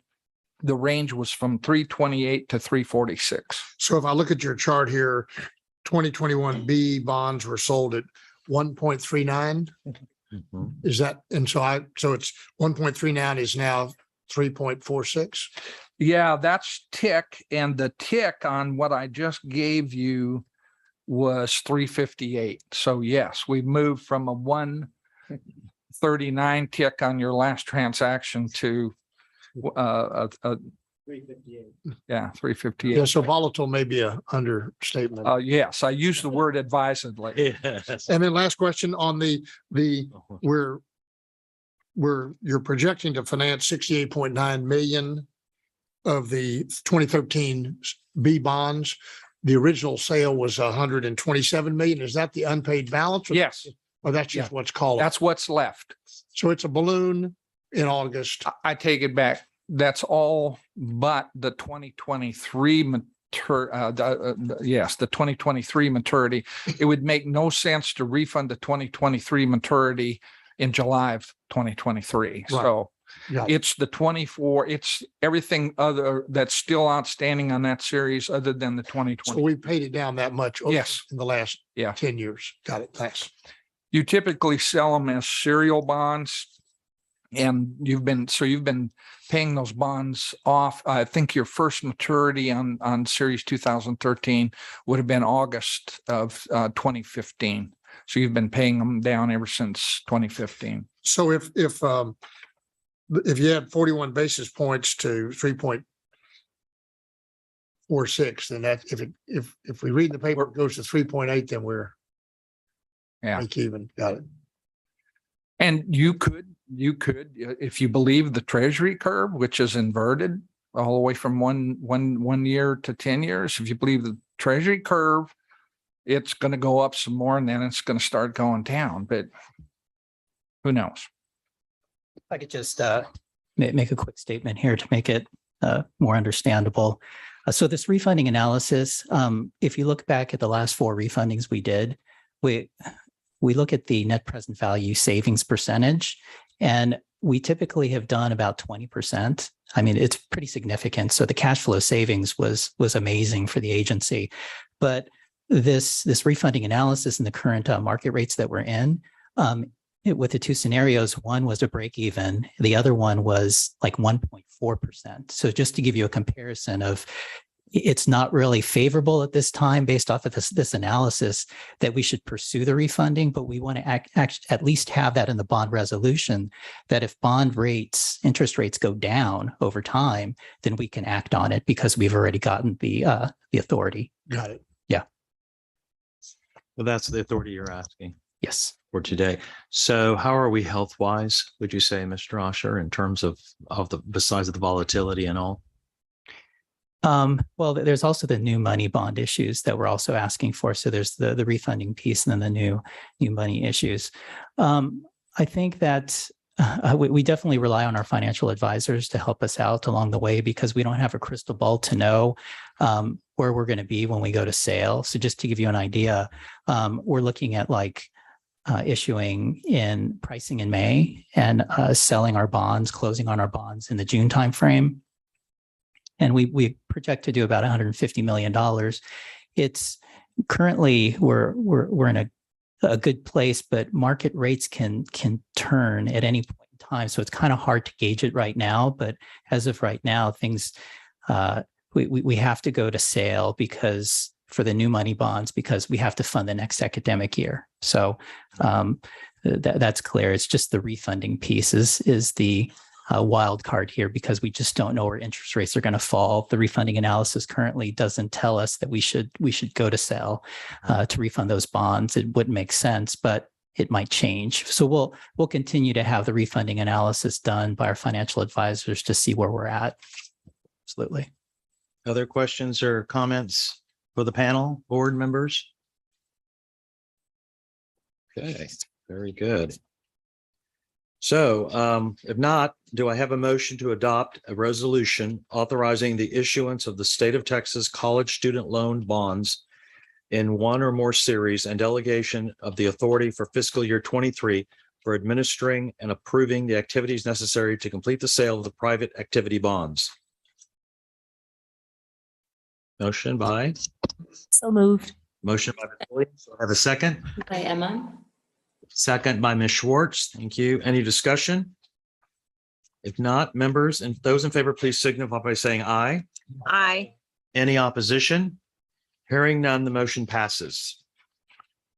range was from 328 to 346. So if I look at your chart here, 2021 B bonds were sold at 1.39. Is that, and so it's 1.39 is now 3.46. Yeah, that's tick. And the tick on what I just gave you was 358. So yes, we've moved from a 139 tick on your last transaction to a 358. Yeah, 358. Yeah, so volatile may be an understatement. Yes, I use the word advisedly. Yes. And then last question on you're projecting to finance 68.9 million of the 2013 B bonds. The original sale was 127 million. Is that the unpaid balance? Yes. Or that's just what's called? That's what's left. So it's a balloon in August. I take it back. That's all but the 2023 the 2023 maturity. It would make no sense to refund the 2023 maturity in July of 2023. Right. So Yeah. it's the 24, it's everything other that's still outstanding on that series other than the 2020. So we paid it down that much. Yes. In the last 10 years. Got it. Thanks. You typically sell them as serial bonds. And you've been paying those bonds off. I think your first maturity on series 2013 would have been August of 2015. So you've been paying them down ever since 2015. So if you had 41 basis points to 3.46, then that if we read the paper, it goes to 3.8, then we're break even. Got it. And you could, if you believe the treasury curve, which is inverted all the way from one year to 10 years, if you believe the treasury curve, it's going to go up some more and then it's going to start going down, but who knows? If I could just make a quick statement here to make it more understandable. So this refunding analysis, if you look back at the last 4 refundings we did, we look at the net present value savings percentage, and we typically have done about 20%. I mean, it's pretty significant. So the cash flow savings was amazing for the agency. But this refunding analysis and the current market rates that we're in, with the 2 scenarios, one was a break even, the other one was like 1.4%. So just to give you a comparison of, it's not really favorable at this time based off of this analysis that we should pursue the refunding, but we want to at least have that in the bond resolution, that if interest rates go down over time, then we can act on it because we've already gotten the authority. Got it. Yeah. Well, that's the authority you're asking. Yes. For today. So how are we health wise, would you say, Mr. Osher, in terms of besides of the volatility and all? Well, there's also the new money bond issues that we're also asking for. So there's the refunding piece and then the new money issues. I think that we definitely rely on our financial advisors to help us out along the way because we don't have a crystal ball to know where we're going to be when we go to sale. So just to give you an idea, we're looking at like issuing in pricing in May and selling our bonds, closing on our bonds in the June timeframe. And we project to do about $150 million. It's currently we're in a good place, but market rates can turn at any point in time. So it's kind of hard to gauge it right now. But as of right now, things we have to go to sale because for the new money bonds, because we have to fund the next academic year. So that's clear. It's just the refunding piece is the wild card here because we just don't know where interest rates are going to fall. The refunding analysis currently doesn't tell us that we should go to sell to refund those bonds. It wouldn't make sense, but it might change. So we'll continue to have the refunding analysis done by our financial advisors to see where we're at. Absolutely. Other questions or comments for the panel, board members? Okay, very good. So if not, do I have a motion to adopt a resolution authorizing the issuance of the state of Texas college student loan bonds in one or more series and delegation of the authority for fiscal year 23 for administering and approving the activities necessary to complete the sale of the private activity bonds? Motion by? So moved. Motion by Ms. Williams. Do I have a second? By Emma. Second by Ms. Schwartz. Thank you. Any discussion? If not, members and those in favor, please signify by saying aye. Aye. Any opposition? Hearing none, the motion passes.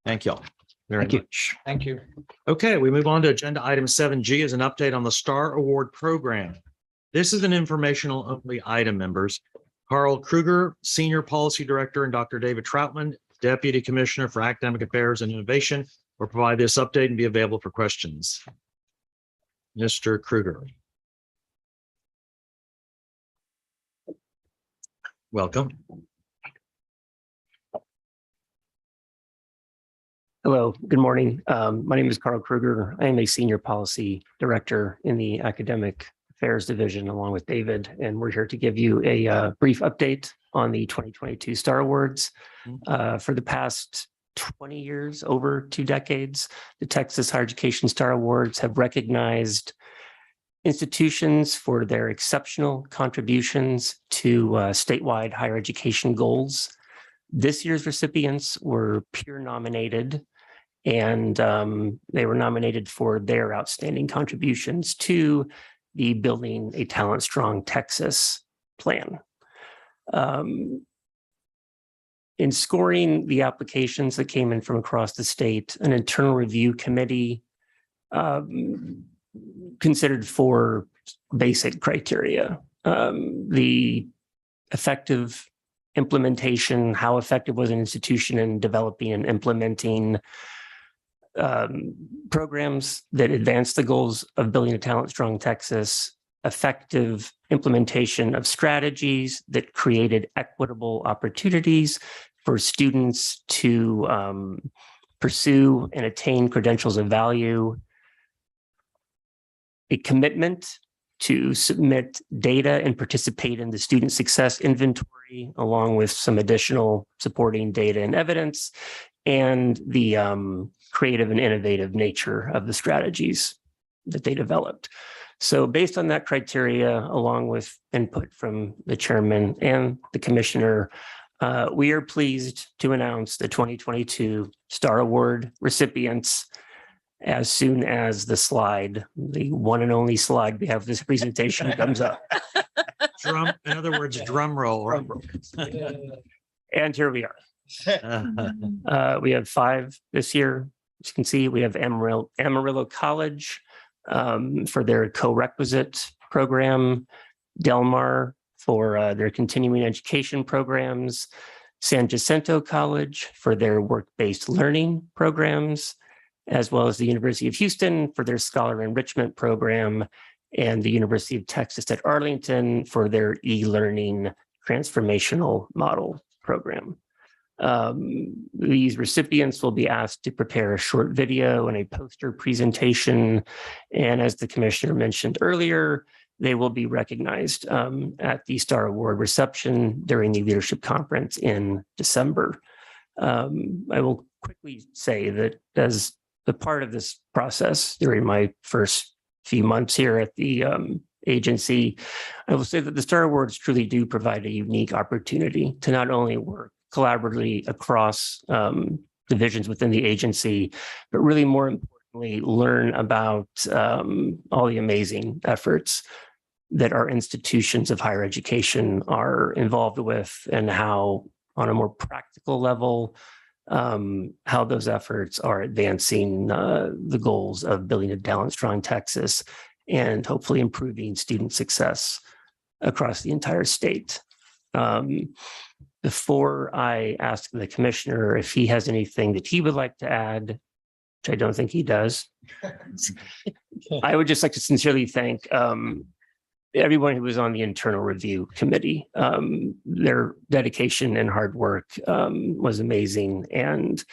Thank you all very much. Thank you. Okay, we move on to agenda item 7G as an update on the STAR Award program. This is an informational only item, members. Carl Kruger, Senior Policy Director, and Dr. David Troutman, Deputy Commissioner for Academic Affairs and Innovation, will provide this update and be available for questions. Mr. Kruger. Welcome. Hello, good morning. My name is Carl Kruger. I am a Senior Policy Director in the Academic Affairs Division along with David, and we're here to give you a brief update on the 2022 STAR Awards. For the past 20 years, over 2 decades, the Texas Higher Education STAR Awards have recognized institutions for their exceptional contributions to statewide higher education goals. This year's recipients were peer nominated, and they were nominated for their outstanding contributions to the Building a Talent Strong Texas plan. In scoring the applications that came in from across the state, an internal review committee considered 4 basic criteria. The effective implementation, how effective was an institution in developing and implementing programs that advance the goals of Building a Talent Strong Texas, effective implementation of strategies that created equitable opportunities for students to pursue and attain credentials of value, a commitment to submit data and participate in the student success inventory, along with some additional supporting data and evidence, and the creative and innovative nature of the strategies that they developed. So based on that criteria, along with input from the chairman and the commissioner, we are pleased to announce the 2022 STAR Award recipients as soon as the slide, the one and only slide we have this presentation comes up. In other words, drum roll. Right? And here we are. We have 5 this year. As you can see, we have Amarillo College for their co-requisite program, Del Mar for their continuing education programs, San Jacinto College for their work-based learning programs, as well as the University of Houston for their scholar enrichment program, and the University of Texas at Arlington for their e-learning transformational model program. These recipients will be asked to prepare a short video and a poster presentation. And as the commissioner mentioned earlier, they will be recognized at the STAR Award reception during the leadership conference in December. I will quickly say that as But part of this process during my first few months here at the agency, I will say that the Star Awards truly do provide a unique opportunity to not only work collaboratively across divisions within the agency, but really more importantly, learn about all the amazing efforts that our institutions of higher education are involved with, and how, on a more practical level, how those efforts are advancing the goals of building a talent strong Texas and hopefully improving student success across the entire state. Before I ask the commissioner if he has anything that he would like to add, which I don't think he does, I would just like to sincerely thank everyone who was on the internal review committee. Their dedication and hard work was amazing, and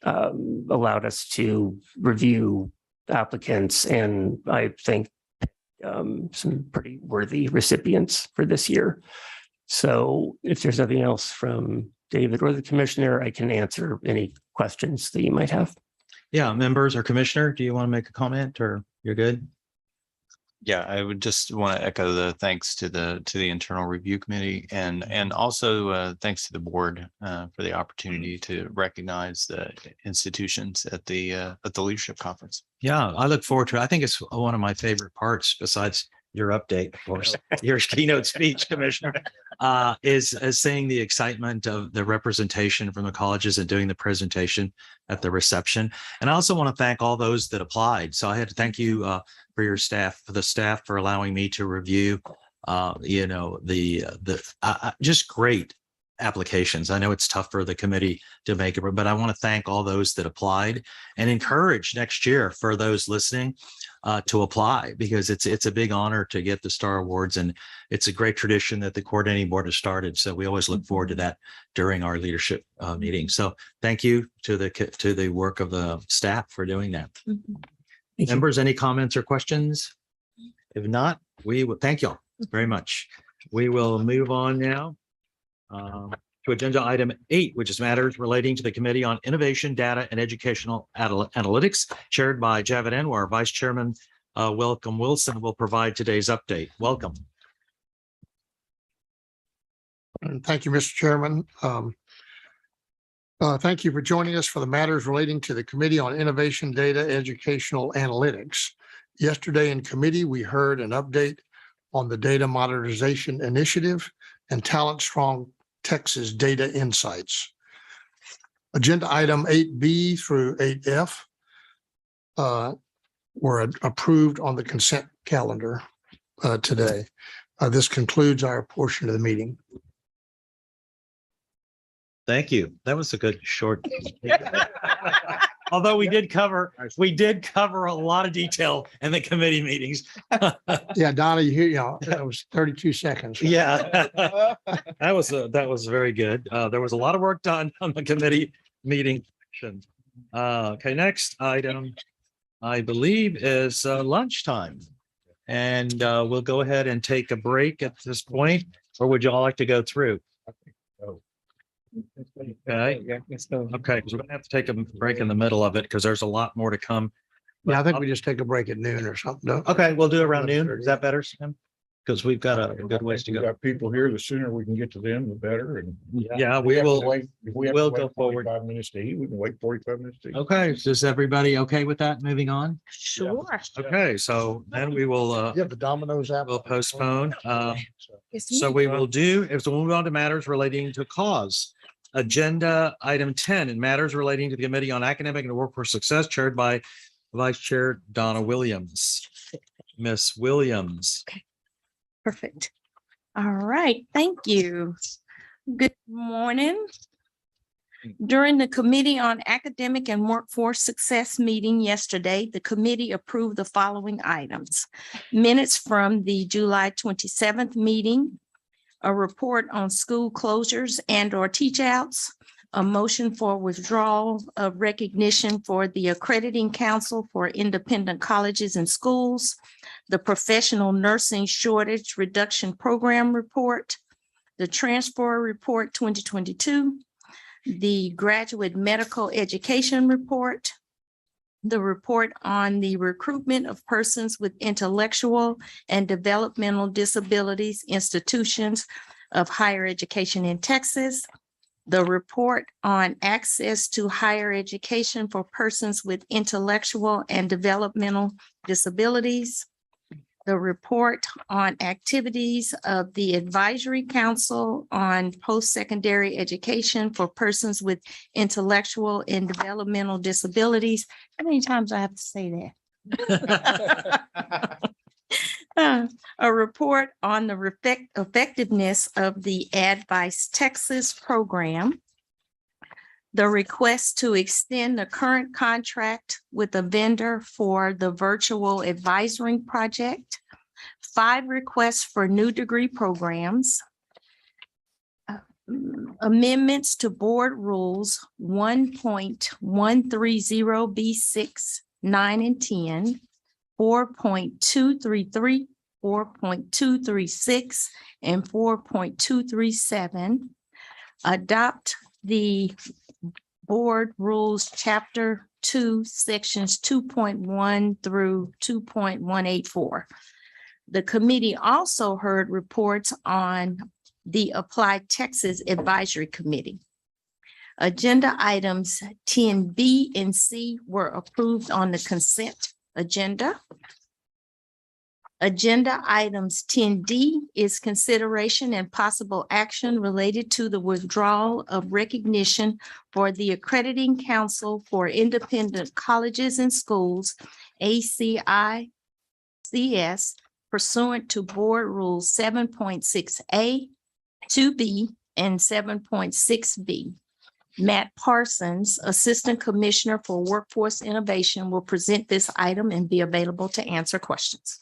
allowed us to review applicants, and I think some pretty worthy recipients for this year. So if there's nothing else from David or the commissioner, I can answer any questions that you might have. Yeah, members or commissioner, do you want to make a comment, or you're good? Yeah, I would just want to echo the thanks to the internal review committee, and also thanks to the board for the opportunity to recognize the institutions at the leadership conference. Yeah, I look forward to it. I think it's one of my favorite parts, besides your update, of course, your keynote speech, Commissioner, is seeing the excitement of the representation from the colleges and doing the presentation at the reception. And I also want to thank all those that applied. So I had to thank you for your staff, for the staff for allowing me to review, just great applications. I know it's tough for the committee to make it, but I want to thank all those that applied and encourage next year for those listening to apply, because it's a big honor to get the Star Awards, and it's a great tradition that the coordinating board has started. So we always look forward to that during our leadership meeting. So thank you to the work of the staff for doing that. Members, any comments or questions? If not, we will thank y'all very much. We will move on now to agenda item 8, which is matters relating to the Committee on Innovation, Data, and Educational Analytics, chaired by Javed Anwar. Vice Chairman Welcome Wilson will provide today's update. Welcome. And thank you, Mr. Chairman. Thank you for joining us for the matters relating to the Committee on Innovation, Data, Educational Analytics. Yesterday in committee, we heard an update on the Data Modernization Initiative and Talent Strong Texas Data Insights. Agenda item 8B through 8F were approved on the consent calendar today. This concludes our portion of the meeting. Thank you. That was a good short. Although we did cover a lot of detail in the committee meetings. Yeah, Donna, that was 32 seconds. Yeah, that was very good. There was a lot of work done on the committee meeting. Okay, next item, I believe, is lunchtime. And we'll go ahead and take a break at this point, or would you all like to go through? Okay, because we're gonna have to take a break in the middle of it because there's a lot more to come. Yeah, I think we just take a break at noon or something. No? Okay, we'll do around noon. Is that better, Sam? Because we've got a good ways to We go. got people here, the sooner we can get to them, the better. And Yeah, if we have to will. wait- if we have to we'll wait go forward. 45 minutes to eat, we can wait 45 minutes to eat. Okay, is everybody okay with that? Moving on? Sure. Okay, so then we will, Yeah, the Domino's app. we'll postpone. It's So me. we will we'll move on to matters relating to cause. Agenda item 10, in matters relating to the Committee on Academic and Workforce Success, chaired by Vice Chair Donna Williams. Miss Williams. Perfect. All right, thank you. Good morning. During the Committee on Academic and Workforce Success meeting yesterday, the committee approved the following items. Minutes from the July 27th meeting, a report on school closures and/or teach outs, a motion for withdrawal of recognition for the Accrediting Council for Independent Colleges and Schools, the Professional Nursing Shortage Reduction Program Report, the Transfer Report 2022, the Graduate Medical Education Report, the report on the recruitment of persons with intellectual and developmental disabilities, institutions of higher education in Texas, the report on access to higher education for persons with intellectual and developmental disabilities, the report on activities of the Advisory Council on Post-Secondary Education for persons with intellectual and developmental disabilities. How many times do I have to say that? A report on the effectiveness of the Advice Texas program, the request to extend the current contract with a vendor for the virtual advisory project, 5 requests for new degree programs, amendments to board rules 1.130B6, 9 and 10, 4.233, 4.236, and 4.237. Adopt the board rules, chapter 2, sections 2.1 through 2.184. The committee also heard reports on the Applied Texas Advisory Committee. Agenda items 10B and C were approved on the consent agenda. Agenda items 10D is consideration and possible action related to the withdrawal of recognition for the Accrediting Council for Independent Colleges and Schools, ACICS, pursuant to Board Rules 7.6A, 2B, and 7.6B. Matt Parsons, Assistant Commissioner for Workforce Innovation, will present this item and be available to answer questions.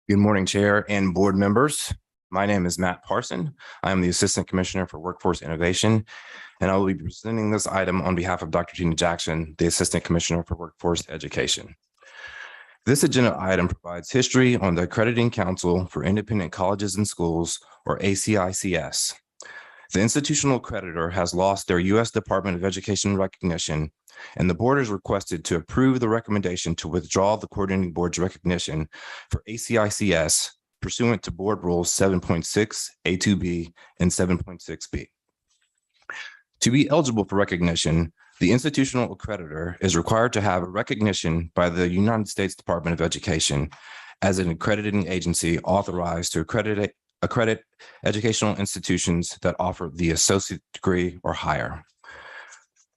Good morning, Chair and board members. My name is Matt Parson. I am the Assistant Commissioner for Workforce Innovation, and I will be presenting this item on behalf of Dr. Tina Jackson, the Assistant Commissioner for Workforce Education. This agenda item provides history on the Accrediting Council for Independent Colleges and Schools, or ACICS. The institutional accreditor has lost their U.S. Department of Education recognition, and the board is requested to approve the recommendation to withdraw the coordinating board's recognition for ACICS pursuant to board rules 7.6, A2B, and 7.6B. To be eligible for recognition, the institutional accreditor is required to have a recognition by the United States Department of Education as an accrediting agency authorized to accredit educational institutions that offer the associate degree or higher.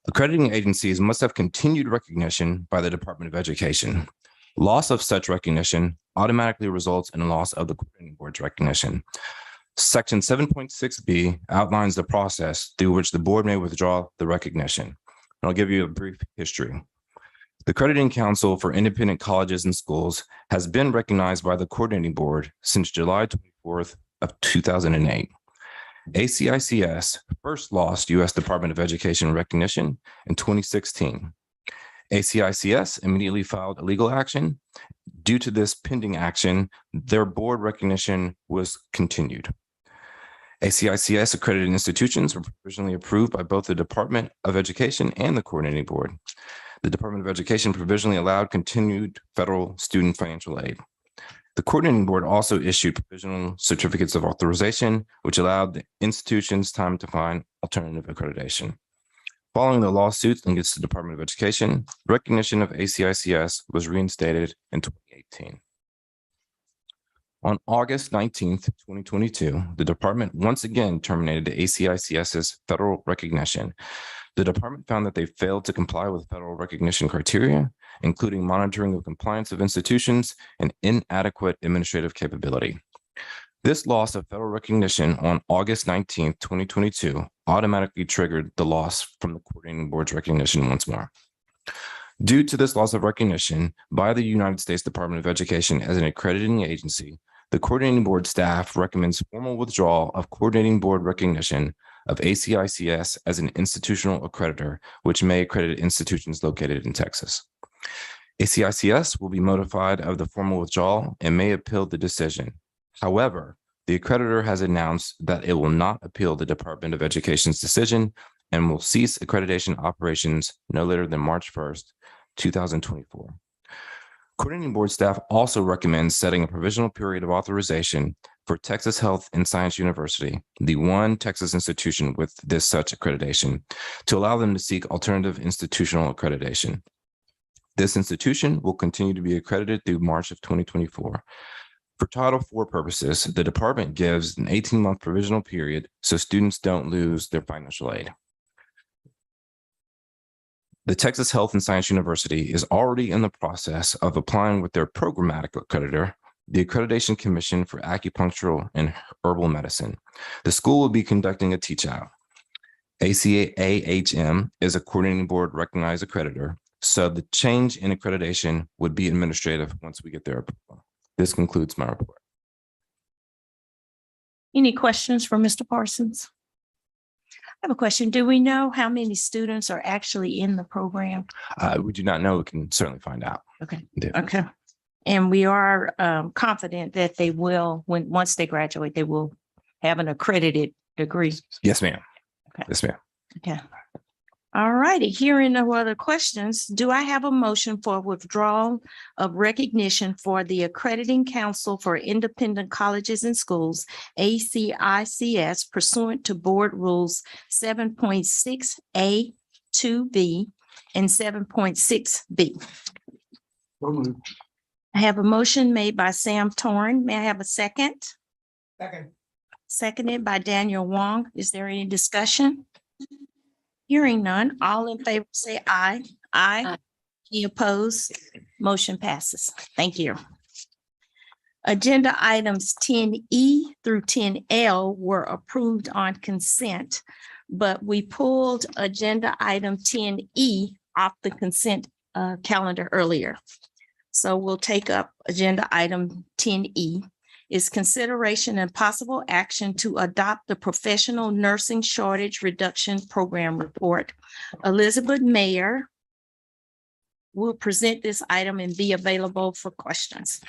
Accrediting agencies must have continued recognition by the Department of Education. Loss of such recognition automatically results in a loss of the coordinating board's recognition. Section 7.6B outlines the process through which the board may withdraw the recognition. And I'll give you a brief history. The Accrediting Council for Independent Colleges and Schools has been recognized by the coordinating board since July 24th of 2008. ACICS first lost U.S. Department of Education recognition in 2016. ACICS immediately filed a legal action. Due to this pending action, their board recognition was continued. ACICS accredited institutions were provisionally approved by both the Department of Education and the coordinating board. The Department of Education provisionally allowed continued federal student financial aid. The coordinating board also issued provisional certificates of authorization, which allowed the institutions time to find alternative accreditation. Following the lawsuits against the Department of Education, recognition of ACICS was reinstated in 2018. On August 19th, 2022, the department once again terminated the ACICS's federal recognition. The department found that they failed to comply with federal recognition criteria, including monitoring of compliance of institutions and inadequate administrative capability. This loss of federal recognition on August 19th, 2022 automatically triggered the loss from the coordinating board's recognition once more. Due to this loss of recognition by the United States Department of Education as an accrediting agency, the coordinating board staff recommends formal withdrawal of coordinating board recognition of ACICS as an institutional accreditor, which may accredit institutions located in Texas. ACICS will be notified of the formal withdrawal and may appeal the decision. However, the The accreditor has announced that it will not appeal the Department of Education's decision and will cease accreditation operations no later than March 1st, 2024. Coordinating board staff also recommends setting a provisional period of authorization for Texas Health and Science University, the one Texas institution with this such accreditation, to allow them to seek alternative institutional accreditation. This institution will continue to be accredited through March of 2024. For Title IV purposes, the department gives an 18-month provisional period so students don't lose their financial aid. The Texas Health and Science University is already in the process of applying with their programmatic accreditor, the Accreditation Commission for Acupunctural and Herbal Medicine. The school will be conducting a teach-out. ACAHM is a coordinating board recognized accreditor, so the change in accreditation would be administrative once we get their approval. This concludes my report. Any questions for Mr. Parsons? I have a question. Do we know how many students are actually in the program? We do not know. We can certainly find out. Okay. Yeah. Okay. And we are confident that they will, once they graduate, they will have an accredited degree. Yes, ma'am. Okay. Yes, ma'am. Okay. All righty. Hearing no other questions, do I have a motion for withdrawal of recognition for the Accrediting Council for Independent Colleges and Schools, ACICS, pursuant to Board Rules 7.6A 2B and 7.6B? I have a motion made by Sam Torn. May I have a second? Second. Seconded by Daniel Wong. Is there any discussion? Hearing none, all in favor say aye. Aye. Any opposed? Motion passes. Thank you. Agenda items 10E through 10L were approved on consent, but we pulled agenda item 10E off the consent calendar earlier. So we'll take up agenda item 10E. Is consideration and possible action to adopt the Professional Nursing Shortage Reduction Program Report. Elizabeth Mayer will present this item and be available for questions.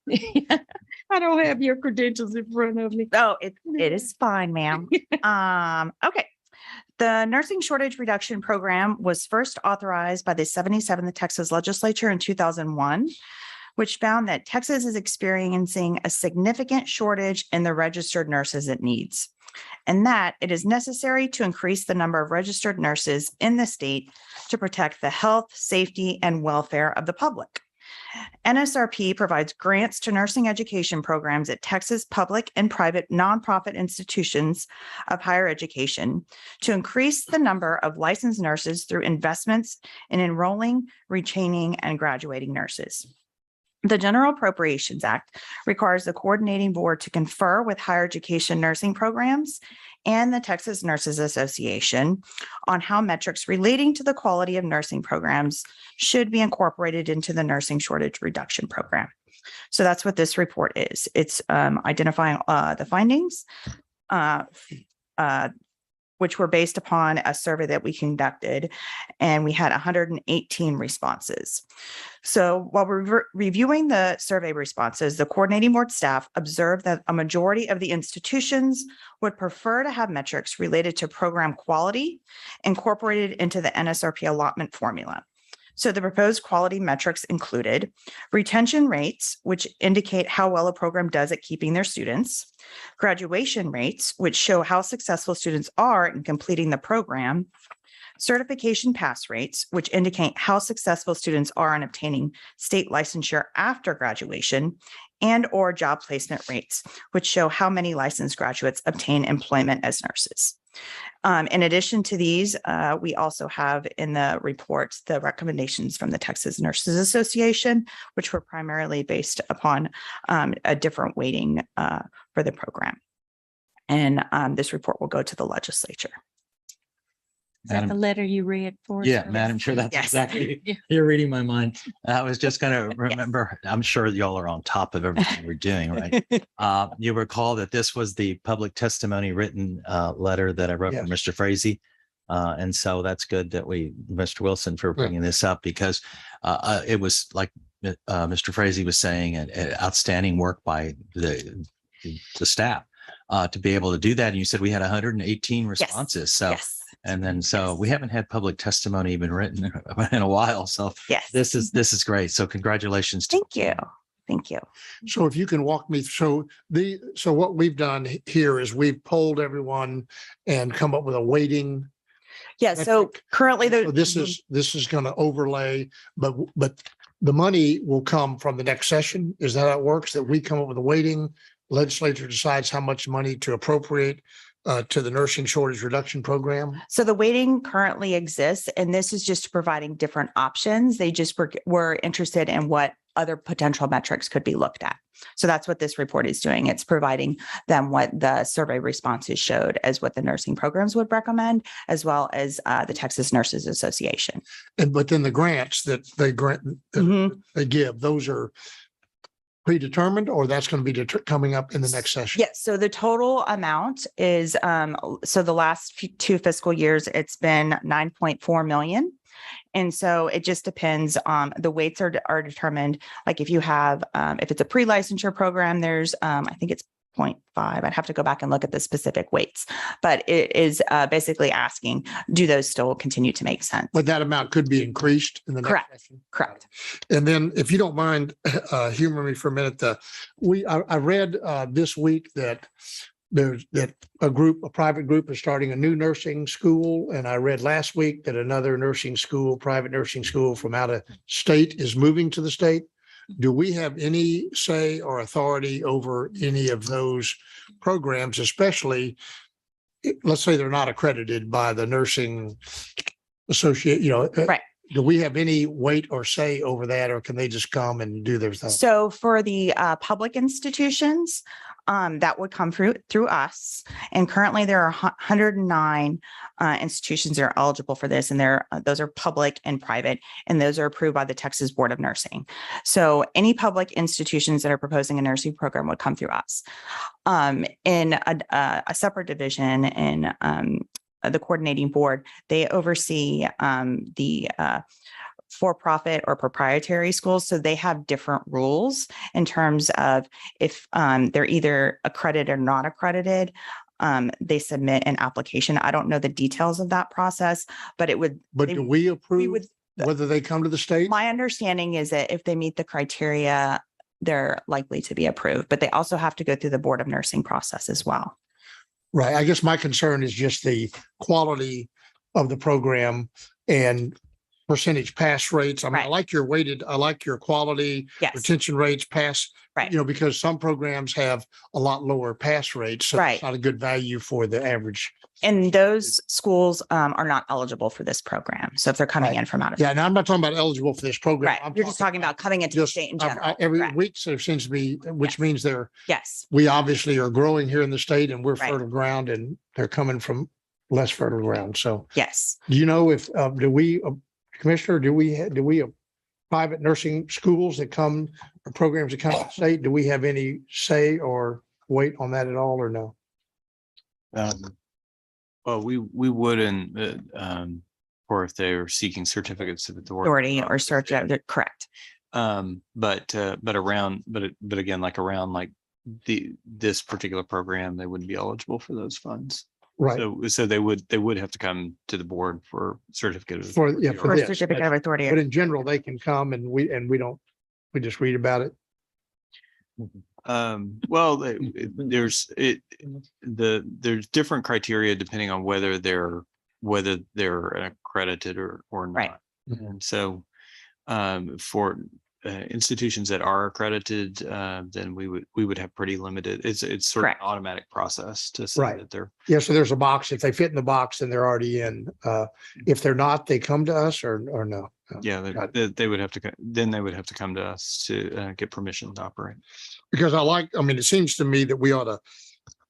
I don't have your credentials in front of me. Oh, it is fine, ma'am. Okay. The Nursing Shortage Reduction Program was first authorized by the 77th Texas Legislature in 2001. Which found that Texas is experiencing a significant shortage in the registered nurses it needs, and that it is necessary to increase the number of registered nurses in the state to protect the health, safety, and welfare of the public. NSRP provides grants to nursing education programs at Texas public and private nonprofit institutions of higher education to increase the number of licensed nurses through investments in enrolling, retraining, and graduating nurses. The General Appropriations Act requires the coordinating board to confer with higher education nursing programs and the Texas Nurses Association on how metrics relating to the quality of nursing programs should be incorporated into the Nursing Shortage Reduction Program. So that's what this report is. It's identifying the findings, which were based upon a survey that we conducted, and we had 118 responses. So while we're reviewing the survey responses, the coordinating board staff observed that a majority of the institutions would prefer to have metrics related to program quality incorporated into the NSRP allotment formula. So the proposed quality metrics included retention rates, which indicate how well a program does at keeping their students, graduation rates, which show how successful students are in completing the program, certification pass rates, which indicate how successful students are in obtaining state licensure after graduation, and or job placement rates, which show how many licensed graduates obtain employment as nurses. In addition to these, we also have in the report the recommendations from the Texas Nurses Association, which were primarily based upon a different weighting for the program. And this report will go to the legislature. Is that the letter you read for us? Yeah, Madam Chair, that's Yes. exactly, you're reading my mind. I was just going to remember, I'm sure y'all are on top of everything we're doing, right? You recall that this was the public testimony written letter that I wrote for Mr. Frazee. And so that's good that Mr. Wilson, for bringing this up, because it was like Mr. Frazee was saying, outstanding work by the the staff to be able to do that. And you said we had 118 responses. So, Yes. and then, so we haven't had public testimony even written in a while. So Yes. this is great. So congratulations. Thank you. Thank you. So if you can walk me, so what we've done here is we've polled everyone and come up with a weighting. Yeah. So currently So this is going to overlay, but the money will come from the next session. Is that how it works? That we come up with a weighting, legislature decides how much money to appropriate to the nursing shortage reduction program? So the weighting currently exists, and this is just providing different options. They just were interested in what other potential metrics could be looked at. So that's what this report is doing. It's providing them what the survey responses showed as what the nursing programs would recommend, as well as the Texas Nurses Association. But then the grants that they give, those are predetermined, or that's going to be coming up in the next session? Yes. So the total amount is, so the last two fiscal years, it's been 9.4 million. And so it just depends on the weights are determined. Like if you have, if it's a pre-licensure program, there's, I think it's 0.5. I'd have to go back and look at the specific weights, but it is basically asking, do those still continue to make sense? But that amount could be increased in the next Correct. session? Correct. And then if you don't mind, humor me for a minute, I read this week that a private group is starting a new nursing school. And I read last week that another private nursing school from out of state is moving to the state. Do we have any say or authority over any of those programs, especially, let's say they're not accredited by the nursing associate, Right. Do we have any weight or say over that, or can they just come and do their thing? So for the public institutions, that would come through us. And currently there are 109 institutions that are eligible for this, and those are public and private, and those are approved by the Texas Board of Nursing. So any public institutions that are proposing a nursing program would come through us. In a separate division in the coordinating board, they oversee the for-profit or proprietary schools. So they have different rules in terms of if they're either accredited or not accredited, they submit an application. I don't know the details of that process, but it would. But do we approve whether they come to the state? My understanding is that if they meet the criteria, they're likely to be approved, but they also have to go through the Board of Nursing process as well. Right. I guess my concern is just the quality of the program and percentage pass rates. I mean, I like your quality, retention rates, pass, because some programs have a lot lower pass rates. So it's not a good value for the average. And those schools are not eligible for this program. So if they're coming in from out of. Yeah. Now I'm not talking about eligible for this program. Right. You're just talking about coming into the state in general. Every week there seems to be, which means yes, we obviously are growing here in the state and we're fertile ground, and they're coming from less fertile ground. So yes. Do you know if, Commissioner, do we have private nursing schools that come, or programs that come to the state? Do we have any say or weight on that at all, or no? Well, we wouldn't, or if they're seeking certificates of Authority or search, correct. But again, like this particular program, they wouldn't be eligible for those funds. Right. So they would have to come to the board for certificate of For authority. for this. Certificate of authority. But in general, they can come and we just read about it. Well, there's different criteria depending on whether they're accredited or not. Right. And so for institutions that are accredited, then we would have pretty limited. It's sort of an automatic process to say that they're. Yeah. So there's a box. If they fit in the box, then they're already in. If they're not, they come to us or no. Yeah, they would have to. Then they would have to come to us to get permission to operate. Because it seems to me that we ought to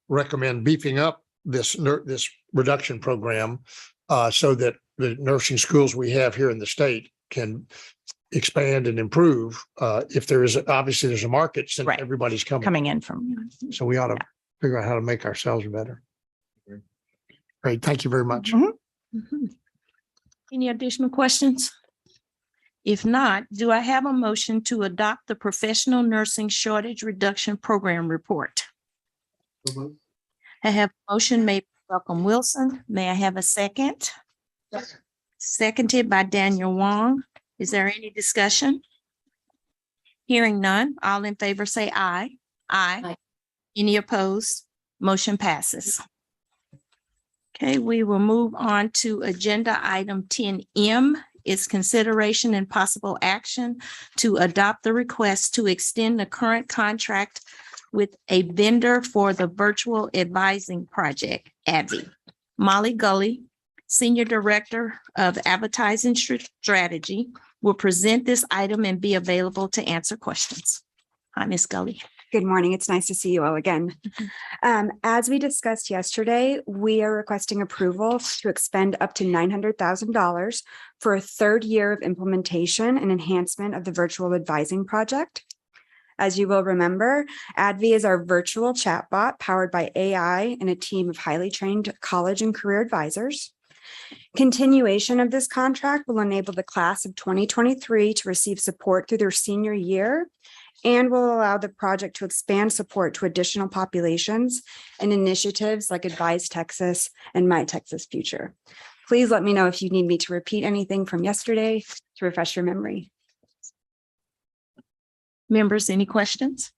recommend beefing up this reduction program so that the nursing schools we have here in the state can expand and improve. If there is, obviously there's a market since everybody's coming in from. So we ought to figure out how to make ourselves better. Great. Thank you very much. Any additional questions? If not, do I have a motion to adopt the Professional Nursing Shortage Reduction Program Report? I have a motion made by Malcolm Wilson. May I have a second? Seconded by Daniel Wong. Is there any discussion? Hearing none, all in favor say aye. Aye. Aye. Any opposed? Motion passes. Okay, we will move on to agenda item 10M. Is consideration and possible action to adopt the request to extend the current contract with a vendor for the virtual advising project, ADVI. Molly Gully, Senior Director of Advertising Strategy, will present this item and be available to answer questions. Hi, Ms. Gully. Good morning. It's nice to see you all again. As we discussed yesterday, we are requesting approval to expend up to $900,000 for a third year of implementation and enhancement of the virtual advising project. As you will remember, ADVI is our virtual chatbot powered by AI and a team of highly trained college and career advisors. Continuation of this contract will enable the class of 2023 to receive support through their senior year and will allow the project to expand support to additional populations and initiatives like Advise Texas and My Texas Future. Please let me know if you need me to repeat anything from yesterday to refresh your memory. Members, any questions?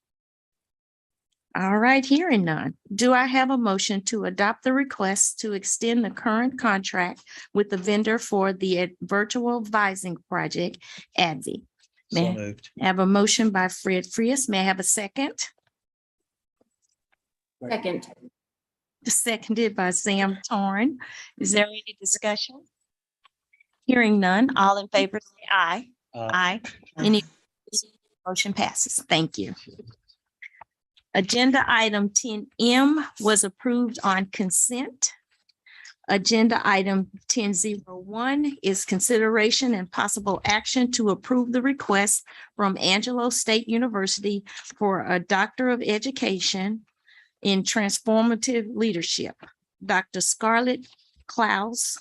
All right, hearing none. Do I have a motion to adopt the request to extend the current contract with the vendor for the virtual advising project, ADVI? So May moved. I have a motion by Fred Frias. May I have a second? Second. Seconded by Sam Torn. Is there any discussion? Hearing none, all in favor say aye. Aye. Any motion passes. Thank you. Agenda item 10M was approved on consent. Agenda item 1001 is consideration and possible action to approve the request from Angelo State University for a Doctor of Education in Transformative Leadership. Dr. Scarlett Klaus.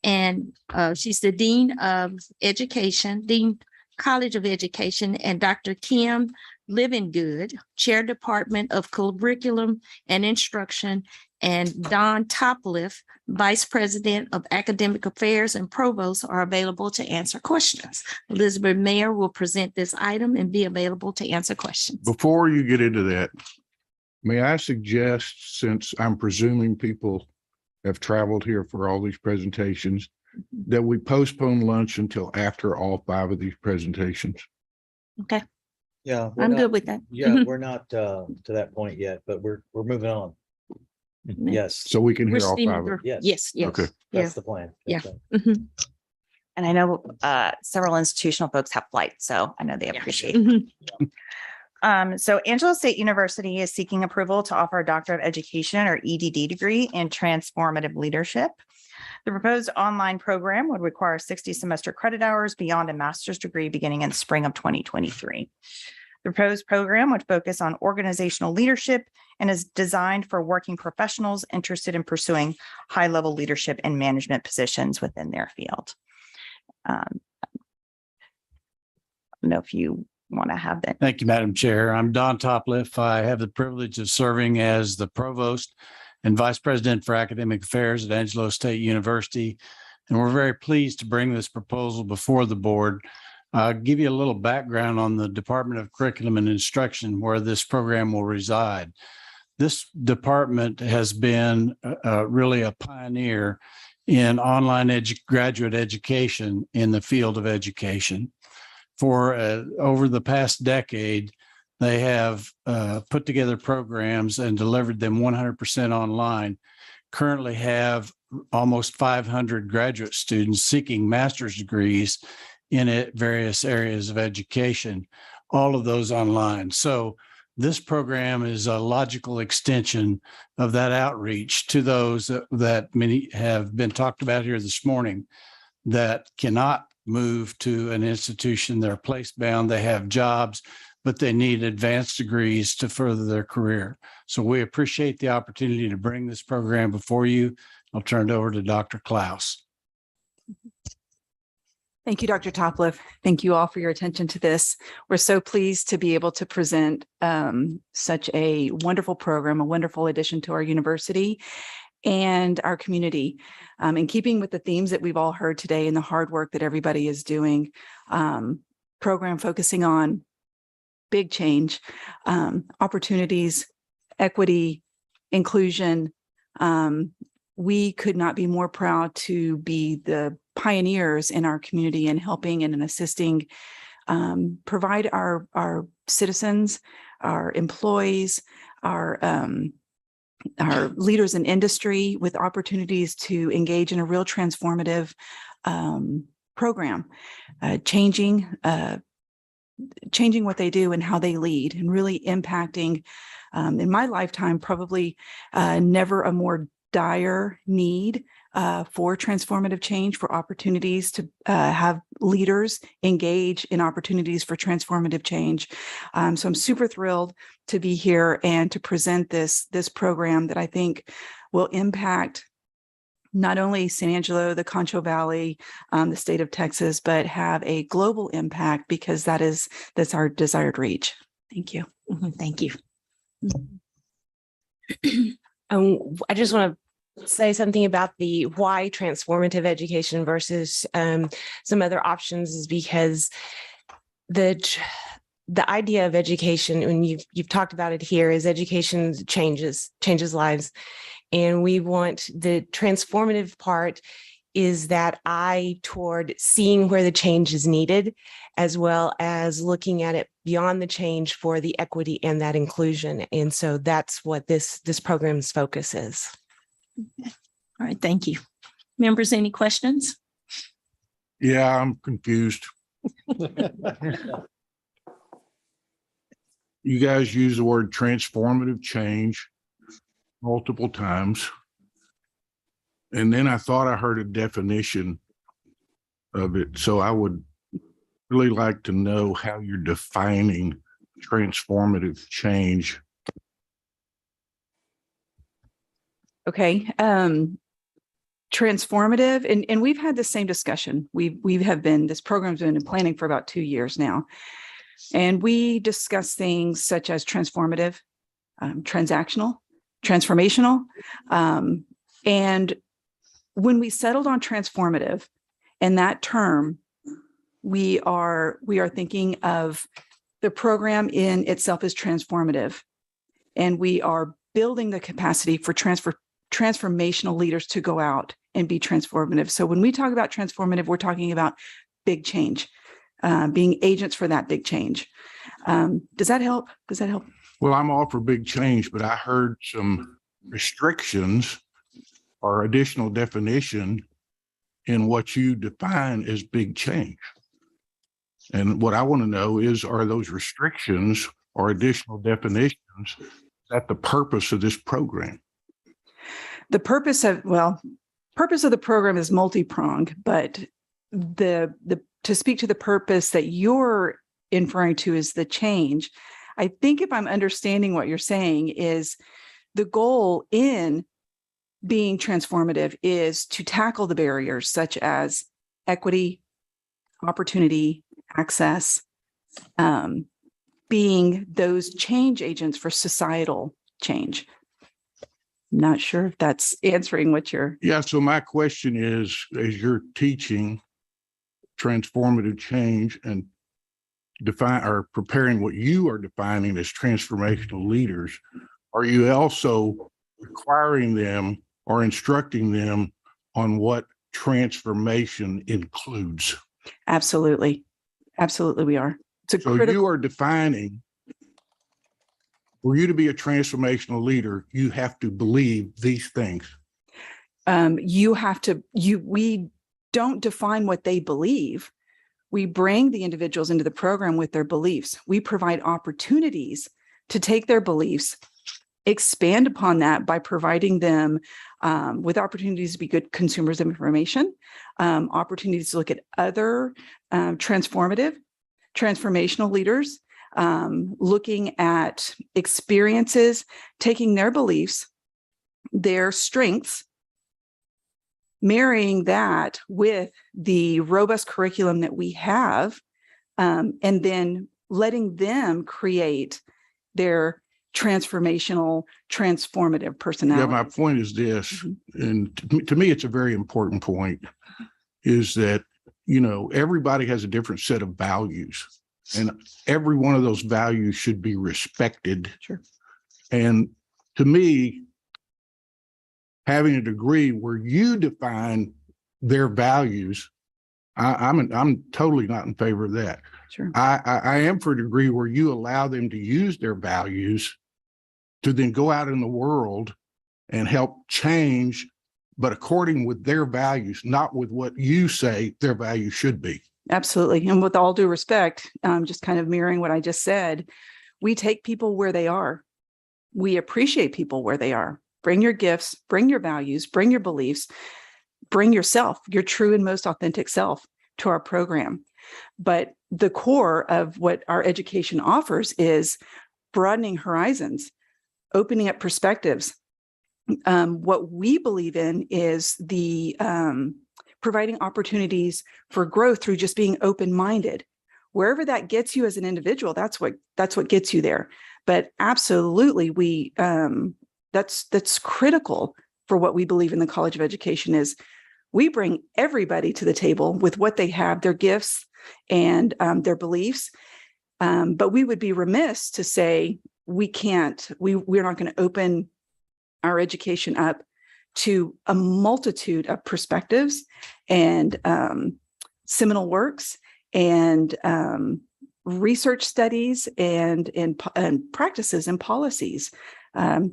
And she's the Dean of Education, Dean College of Education, and Dr. Kim Livingood, Chair Department of Curriculum and Instruction, and Don Topliff, Vice President of Academic Affairs and Provost, are available to answer questions. Elizabeth Mayer will present this item and be available to answer questions. Before you get into that, may I suggest, since I'm presuming people have traveled here for all these presentations, that we postpone lunch until after all 5 of these presentations? Okay, Yeah. I'm good with that. Yeah, we're not to that point yet, but we're moving on. Yes. So we can hear all 5 of them. Yes. Yes. Okay. That's the plan. Yeah. That's it. And I know several institutional folks have flights, so I know they appreciate it. So Angelo State University is seeking approval to offer a Doctor of Education or EDD degree in Transformative Leadership. The proposed online program would require 60 semester credit hours beyond a master's degree beginning in spring of 2023. The proposed program would focus on organizational leadership and is designed for working professionals interested in pursuing high-level leadership and management positions within their field. I don't know if you want to have that. Thank you, Madam Chair. I'm Don Topliff. I have the privilege of serving as the Provost and Vice President for Academic Affairs at Angelo State University. And we're very pleased to bring this proposal before the board. I'll give you a little background on the Department of Curriculum and Instruction, where this program will reside. This department has been really a pioneer in online graduate education in the field of education. For over the past decade, they have put together programs and delivered them 100% online. Currently have almost 500 graduate students seeking master's degrees in various areas of education, all of those online. So this program is a logical extension of that outreach to those that many have been talked about here this morning that cannot move to an institution. They're place bound, they have jobs, but they need advanced degrees to further their career. So we appreciate the opportunity to bring this program before you. I'll turn it over to Dr. Klaus. Thank you, Dr. Topliff. Thank you all for your attention to this. We're so pleased to be able to present such a wonderful program, a wonderful addition to our university and our community. In keeping with the themes that we've all heard today and the hard work that everybody is doing, program focusing on big change, opportunities, equity, inclusion. We could not be more proud to be the pioneers in our community and helping and assisting provide our citizens, our employees, our leaders in industry with opportunities to engage in a real transformative program, changing what they do and how they lead, and really impacting, in my lifetime, probably never a more dire need for transformative change, for opportunities to have leaders engage in opportunities for transformative change. So I'm super thrilled to be here and to present this program that I think will impact not only San Angelo, the Concho Valley, the state of Texas, but have a global impact, because that's our desired reach. Thank you. Thank you. I just want to say something about the why transformative education versus some other options, is because the idea of education, when you've talked about it here, is education changes lives. And we want the transformative part is that eye toward seeing where the change is needed, as well as looking at it beyond the change for the equity and that inclusion. And so that's what this program's focus is. All right, thank you. Members, any questions? Yeah, I'm confused. You guys use the word transformative change multiple times. And then I thought I heard a definition of it. So I would really like to know how you're defining transformative change. Okay. Transformative, and we've had the same discussion. This program's been in planning for about 2 years now. And we discuss things such as transformative, transactional, transformational. And when we settled on transformative and that term, we are thinking of the program in itself as transformative. And we are building the capacity for transformational leaders to go out and be transformative. So when we talk about transformative, we're talking about big change, being agents for that big change. Does that help? Well, I'm all for big change, but I heard some restrictions or additional definition in what you define as big change. And what I want to know is, are those restrictions or additional definitions, is that the purpose of this program? The purpose of the program is multi-pronged, but to speak to the purpose that you're inferring to is the change. I think if I'm understanding what you're saying is the goal in being transformative is to tackle the barriers such as equity, opportunity, access, being those change agents for societal change. I'm not sure if that's answering what you're. Yeah. So my question is, as you're teaching transformative change and preparing what you are defining as transformational leaders, are you also requiring them or instructing them on what transformation includes? Absolutely. Absolutely, we are. So you are defining, for you to be a transformational leader, you have to believe these things. We don't define what they believe. We bring the individuals into the program with their beliefs. We provide opportunities to take their beliefs, expand upon that by providing them with opportunities to be good consumers of information, opportunities to look at other transformational leaders, looking at experiences, taking their beliefs, their strengths, marrying that with the robust curriculum that we have, and then letting them create their transformative Yeah, personality. my point is this, and to me, it's a very important point, is that, you know, everybody has a different set of values. And every one of those values should be respected. Sure. And to me, having a degree where you define their values, I'm totally not in favor of that. Sure. I am for a degree where you allow them to use their values to then go out in the world and help change, but according with their values, not with what you say their values should be. Absolutely. And with all due respect, just kind of mirroring what I just said, we take people where they are. We appreciate people where they are. Bring your gifts, bring your values, bring your beliefs, bring yourself, your true and most authentic self to our program. But the core of what our education offers is broadening horizons, opening up perspectives. What we believe in is the providing opportunities for growth through just being open-minded. Wherever that gets you as an individual, that's what gets you there. But absolutely, that's critical for what we believe in the College of Education is we bring everybody to the table with what they have, their gifts and their beliefs. But we would be remiss to say we're not going to open our education up to a multitude of perspectives and seminal works and research studies and practices and policies.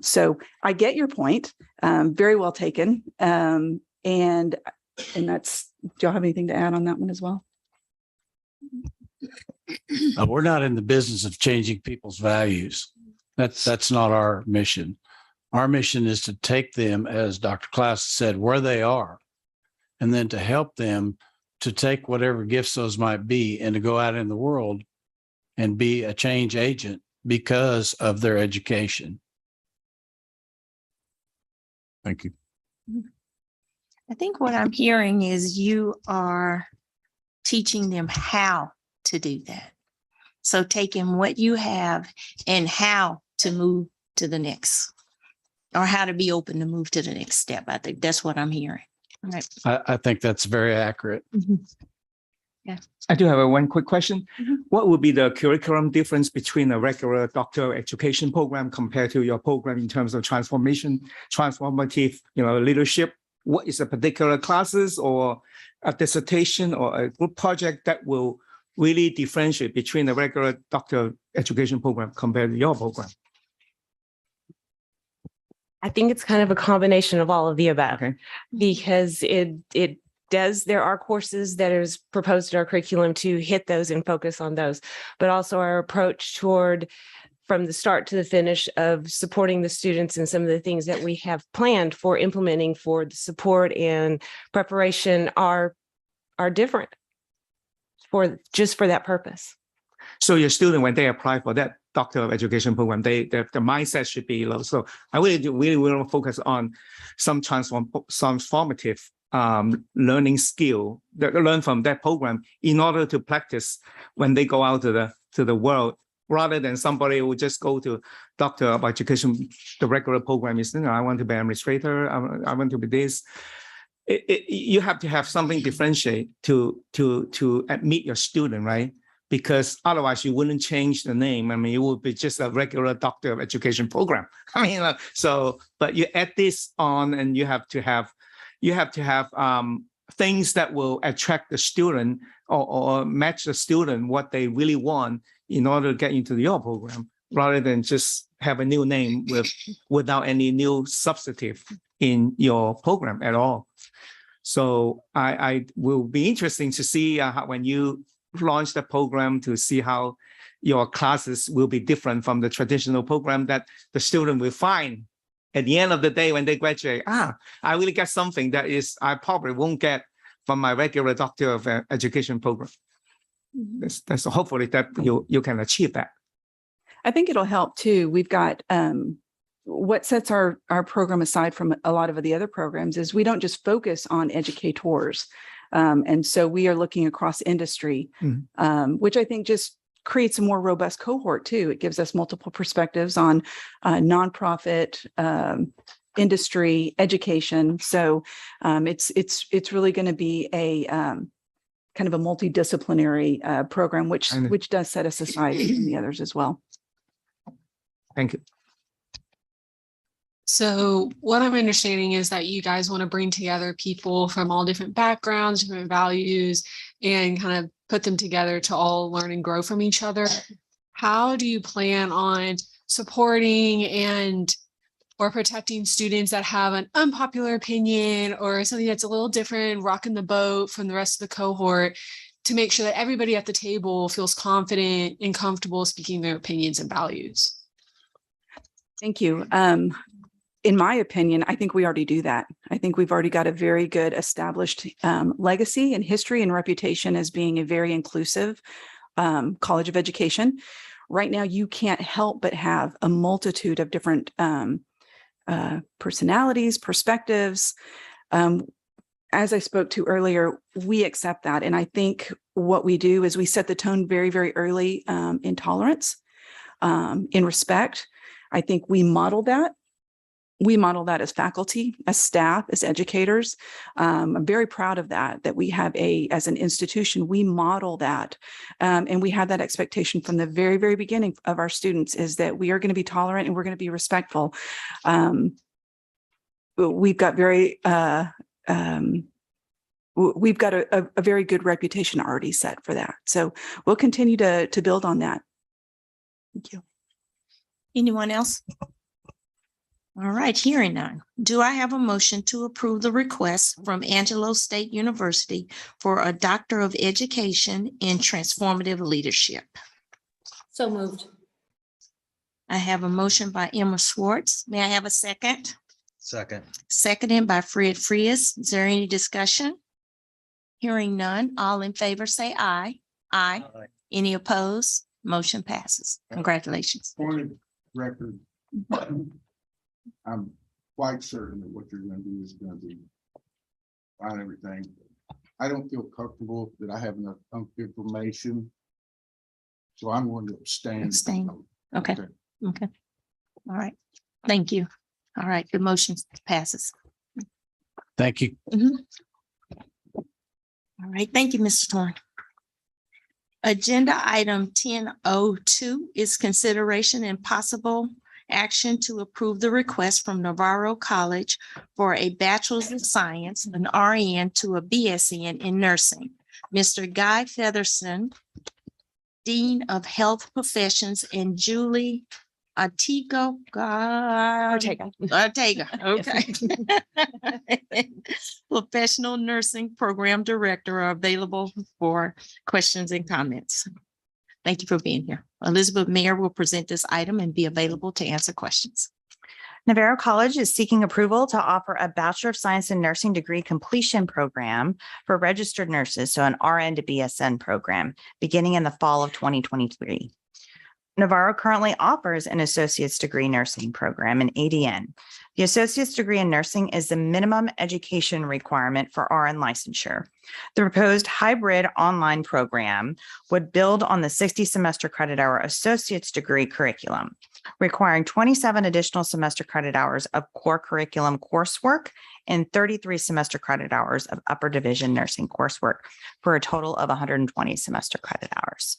So I get your point, very well taken. And that's, do y'all have anything to add on that one as well? We're not in the business of changing people's values. That's not our mission. Our mission is to take them, as Dr. Klaus said, where they are, and then to help them to take whatever gifts those might be and to go out in the world and be a change agent because of their education. Thank you. I think what I'm hearing is you are teaching them how to do that. So taking what you have and how to move to the next, or how to be open to move to the next step. I think that's what I'm hearing. Right. I think that's very accurate. Yeah. I do have one quick question. What would be the curriculum difference between a regular doctoral education program compared to your program in terms of transformative, leadership? What is a particular classes or a dissertation or a group project that will really differentiate between a regular doctoral education program compared to your program? I think it's kind of a combination of all of the above, because there are courses that is proposed in our curriculum to hit those and focus on those, but also our approach toward from the start to the finish of supporting the students and some of the things that we have planned for implementing for the support and preparation are different for that purpose. So your student, when they apply for that doctor of education program, the mindset should be low. So I really want to focus on some transformative learning skill that they learn from that program in order to practice when they go out to the world, rather than somebody who just go to doctor of education, the regular program is, I want to be administrator, I want to be this. You have to have something differentiate to meet your student, right? Because otherwise you wouldn't change the name. I mean, it would be just a regular doctor of education program. I mean, but you add this on, and you have to have things that will attract the student or match the student what they really want in order to get into your program, rather than just have a new name without any new substantive in your program at all. So I will be interesting to see how, when you launch the program, to see how your classes will be different from the traditional program that the student will find at the end of the day when they graduate. I really get something that is I probably won't get from my regular doctor of education program. That's hopefully that you can achieve that. I think it'll help too. We've got what sets our program aside from a lot of the other programs is we don't just focus on educators. And so we are looking across industry, which I think just creates a more robust cohort too. It gives us multiple perspectives on nonprofit, industry, education. So it's really going to be a kind of a multidisciplinary program, which does set us aside from the others as well. Thank you. So what I'm understanding is that you guys want to bring together people from all different backgrounds, different values, and kind of put them together to all learn and grow from each other. How do you plan on supporting or protecting students that have an unpopular opinion or something that's a little different, rocking the boat from the rest of the cohort, to make sure that everybody at the table feels confident and comfortable speaking their opinions and values? Thank you. In my opinion, I think we already do that. I think we've already got a very good established legacy and history and reputation as being a very inclusive college of education. Right now, you can't help but have a multitude of different personalities, perspectives. As I spoke to earlier, we accept that. And I think what we do is we set the tone very, very early in tolerance, in respect. I think we model that. We model that as faculty, as staff, as educators. I'm very proud of that we have as an institution, we model that. And we have that expectation from the very, very beginning of our students, is that we are going to be tolerant and we're going to be respectful. We've got we've got a very good reputation already set for that. So we'll continue to build on that. Thank you. Anyone else? All right, hearing none. Do I have a motion to approve the request from Angelo State University for a Doctor of Education in Transformative Leadership? So moved. I have a motion by Emma Schwartz. May I have a second? Second. Seconded by Fred Frias. Is there any discussion? Hearing none, all in favor say aye. Aye. Any opposed? Motion passes. Congratulations. Point of record. I'm quite certain that what you're going to do is going to be fine, everything. I don't feel comfortable that I have enough information. So I'm going to abstain. Abstain. Okay. Okay. All right. Thank you. All right. The motion passes. Thank you. All right. Thank you, Mr. Thorne. Agenda item 10.02 is consideration and possible action to approve the request from Navarro College for a Bachelor's of Science, an RN to a BSN in nursing. Mr. Guy Featherston, Dean of Health Professions, and Julie Ortega, okay. Professional Nursing Program Director are available for questions and comments. Thank you for being here. Elizabeth Mayer will present this item and be available to answer questions. Navarro College is seeking approval to offer a Bachelor of Science in Nursing degree completion program for registered nurses, so an RN to BSN program, beginning in the fall of 2023. Navarro currently offers an associate's degree nursing program, an ADN. The associate's degree in nursing is the minimum education requirement for RN licensure. The proposed hybrid online program would build on the 60 semester credit hour associate's degree curriculum, requiring 27 additional semester credit hours of core curriculum coursework and 33 semester credit hours of upper division nursing coursework for a total of 120 semester credit hours.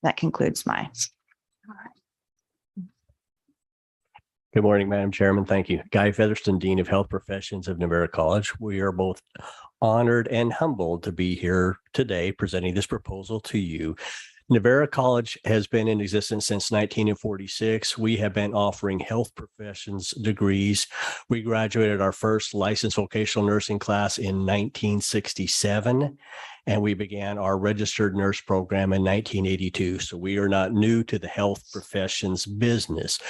That concludes my. Good morning, Madam Chairman. Thank you. Guy Featherston, Dean of Health Professions of Navarro College. We are both honored and humbled to be here today presenting this proposal to you. Navarro College has been in existence since 1946. We have been offering health professions degrees. We graduated our first licensed vocational nursing class in 1967, and we began our registered nurse program in 1982. So we are not new to the health professions business.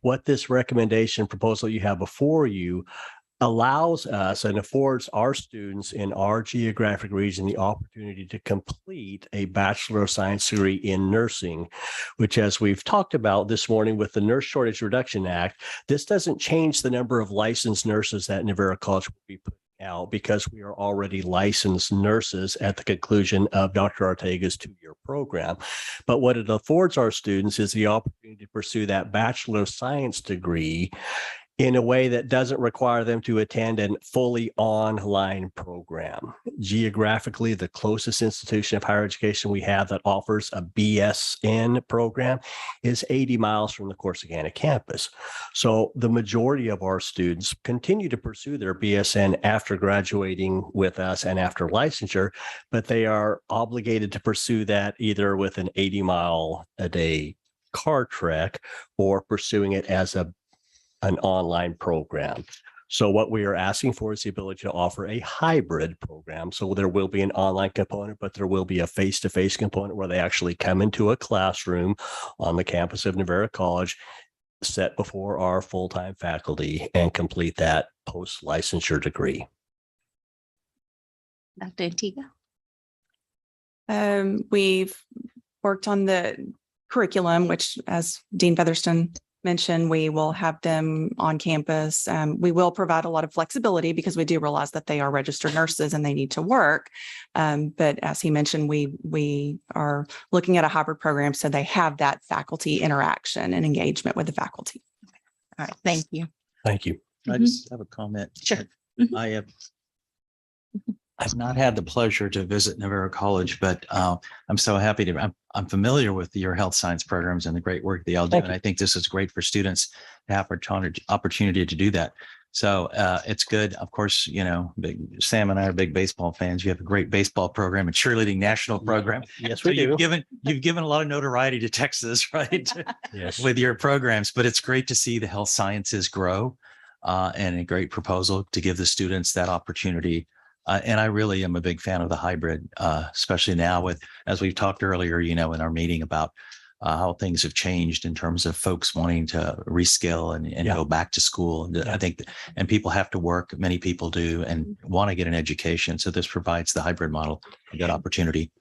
What this recommendation proposal you have before you allows us and affords our students in our geographic region the opportunity to complete a Bachelor of Science degree in nursing, which, as we've talked about this morning with the Nurse Shortage Reduction Act, this doesn't change the number of licensed nurses that Navarro College will be putting out, because we are already licensed nurses at the conclusion of Dr. Ortega's 2-year program. But what it affords our students is the opportunity to pursue that Bachelor of Science degree in a way that doesn't require them to attend a fully online program. Geographically, the closest institution of higher education we have that offers a BSN program is 80 miles from the Corsicana campus. So the majority of our students continue to pursue their BSN after graduating with us and after licensure, but they are obligated to pursue that either with an 80-mile-a-day car trek or pursuing it as an online program. So what we are asking for is the ability to offer a hybrid program. So there will be an online component, but there will be a face-to-face component where they actually come into a classroom on the campus of Navarro College, set before our full-time faculty, and complete that post-licensure degree. Dr. Antigua? We've worked on the curriculum, which, as Dean Featherston mentioned, we will have them on campus. We will provide a lot of flexibility because we do realize that they are registered nurses and they need to work. But as he mentioned, we are looking at a hybrid program so they have that faculty interaction and engagement with the faculty. All right, thank you. Thank you. I just have a comment. Sure. I've not had the pleasure to visit Navarro College, but I'm so happy to, I'm familiar with your health science programs and the great work they all do. And I think this is great for students to have opportunity to do that. So it's good. Of course, you know, Sam and I are big baseball fans. You have a great baseball program and cheerleading national program. Yes, So we do. you've given a lot of notoriety to Texas, right? Yes. With your programs, but it's great to see the health sciences grow and a great proposal to give the students that opportunity. And I really am a big fan of the hybrid, especially now with, as we've talked earlier, you know, in our meeting about how things have changed in terms of folks wanting to reskill and go back to school. And I think, and people have to work, many people do, and want to get an education. So this provides the hybrid model, a good opportunity.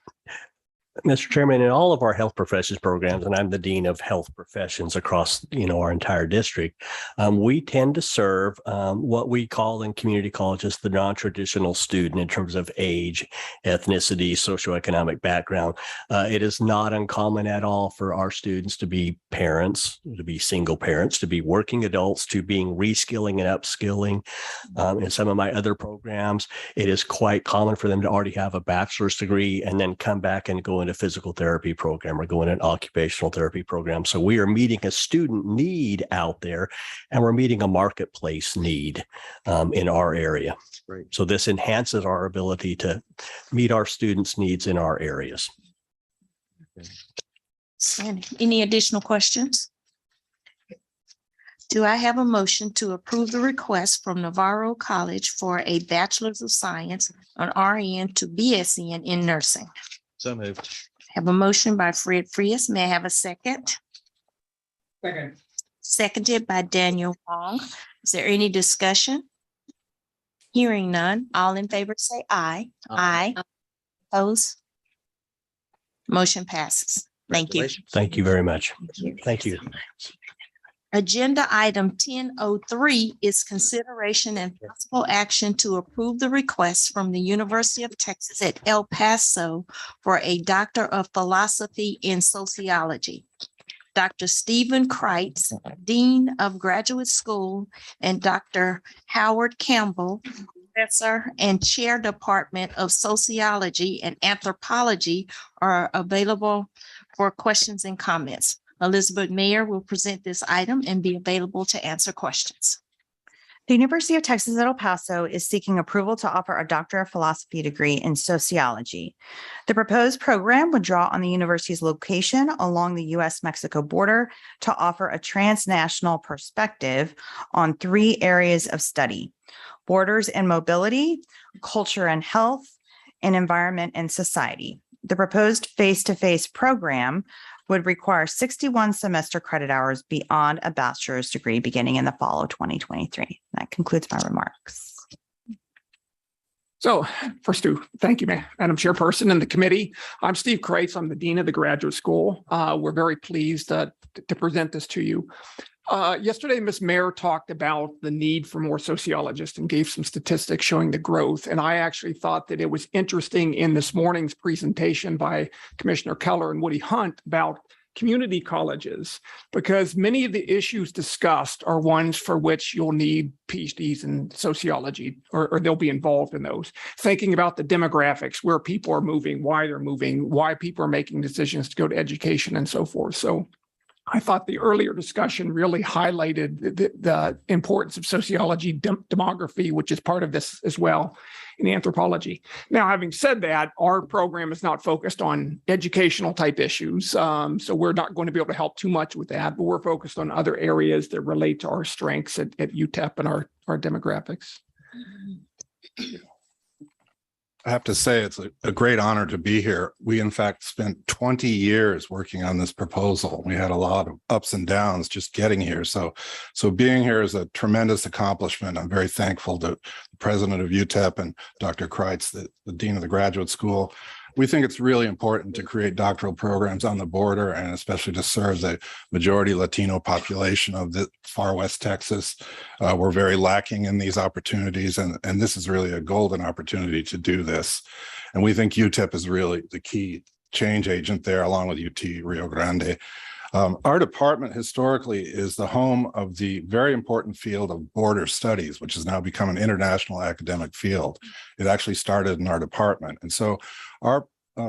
Mr. Chairman, in all of our health professions programs, and I'm the Dean of Health Professions across, you know, our entire district, we tend to serve what we call in community colleges the non-traditional student in terms of age, ethnicity, socioeconomic background. It is not uncommon at all for our students to be parents, to be single parents, to be working adults, to being reskilling and upskilling. In some of my other programs, it is quite common for them to already have a bachelor's degree and then come back and go into physical therapy program or go in an occupational therapy program. So we are meeting a student need out there, and we're meeting a marketplace need in our area. Right. So this enhances our ability to meet our students' needs in our areas. Any additional questions? Do I have a motion to approve the request from Navarro College for a Bachelor's of Science on RN to BSN in nursing? So moved. Have a motion by Fred Frias. May I have a second? Second. Seconded by Daniel Wong. Is there any discussion? Hearing none, all in favor say aye. Aye. Oppose? Motion passes. Thank you. Thank you very much. Thank you. Agenda item 1003 is consideration and possible action to approve the request from the University of Texas at El Paso for a Doctor of Philosophy in Sociology. Dr. Stephen Kreitz, Dean of Graduate School, and Dr. Howard Campbell, Professor and Chair Department of Sociology and Anthropology, are available for questions and comments. Elizabeth Mayer will present this item and be available to answer questions. The University of Texas at El Paso is seeking approval to offer a Doctor of Philosophy degree in sociology. The proposed program would draw on the university's location along the U.S.-Mexico border to offer a transnational perspective on 3 areas of study: borders and mobility, culture and health, and environment and society. The proposed face-to-face program would require 61 semester credit hours beyond a bachelor's degree beginning in the fall of 2023. That concludes my remarks. So first to thank you, Madam Chairperson and the committee. I'm Steve Kreitz. I'm the Dean of the Graduate School. We're very pleased to present this to you. Yesterday, Ms. Mayer talked about the need for more sociologists and gave some statistics showing the growth. And I actually thought that it was interesting in this morning's presentation by Commissioner Keller and Woody Hunt about community colleges, because many of the issues discussed are ones for which you'll need PhDs in sociology, or they'll be involved in those. Thinking about the demographics, where people are moving, why they're moving, why people are making decisions to go to education and so forth. So I thought the earlier discussion really highlighted the importance of sociology, demography, which is part of this as well, in anthropology. Now, having said that, our program is not focused on educational type issues. So we're not going to be able to help too much with that, but we're focused on other areas that relate to our strengths at UTEP and our demographics. I have to say, it's a great honor to be here. We, in fact, spent 20 years working on this proposal. We had a lot of ups and downs just getting here. So being here is a tremendous accomplishment. I'm very thankful to the president of UTEP and Dr. Kreitz, the dean of the graduate school. We think it's really important to create doctoral programs on the border, and especially to serve the majority Latino population of the far West Texas. We're very lacking in these opportunities, and this is really a golden opportunity to do this. And we think UTEP is really the key change agent there, along with UT Rio Grande. Our department historically is the home of the very important field of border studies, which has now become an international academic field. It actually started in our department. And so our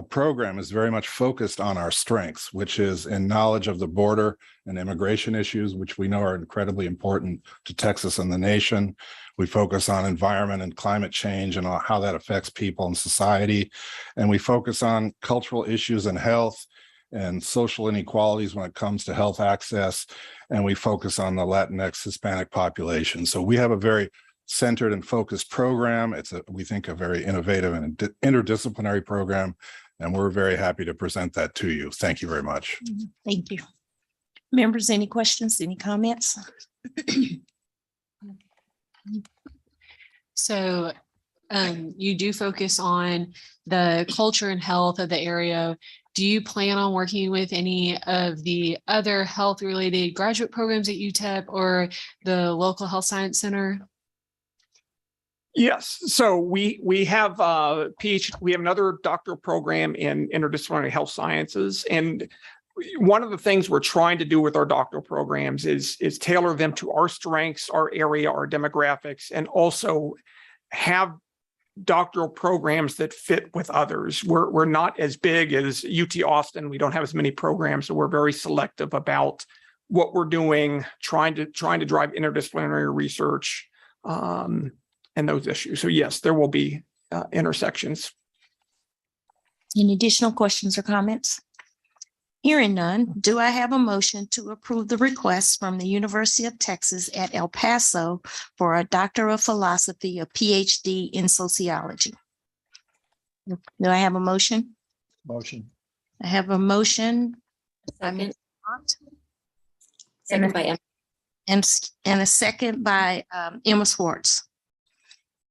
program is very much focused on our strengths, which is in knowledge of the border and immigration issues, which we know are incredibly important to Texas and the nation. We focus on environment and climate change and how that affects people and society. And we focus on cultural issues and health and social inequalities when it comes to health access. And we focus on the Latinx Hispanic population. So we have a very centered and focused program. It's we think a very innovative and interdisciplinary program. And we're very happy to present that to you. Thank you very much. Thank you. Members, any questions, any comments? So you do focus on the culture and health of the area. Do you plan on working with any of the other health related graduate programs at UTEP or the local health science center? Yes, so we have PhD. We have another doctoral program in interdisciplinary health sciences, and one of the things we're trying to do with our doctoral programs is tailor them to our strengths, our area, our demographics, and also have doctoral programs that fit with others. We're not as big as UT Austin. We don't have as many programs, so we're very selective about what we're doing, trying to drive interdisciplinary research and those issues. So yes, there will be intersections. Any additional questions or comments? Hearing none, do I have a motion to approve the request from the University of Texas at El Paso for a Doctor of Philosophy, a PhD in sociology? Do I have a motion? Motion. I have a motion. Second by Emma. And a second by Emma Swartz.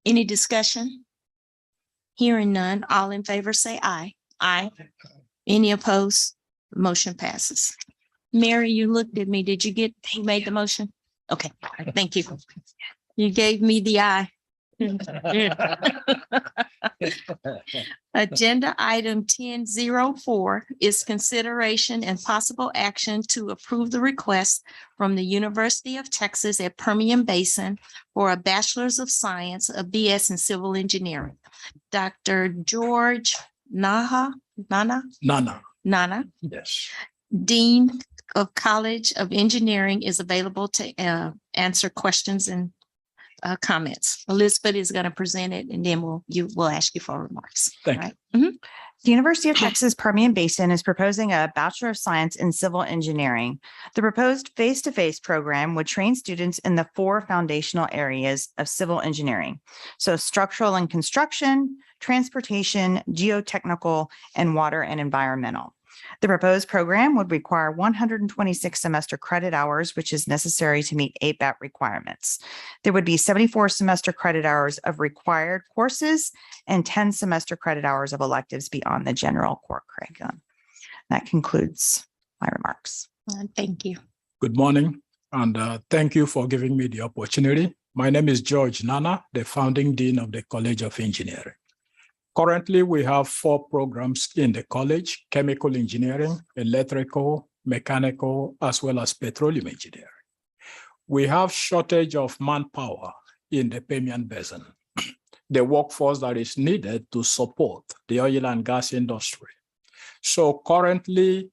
Any discussion? Hearing none, all in favor say aye. Aye. Any opposed? Motion passes. Mary, you looked at me. Did you made the motion? Okay, thank you. You gave me the eye. Agenda item 1004 is consideration and possible action to approve the request from the University of Texas at Permian Basin for a Bachelor's of Science, a BS in Civil Engineering. Dr. George Nana, Yes. Dean of College of Engineering, is available to answer questions and comments. Elizabeth is going to present it, and then we'll ask you for remarks. Thank you. The University of Texas Permian Basin is proposing a Bachelor of Science in Civil Engineering. The proposed face-to-face program would train students in the 4 foundational areas of civil engineering. So structural and construction, transportation, geotechnical, and water and environmental. The proposed program would require 126 semester credit hours, which is necessary to meet ABAT requirements. There would be 74 semester credit hours of required courses and 10 semester credit hours of electives beyond the general core curriculum. That concludes my remarks. Thank you. Good morning, and thank you for giving me the opportunity. My name is George Nana, the founding dean of the College of Engineering. Currently, we have 4 programs in the college: chemical engineering, electrical, mechanical, as well as petroleum engineering. We have shortage of manpower in the Permian Basin, the workforce that is needed to support the oil and gas industry. So currently,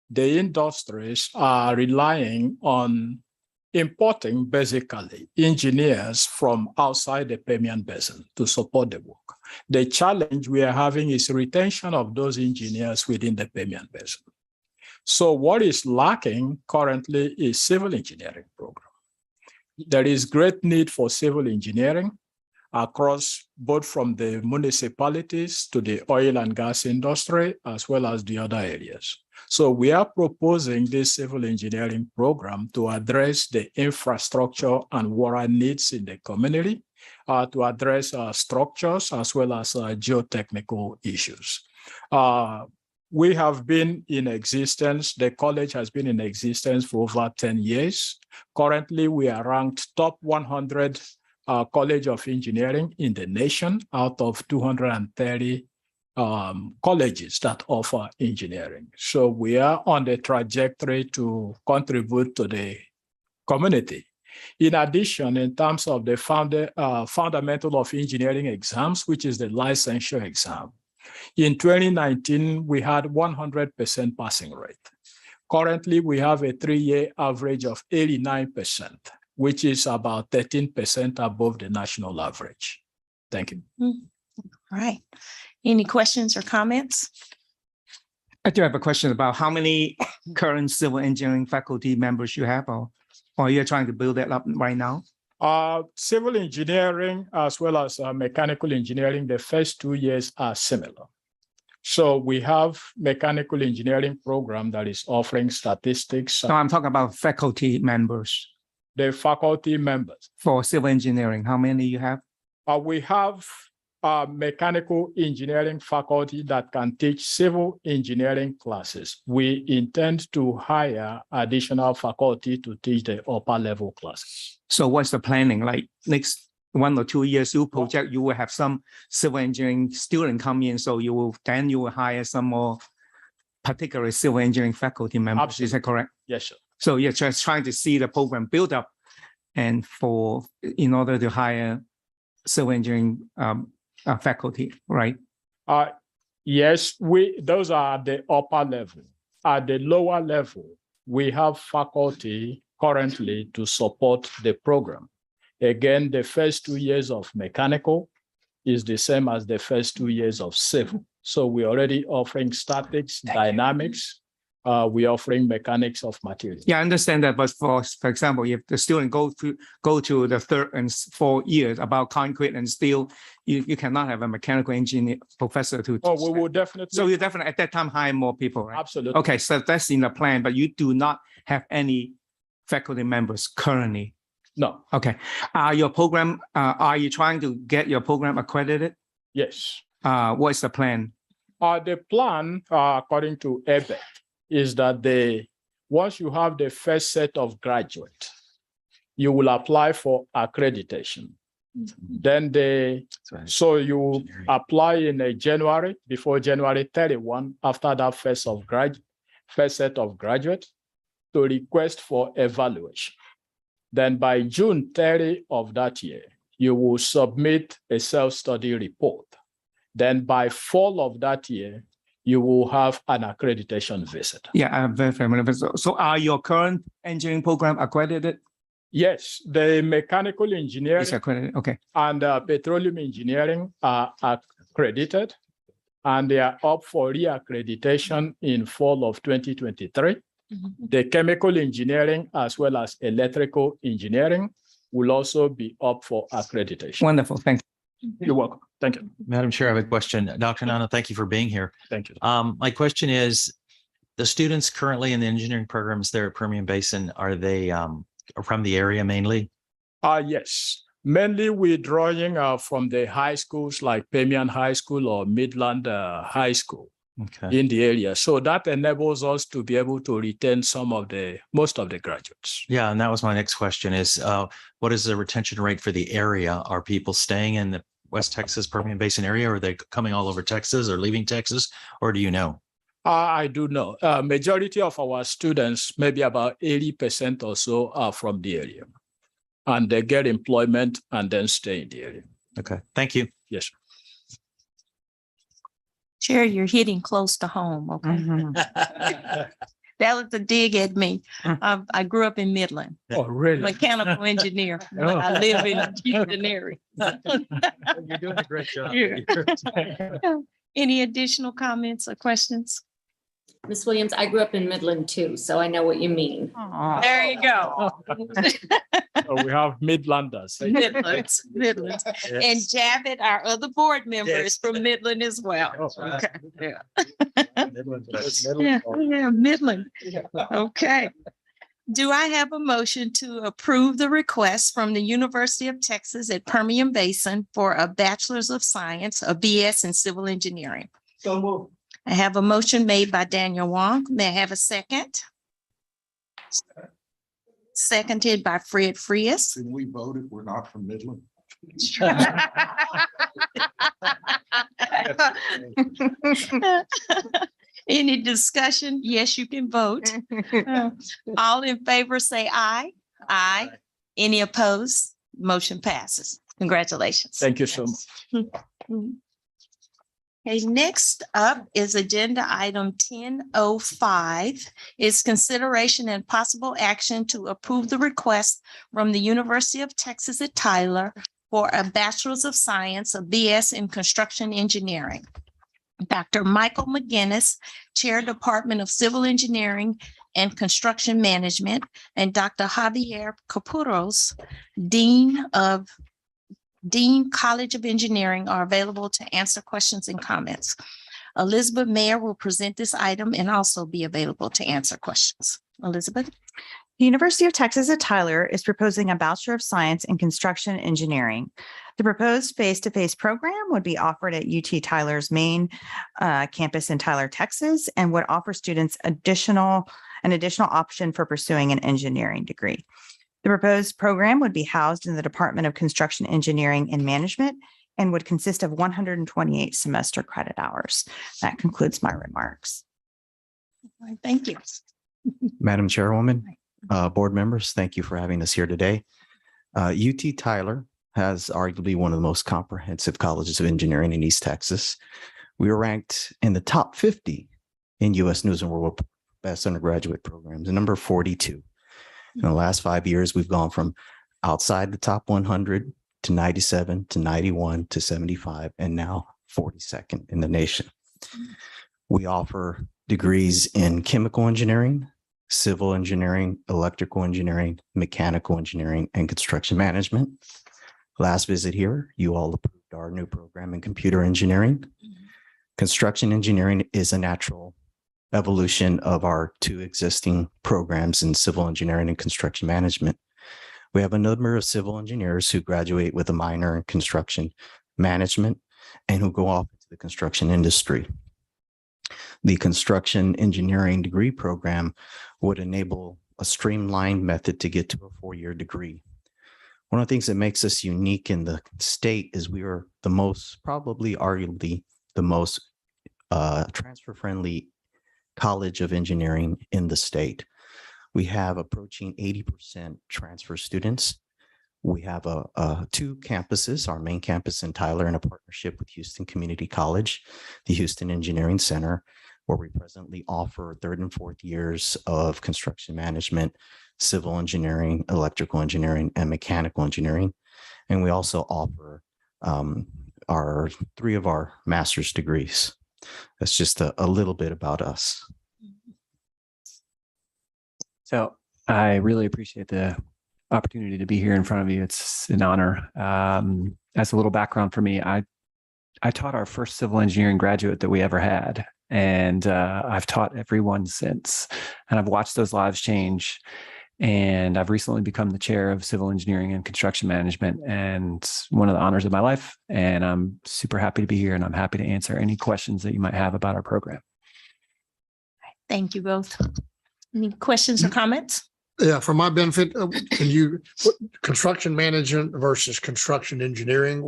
the industries are relying on importing basically engineers from outside the Permian Basin to support the work. The challenge we are having is retention of those engineers within the Permian Basin. So what is lacking currently is civil engineering program. There is great need for civil engineering across both from the municipalities to the oil and gas industry, as well as the other areas. So we are proposing this civil engineering program to address the infrastructure and water needs in the community, to address structures as well as geotechnical issues. We have been in existence, the college has been in existence for over 10 years. Currently, we are ranked top 100 College of Engineering in the nation out of 230 colleges that offer engineering. So we are on the trajectory to contribute to the community. In addition, in terms of the fundamental of engineering exams, which is the licensure exam, in 2019, we had 100% passing rate. Currently, we have a 3-year average of 89%, which is about 13% above the national average. Thank you. All right. Any questions or comments? I do have a question about how many current civil engineering faculty members you have, or you're trying to build that up right now? Civil engineering as well as mechanical engineering, the first 2 years are similar. So we have mechanical engineering program that is offering statistics. No, I'm talking about faculty members. The faculty members. For civil engineering, how many you have? We have mechanical engineering faculty that can teach civil engineering classes. We intend to hire additional faculty to teach the upper level classes. So what's the planning? Like next 1 or 2 years, you project you will have some civil engineering student come in, so you will hire some more particular civil engineering faculty members. Absolutely. Is that correct? Yes, sir. So you're just trying to see the program build up, and in order to hire civil engineering faculty, right? Yes, those are the upper level. At the lower level, we have faculty currently to support the program. Again, the first 2 years of mechanical is the same as the first 2 years of civil. So we're already offering statics, dynamics. We're offering mechanics of materials. Yeah, I understand that. But for example, if the student go to the 3rd and 4th years about concrete and steel, you cannot have a mechanical engineer professor to. Oh, we will definitely. So you definitely at that time hire more people, right? Absolutely. Okay, so that's in the plan, but you do not have any faculty members currently. No. Okay. Are you trying to get your program accredited? Yes. What's the plan? The plan, according to ABET, is that once you have the first set of graduates, you will apply for accreditation. Then so you apply in January, before January 31, after that first set of graduates, to request for evaluation. Then by June 30 of that year, you will submit a self-study report. Then by fall of that year, you will have an accreditation visit. Yeah, I'm very familiar with it. So are your current engineering program accredited? Yes, the mechanical engineering It's accredited, okay. and petroleum engineering are accredited, and they are up for reaccreditation in fall of 2023. The chemical engineering as well as electrical engineering will also be up for accreditation. Wonderful, thank you. You're welcome. Thank you. Madam Chair, I have a question. Dr. Nana, thank you for being here. Thank you. My question is, The students currently in the engineering programs there at Permian Basin, are they from the area mainly? Yes, mainly we're drawing from the high schools like Permian High School or Midland High School Okay. in the area. So that enables us to be able to retain most of the graduates. Yeah, and that was my next question is, what is the retention rate for the area? Are people staying in the West Texas Permian Basin area? Or are they coming all over Texas or leaving Texas? Or do you know? I do know. Majority of our students, maybe about 80% or so, are from the area. And they get employment and then stay in the area. Okay, thank you. Yes. Chair, you're hitting close to home, okay? That was a dig at me. I grew up in Midland, Oh, really? mechanical engineer, but I live in Houston area. You're doing a great job. Yeah. Any additional comments or questions? Ms. Williams, I grew up in Midland too, so I know what you mean. There you go. So we have Midlanders. Midlands. And Javed, our other board member, is from Midland as well. Okay. Yeah, Midland. Okay. Do I have a motion to approve the request from the University of Texas at Permian Basin for a Bachelor's of Science, a BS in Civil Engineering? So moved. I have a motion made by Daniel Wong. May I have a second? Seconded by Fred Frias. Can we vote if we're not from Midland? Any discussion? Yes, you can vote. All in favor, say aye. Aye. Any opposed? Motion passes. Congratulations. Thank you so much. Okay, next up is agenda item 1005. Is consideration and possible action to approve the request from the University of Texas at Tyler for a Bachelor's of Science, a BS in Construction Engineering. Dr. Michael McGinnis, Chair, Department of Civil Engineering and Construction Management, and Dr. Javier Capuros, Dean College of Engineering, are available to answer questions and comments. Elizabeth Mayer will present this item and also be available to answer questions. Elizabeth? The University of Texas at Tyler is proposing a Bachelor of Science in Construction Engineering. The proposed face-to-face program would be offered at UT Tyler's main campus in Tyler, Texas, and would offer students an additional option for pursuing an engineering degree. The proposed program would be housed in the Department of Construction Engineering and Management and would consist of 128 semester credit hours. That concludes my remarks. Thank you. Madam Chairwoman, board members, thank you for having us here today. UT Tyler has arguably one of the most comprehensive colleges of engineering in East Texas. We were ranked in the top 50 in U.S. News and World Report best undergraduate programs, number 42. In the last 5 years, we've gone from outside the top 100 to 97 to 91 to 75, and now 42nd in the nation. We offer degrees in chemical engineering, civil engineering, electrical engineering, mechanical engineering, and construction management. Last visit here, you all approved our new program in computer engineering. Construction engineering is a natural evolution of our two existing programs in civil engineering and construction management. We have a number of civil engineers who graduate with a minor in construction management and who go off into the construction industry. The construction engineering degree program would enable a streamlined method to get to a 4-year degree. One of the things that makes us unique in the state is we are the most, probably arguably the most transfer-friendly College of Engineering in the state. We have approaching 80% transfer students. We have two campuses, our main campus in Tyler in a partnership with Houston Community College, the Houston Engineering Center, where we presently offer 3rd and 4th years of construction management, civil engineering, electrical engineering, and mechanical engineering. And we also offer our 3 of our master's degrees. That's just a little bit about us. So I really appreciate the opportunity to be here in front of you. It's an honor. As a little background for me, I taught our first civil engineering graduate that we ever had. And I've taught everyone since, and I've watched those lives change. And I've recently become the chair of civil engineering and construction management, and one of the honors of my life. And I'm super happy to be here, and I'm happy to answer any questions that you might have about our program. Thank you both. Any questions or comments? Yeah, for my benefit, construction management versus construction engineering,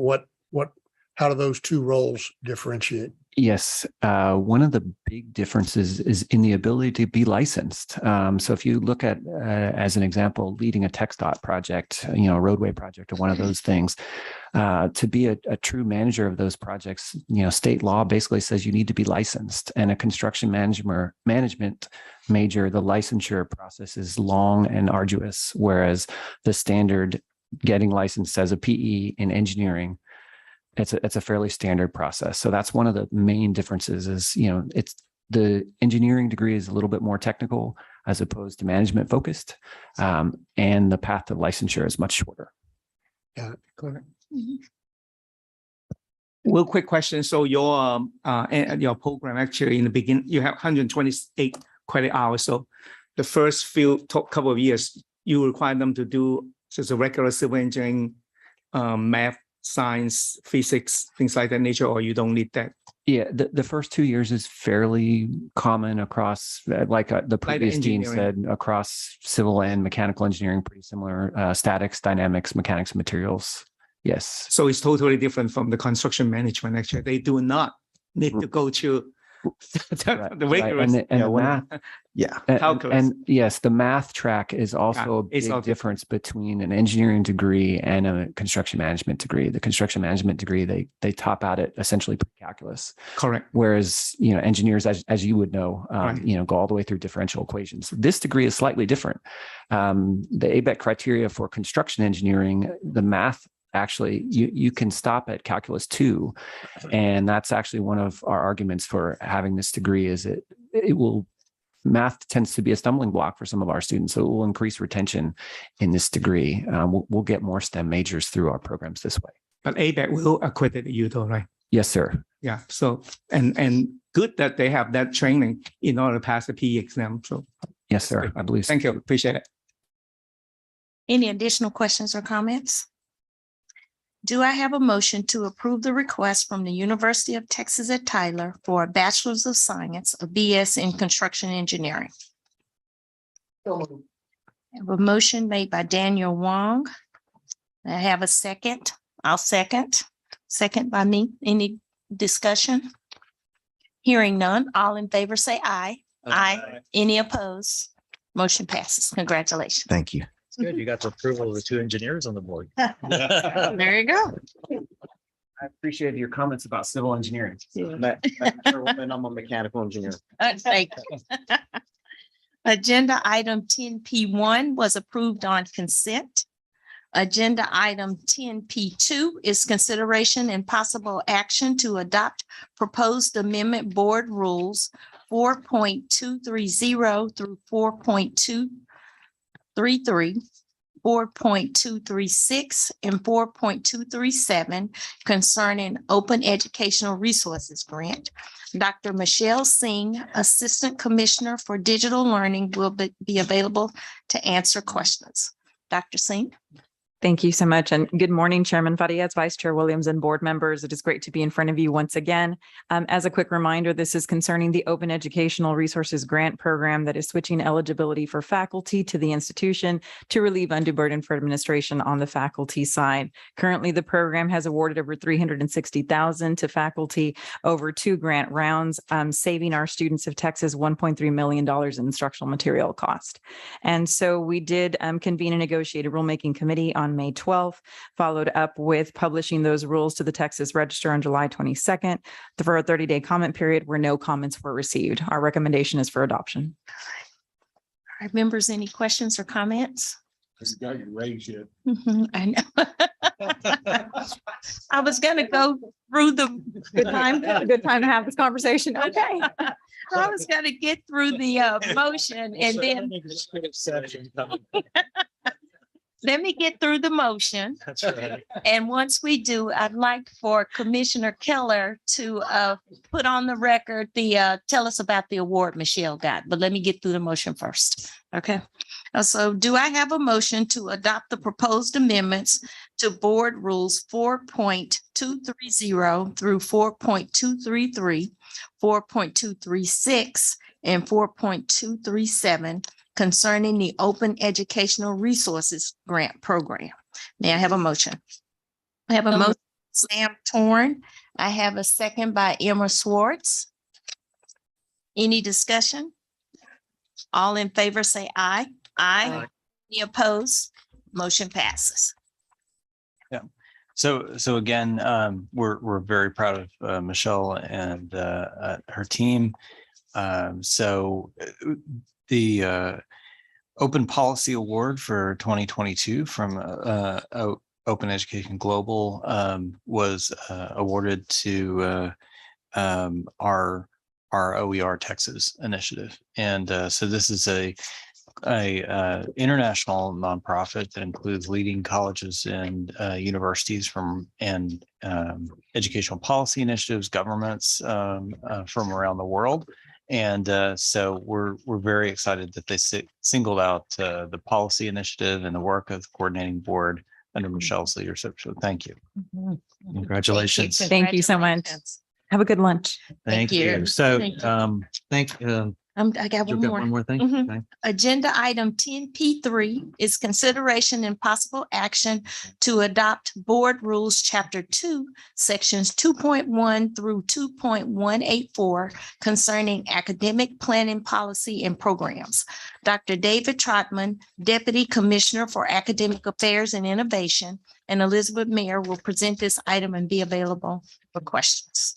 how do those two roles differentiate? Yes, one of the big differences is in the ability to be licensed. So if you look at, as an example, leading a TxDOT project, a roadway project or one of those things, to be a true manager of those projects, state law basically says you need to be licensed. And a construction management major, the licensure process is long and arduous, whereas the standard getting licensed as a PE in engineering, it's a fairly standard process. So that's one of the main differences is, it's the engineering degree is a little bit more technical as opposed to management focused. And the path to licensure is much shorter. Yeah, correct. Real quick question. So your program actually in the beginning, you have 128 credit hours. So the first couple of years, you require them to do just a regular civil engineering, math, science, physics, things like that nature, or you don't need that? Yeah, the first 2 years is fairly common across, the previous dean said, across civil and mechanical engineering, pretty similar, statics, dynamics, mechanics, materials. Yes. So it's totally different from the construction management. Actually, they do not need to go to the rigorous. And the math. Yeah. And yes, the math track is also a big difference between an engineering degree and a construction management degree. The construction management degree, they top out at essentially pre-calculus. Correct. Whereas, engineers, as you would know, go all the way through differential equations. This degree is slightly different. The ABET criteria for construction engineering, the math, actually, you can stop at calculus 2, and that's actually one of our arguments for having this degree. Is math tends to be a stumbling block for some of our students, so it will increase retention in this degree. We'll get more STEM majors through our programs this way. But ABET will accredit you, though, right? Yes, sir. Yeah. So and good that they have that training in order to pass the PE exam. So yes, sir. I believe so. Thank you. Appreciate it. Any additional questions or comments? Do I have a motion to approve the request from the University of Texas at Tyler for a Bachelor's of Science, a BS in Construction Engineering? I have a motion made by Daniel Wong. I have a second. I'll second. Second by me. Any discussion? Hearing none. All in favor say aye. Aye. Any opposed? Motion passes. Congratulations. Thank you. Good. You got the approval of the 2 engineers on the board. There you go. I appreciate your comments about civil engineering. Yeah. I'm a mechanical engineer. Thank you. Agenda item 10P1 was approved on consent. Agenda item 10P2 is consideration and possible action to adopt proposed amendment board rules 4.230 through 4.233, 4.236, and 4.237 concerning Open Educational Resources Grant. Dr. Michelle Singh, Assistant Commissioner for Digital Learning, will be available to answer questions. Dr. Singh. Thank you so much. And good morning, Chairman Farias, Vice Chair Williams, and board members. It is great to be in front of you once again. As a quick reminder, this is concerning the Open Educational Resources Grant Program that is switching eligibility for faculty to the institution to relieve undue burden for administration on the faculty side. Currently, the program has awarded over $360,000 to faculty over 2 grant rounds, saving our students of Texas $1.3 million in instructional material cost. And so we did convene a negotiated rulemaking committee on May 12th, followed up with publishing those rules to the Texas Register on July 22nd for a 30-day comment period where no comments were received. Our recommendation is for adoption. All right, members, any questions or comments? Got your raise yet. I know. I was gonna go through the Good time to have this conversation. Okay. I was gonna get through the motion and then let me get through the motion. That's right. And once we do, I'd like for Commissioner Keller to put on the record tell us about the award Michelle got, but let me get through the motion first. Okay. So do I have a motion to adopt the proposed amendments to Board Rules 4.230 through 4.233, 4.236, and 4.237 concerning the Open Educational Resources Grant Program? May I have a motion? I have a motion, Sam Torn. I have a second by Emma Swartz. Any discussion? All in favor, say aye. Aye. Any opposed? Motion passes. So again, we're very proud of Michelle and her team. So the Open Policy Award for 2022 from Open Education Global was awarded to our OER Texas initiative. And so this is a international nonprofit that includes leading colleges and universities and educational policy initiatives, governments from around the world. And so we're very excited that they singled out the policy initiative and the work of the coordinating board under Michelle's leadership. So thank you. Congratulations. Thank you so much. Have a good lunch. Thank you. So, Thank I got you've one got more. one more thing? Mhm. Okay. Agenda item 10P3 is consideration and possible action to adopt Board Rules Chapter 2, Sections 2.1 through 2.184 concerning academic planning policy and programs. Dr. David Trotman, Deputy Commissioner for Academic Affairs and Innovation, and Elizabeth Mayer will present this item and be available for questions.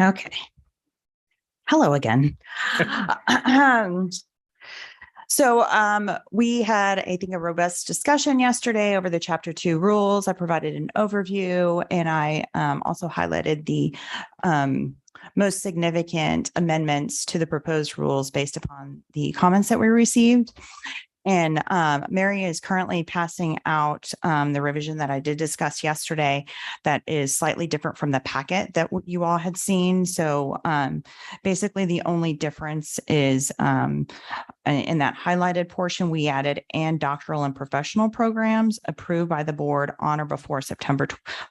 Okay. Hello again. We had, I think, a robust discussion yesterday over the Chapter 2 rules. I provided an overview, and I also highlighted the most significant amendments to the proposed rules based upon the comments that we received. And Mary is currently passing out the revision that I did discuss yesterday that is slightly different from the packet that you all had seen. So basically the only difference is in that highlighted portion, we added and doctoral and professional programs approved by the board on or before September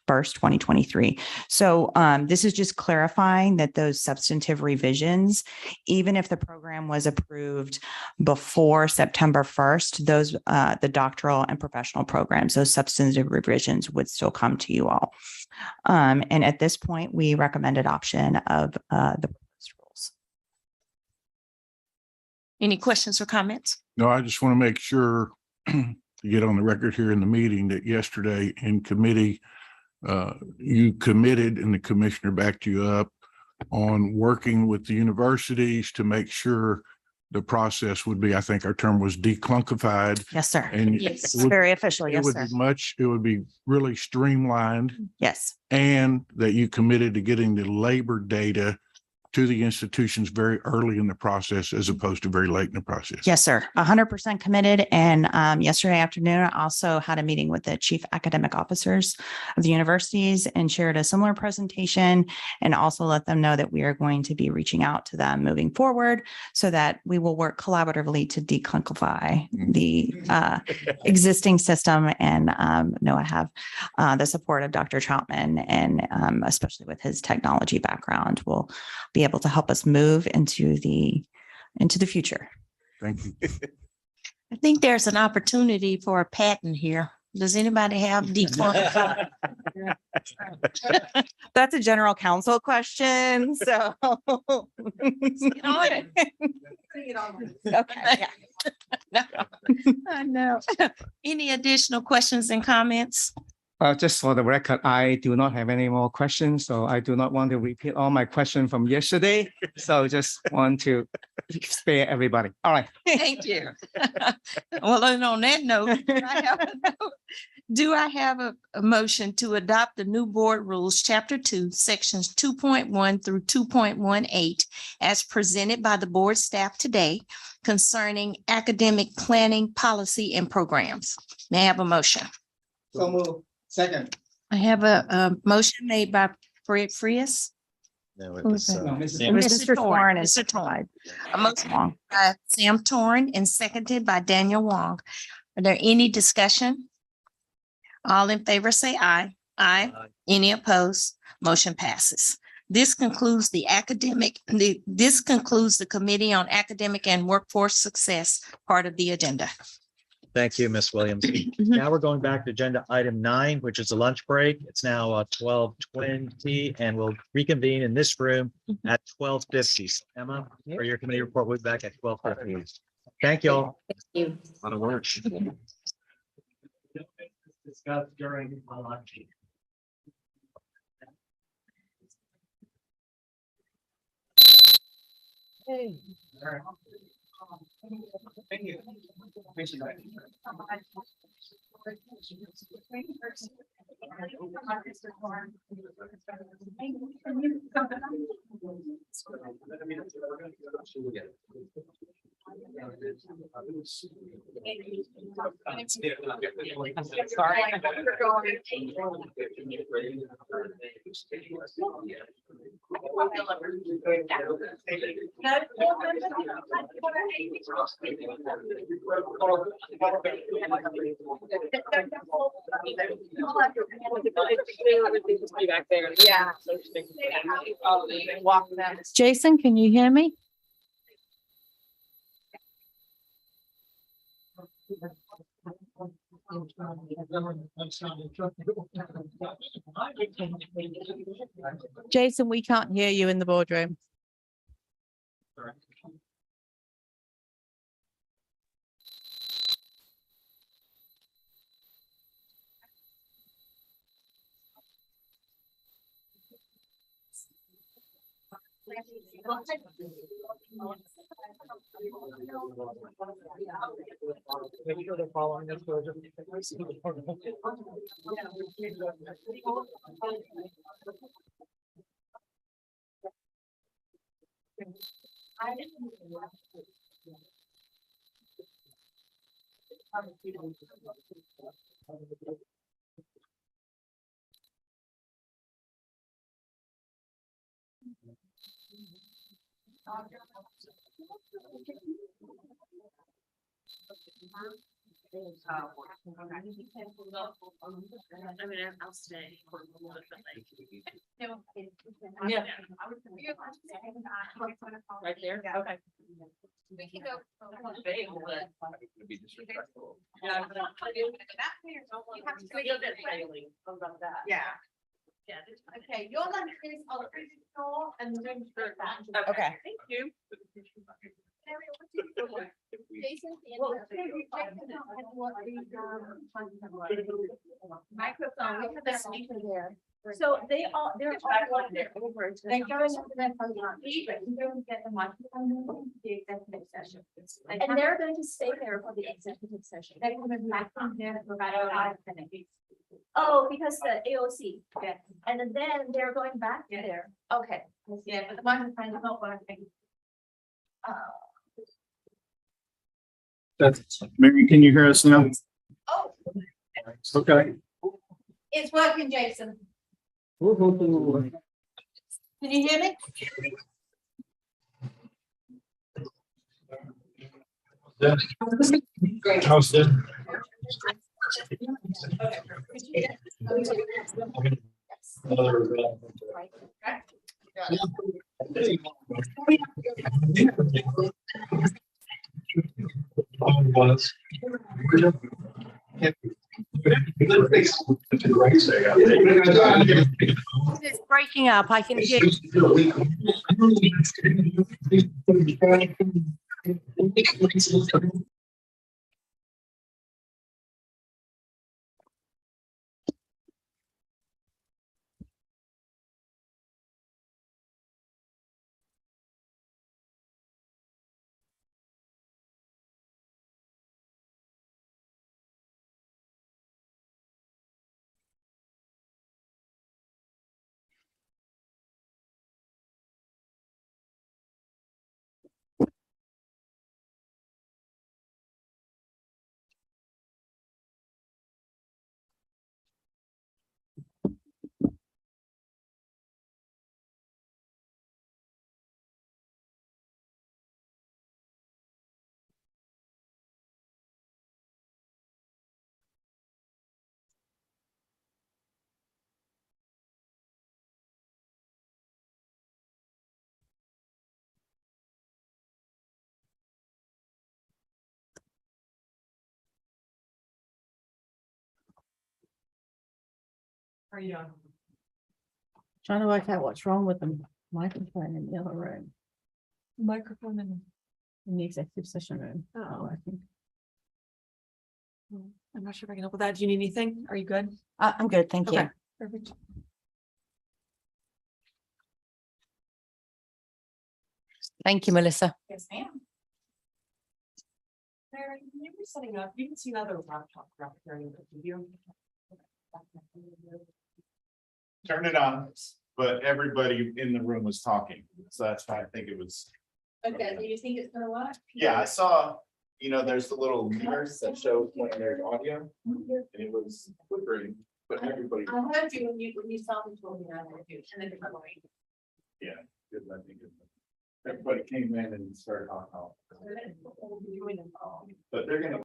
1st, 2023. So this is just clarifying that those substantive revisions, even if the program was approved before September 1st, those the doctoral and professional programs, those substantive revisions would still come to you all. And at this point, we recommend adoption of the proposed rules. Any questions or comments? No, I just want to make sure to get on the record here in the meeting that yesterday in committee, you committed and the commissioner backed you up on working with the universities to make sure the process would be, I think our term was declunkified. Yes, sir. And Yes, it would- very official. it Yes, would sir. be it would be really streamlined, Yes. and that you committed to getting the labor data to the institutions very early in the process as opposed to very late in the process. Yes, sir. 100% committed. And yesterday afternoon, I also had a meeting with the chief academic officers of the universities and shared a similar presentation, and also let them know that we are going to be reaching out to them moving forward so that we will work collaboratively to declunkify the existing system. And know I have the support of Dr. Troutman, and especially with his technology background, will be able to help us move into the future. Thank you. I think there's an opportunity for a patent here. Does anybody have declunkified? That's a general counsel question, so. Okay, yeah. I know. Any additional questions and comments? Just for the record, I do not have any more questions, so I do not want to repeat all my questions from yesterday. So just want to spare everybody. All right. Thank you. Well, and on that note, do I have a motion to adopt the new board rules, chapter 2, sections 2.1 through 2.18 as presented by the board staff today concerning academic planning, policy, and programs? May I have a motion? So move. Second. I have a motion made by Fred Frias. No, Who was that? Sam. Mr. Torn. Mr. Torn. A motion by Sam Torn and seconded by Daniel Wong. Are there any discussion? All in favor, say aye. Aye. Any opposed? Motion passes. This concludes the Committee on Academic and Workforce Success part of the agenda. Thank you, Ms. Williams. Now we're going back to agenda item 9, which is a lunch break. It's now 12:20 and we'll reconvene in this room at 12:50. So Emma, for your committee report, we'll be back at 12:50. Thank you all. Thank you. A lot of work. Discuss during lunch. Hey. Thank you. Jason, can you hear me? Jason, we can't hear you in the boardroom. Make sure they're following this. I'll stay. Right there? Okay. We can go. Yeah. Yeah. Okay, your lunch is on the floor and the room's back. Okay. Thank you. Jason. Microphone, we have a speaker there. So they're all there. They're going to get the microphone, the executive session. And they're going to stay there for the executive session. They're going to be back from there for about 5 minutes. Oh, because the AOC. Yeah. And then they're going back there. Okay. Yeah, but the microphone is not working. Mary, can you hear us now? Oh, Okay. it's working, Jason. Can you hear me? How's that? It's breaking up. I can hear. How are you doing? Trying to work out what's wrong with the microphone in the other room. Microphone in the executive session room. Oh, I think. I'm not sure if I can help with that. Do you need anything? Are you good? I'm good, thank Okay, you. perfect. Thank you, Melissa. Yes, ma'am. Mary, you were setting up, you can see another laptop graphic area, but you. Turned it on, but everybody in the room was talking, so that's why I think it was. Okay, do you think it's gonna work? Yeah, I saw, there's the little mirrors that show when there's audio, and it was flickering, but everybody. I heard you when you saw me told me I heard you, and then it's going. Yeah, good, I think. Everybody came in and started talking. But they're gonna.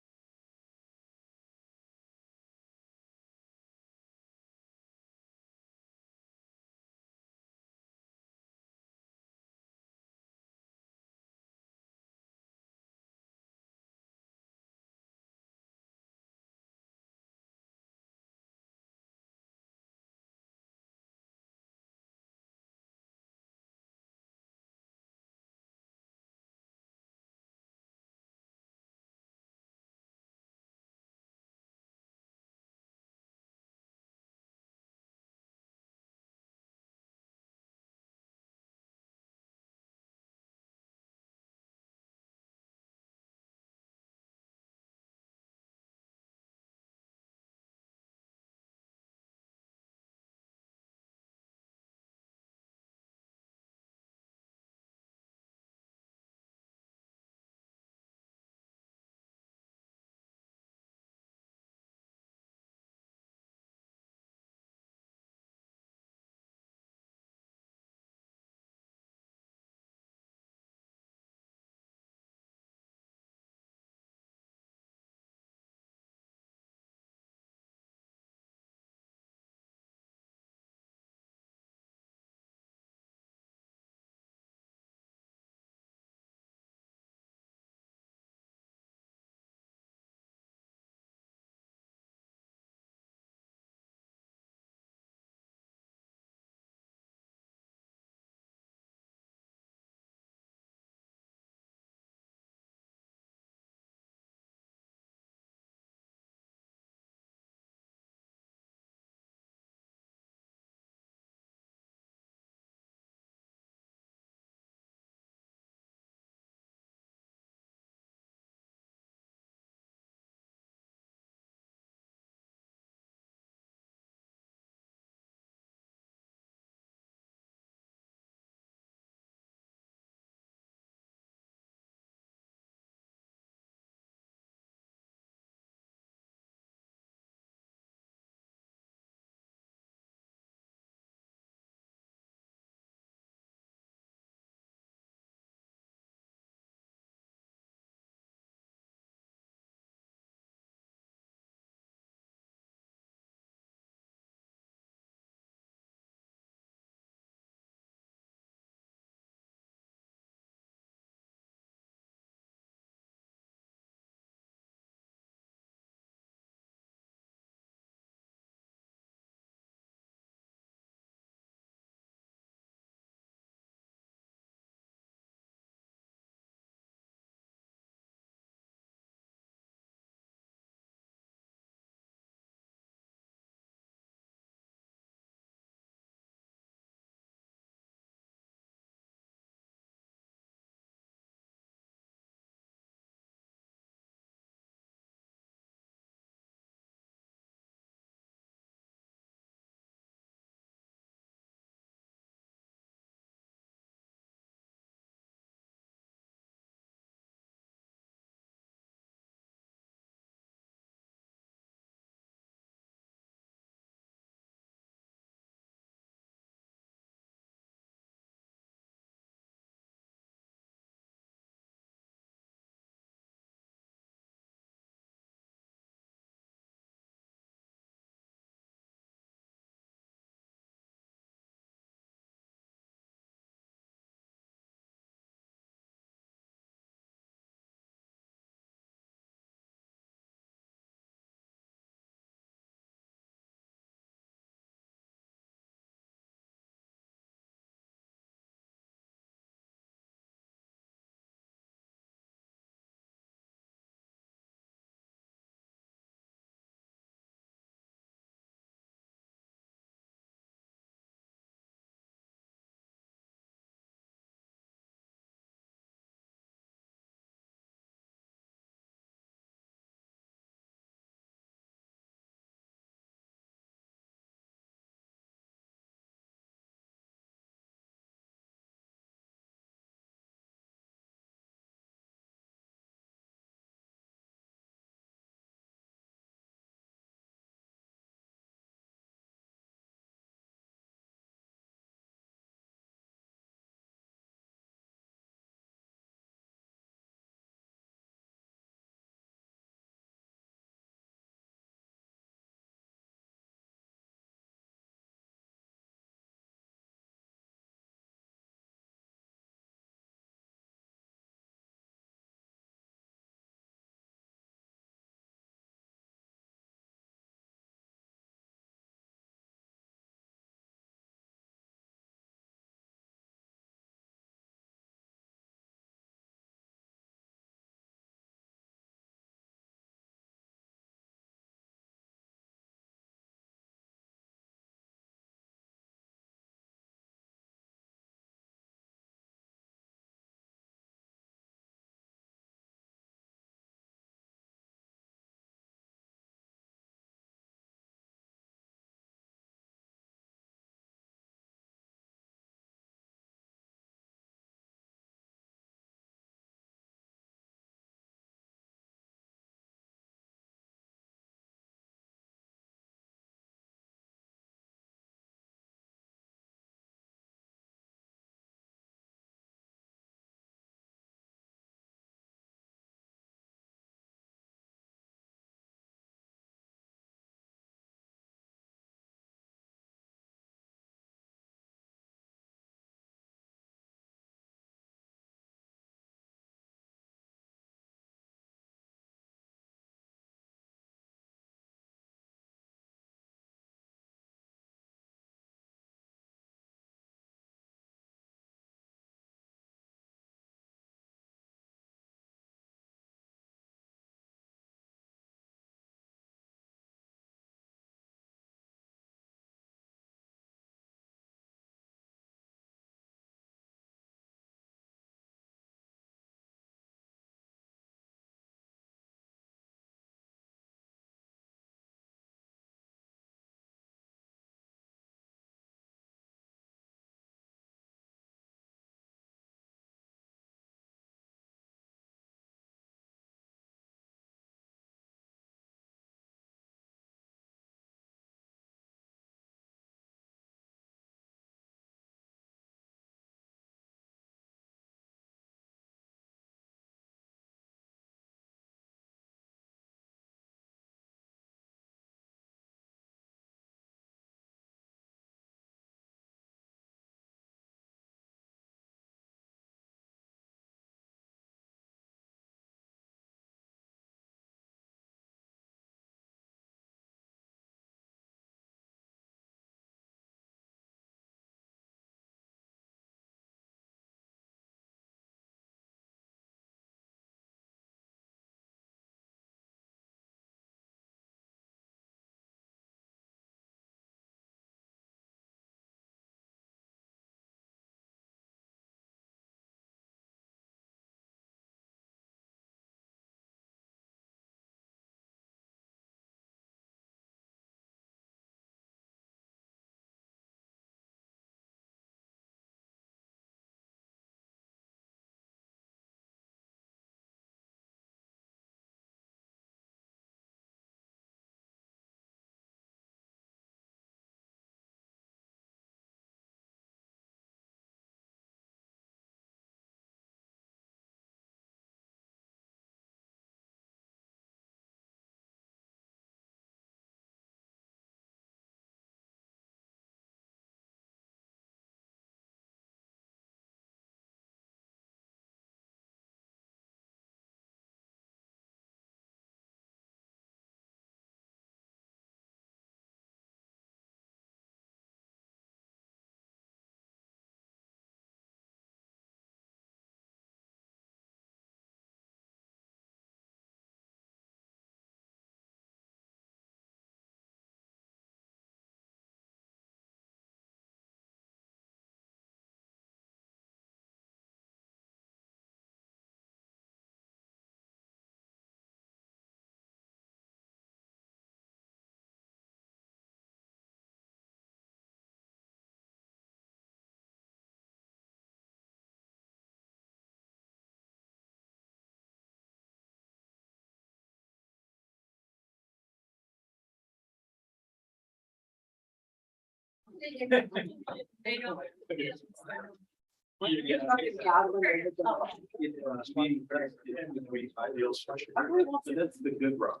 That's the good rock.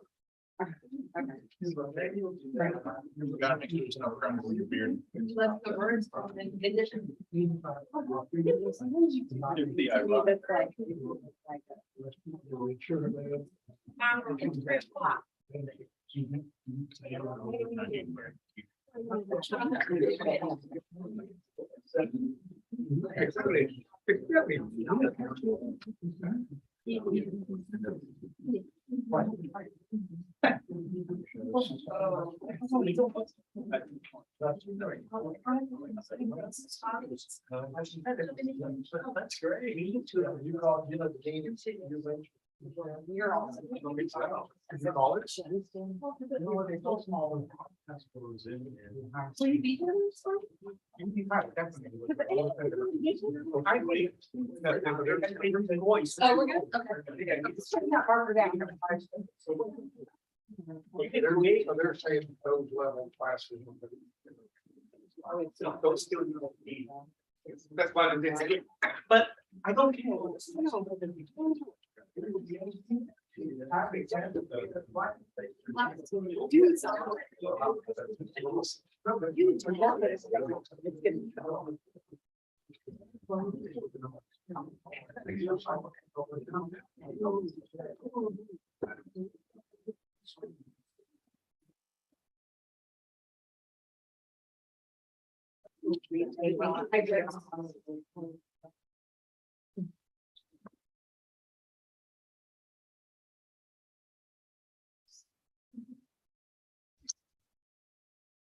Gotta make sure there's no crumbs in your beard. That's great. You call, you know, the game. You're awesome. College? Will you be here this one? Oh, we're good. Okay. They're saying those level classes. That's why I'm saying, but I don't care.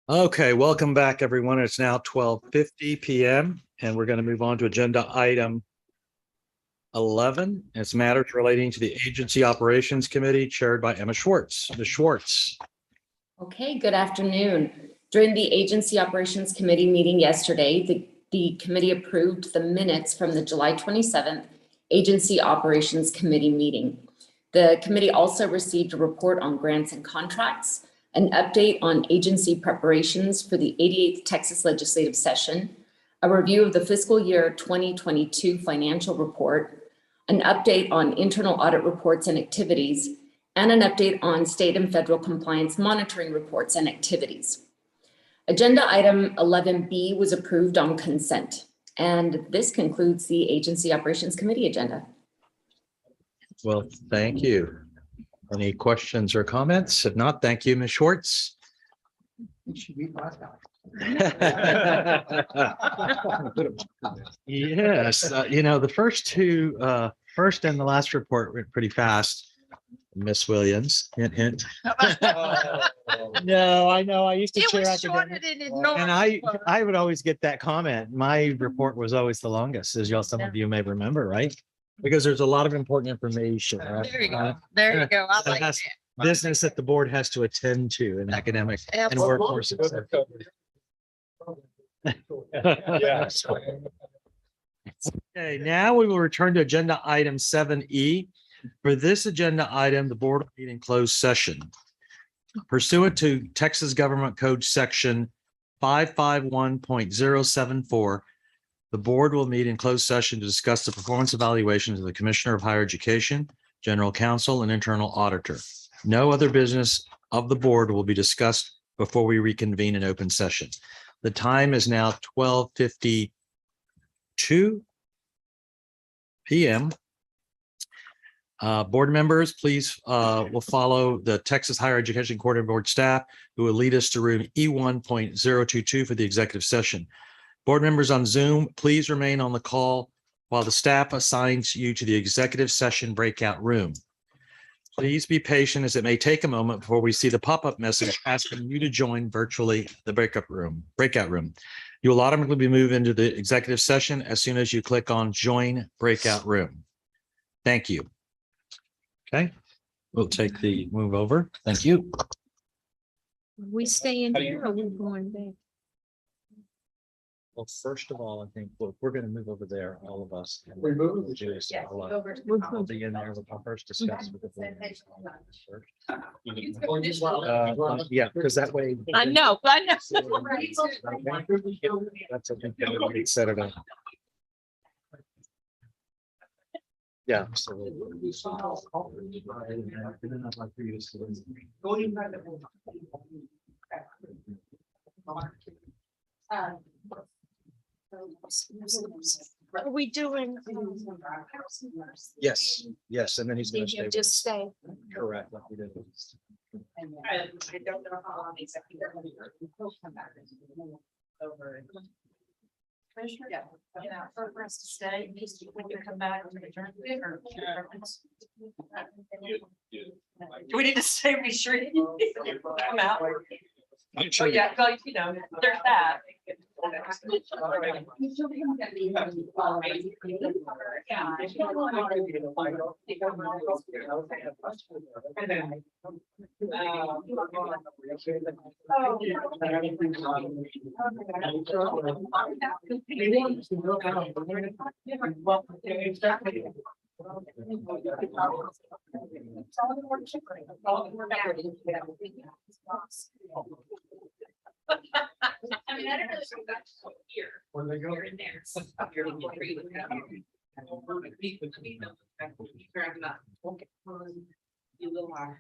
Okay, welcome back, everyone. It's now 12:50 PM and we're going to move on to agenda item 11. It's matters relating to the Agency Operations Committee chaired by Emma Schwartz. Ms. Schwartz. Okay, good afternoon. During the Agency Operations Committee meeting yesterday, the committee approved the minutes from the July 27th Agency Operations Committee meeting. The committee also received a report on grants and contracts, an update on agency preparations for the 88th Texas Legislative Session, a review of the fiscal year 2022 financial report, an update on internal audit reports and activities, and an update on state and federal compliance monitoring reports and activities. Agenda item 11B was approved on consent, and this concludes the Agency Operations Committee agenda. Well, thank you. Any questions or comments? If not, thank you, Ms. Schwartz. Yes, the first and the last report went pretty fast. Miss Williams, hint, hint. No, I know. I used to It chair was shorter academic. than it normally And I was. would always get that comment. My report was always the longest, as y'all, some of you may remember, right? Because there's a lot of important information. Right? There you go. There you go. I like that. Business that the board has to attend to in academic and Absolutely. workforce. success. Yeah. Okay, now we will return to agenda item 7E. For this agenda item, the board will meet in closed session. Pursuant to Texas Government Code Section 551.074, the board will meet in closed session to discuss the performance evaluations of the Commissioner of Higher Education, General Counsel, and Internal Auditor. No other business of the board will be discussed before we reconvene in open session. The time is now 12:52 PM. Board members, please will follow the Texas Higher Education Coordinating Board staff who will lead us to room E1.022 for the executive session. Board members on Zoom, please remain on the call while the staff assigns you to the executive session breakout room. Please be patient as it may take a moment before we see the pop-up message asking you to join virtually the breakout room. You will automatically be moved into the executive session as soon as you click on Join Breakout Room. Thank you. Okay, we'll take the move over. Thank you. We stay in here or we going back? Well, first of all, I think, look, we're going to move over there, all of us. and We move? we'll do is, Yes, I'll, over to I'll the- be in there. I'll first discuss with the board members. Yeah, because that way. I know. That's, I think, that we set it up. Yeah. So. Are we doing? Yes, yes, and then he's going to stay. with Just us. stay. Correct. Like we did. I don't know how long exactly. Over. Commissioner, yeah, for us to stay, needs to come back to the journey or. Do we need to say we sure? Come out. I'm Oh, sure. yeah, well, you know, there's that. I mean, I don't really think that's here. Here and there. Up here in the tree. You little high.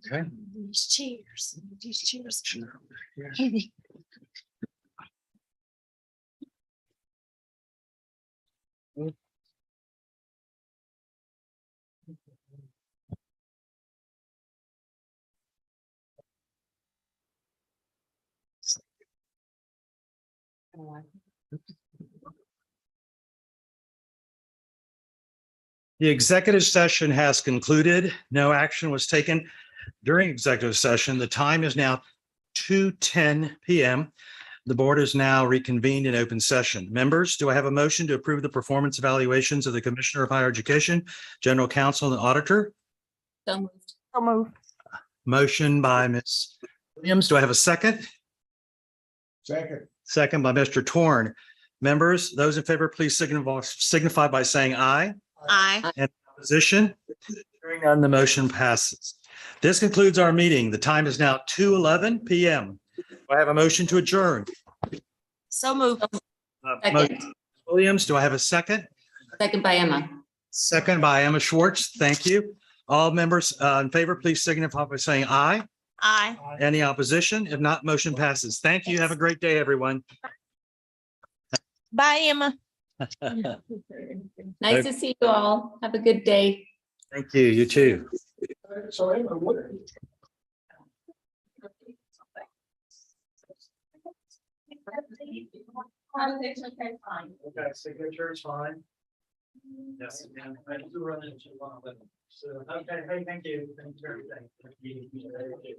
Okay. These chairs. The executive session has concluded. No action was taken during executive session. The time is now 2:10 PM. The board is now reconvened in open session. Members, do I have a motion to approve the performance evaluations of the Commissioner of Higher Education, General Counsel, and Auditor? So moved. So move. Motion by Ms. Williams. Do I have a second? Second. Second by Mr. Torn. Members, those in favor, please signify by saying aye. Aye. And opposition? Hearing none, the motion passes. This concludes our meeting. The time is now 2:11 PM. Do I have a motion to adjourn? So move. Second. Williams, do I have a second? Second by Emma. Second by Emma Schwartz. Thank you. All members in favor, please signify by saying aye. Aye. Any opposition? If not, motion passes. Thank you. Have a great day, everyone. Bye, Emma. Nice to see you all. Have a good day. Thank you. You too. Okay, signature is fine. Yes. And I do run into one of them. So, okay, hey, thank you. Thanks for everything. Thank you. Okay.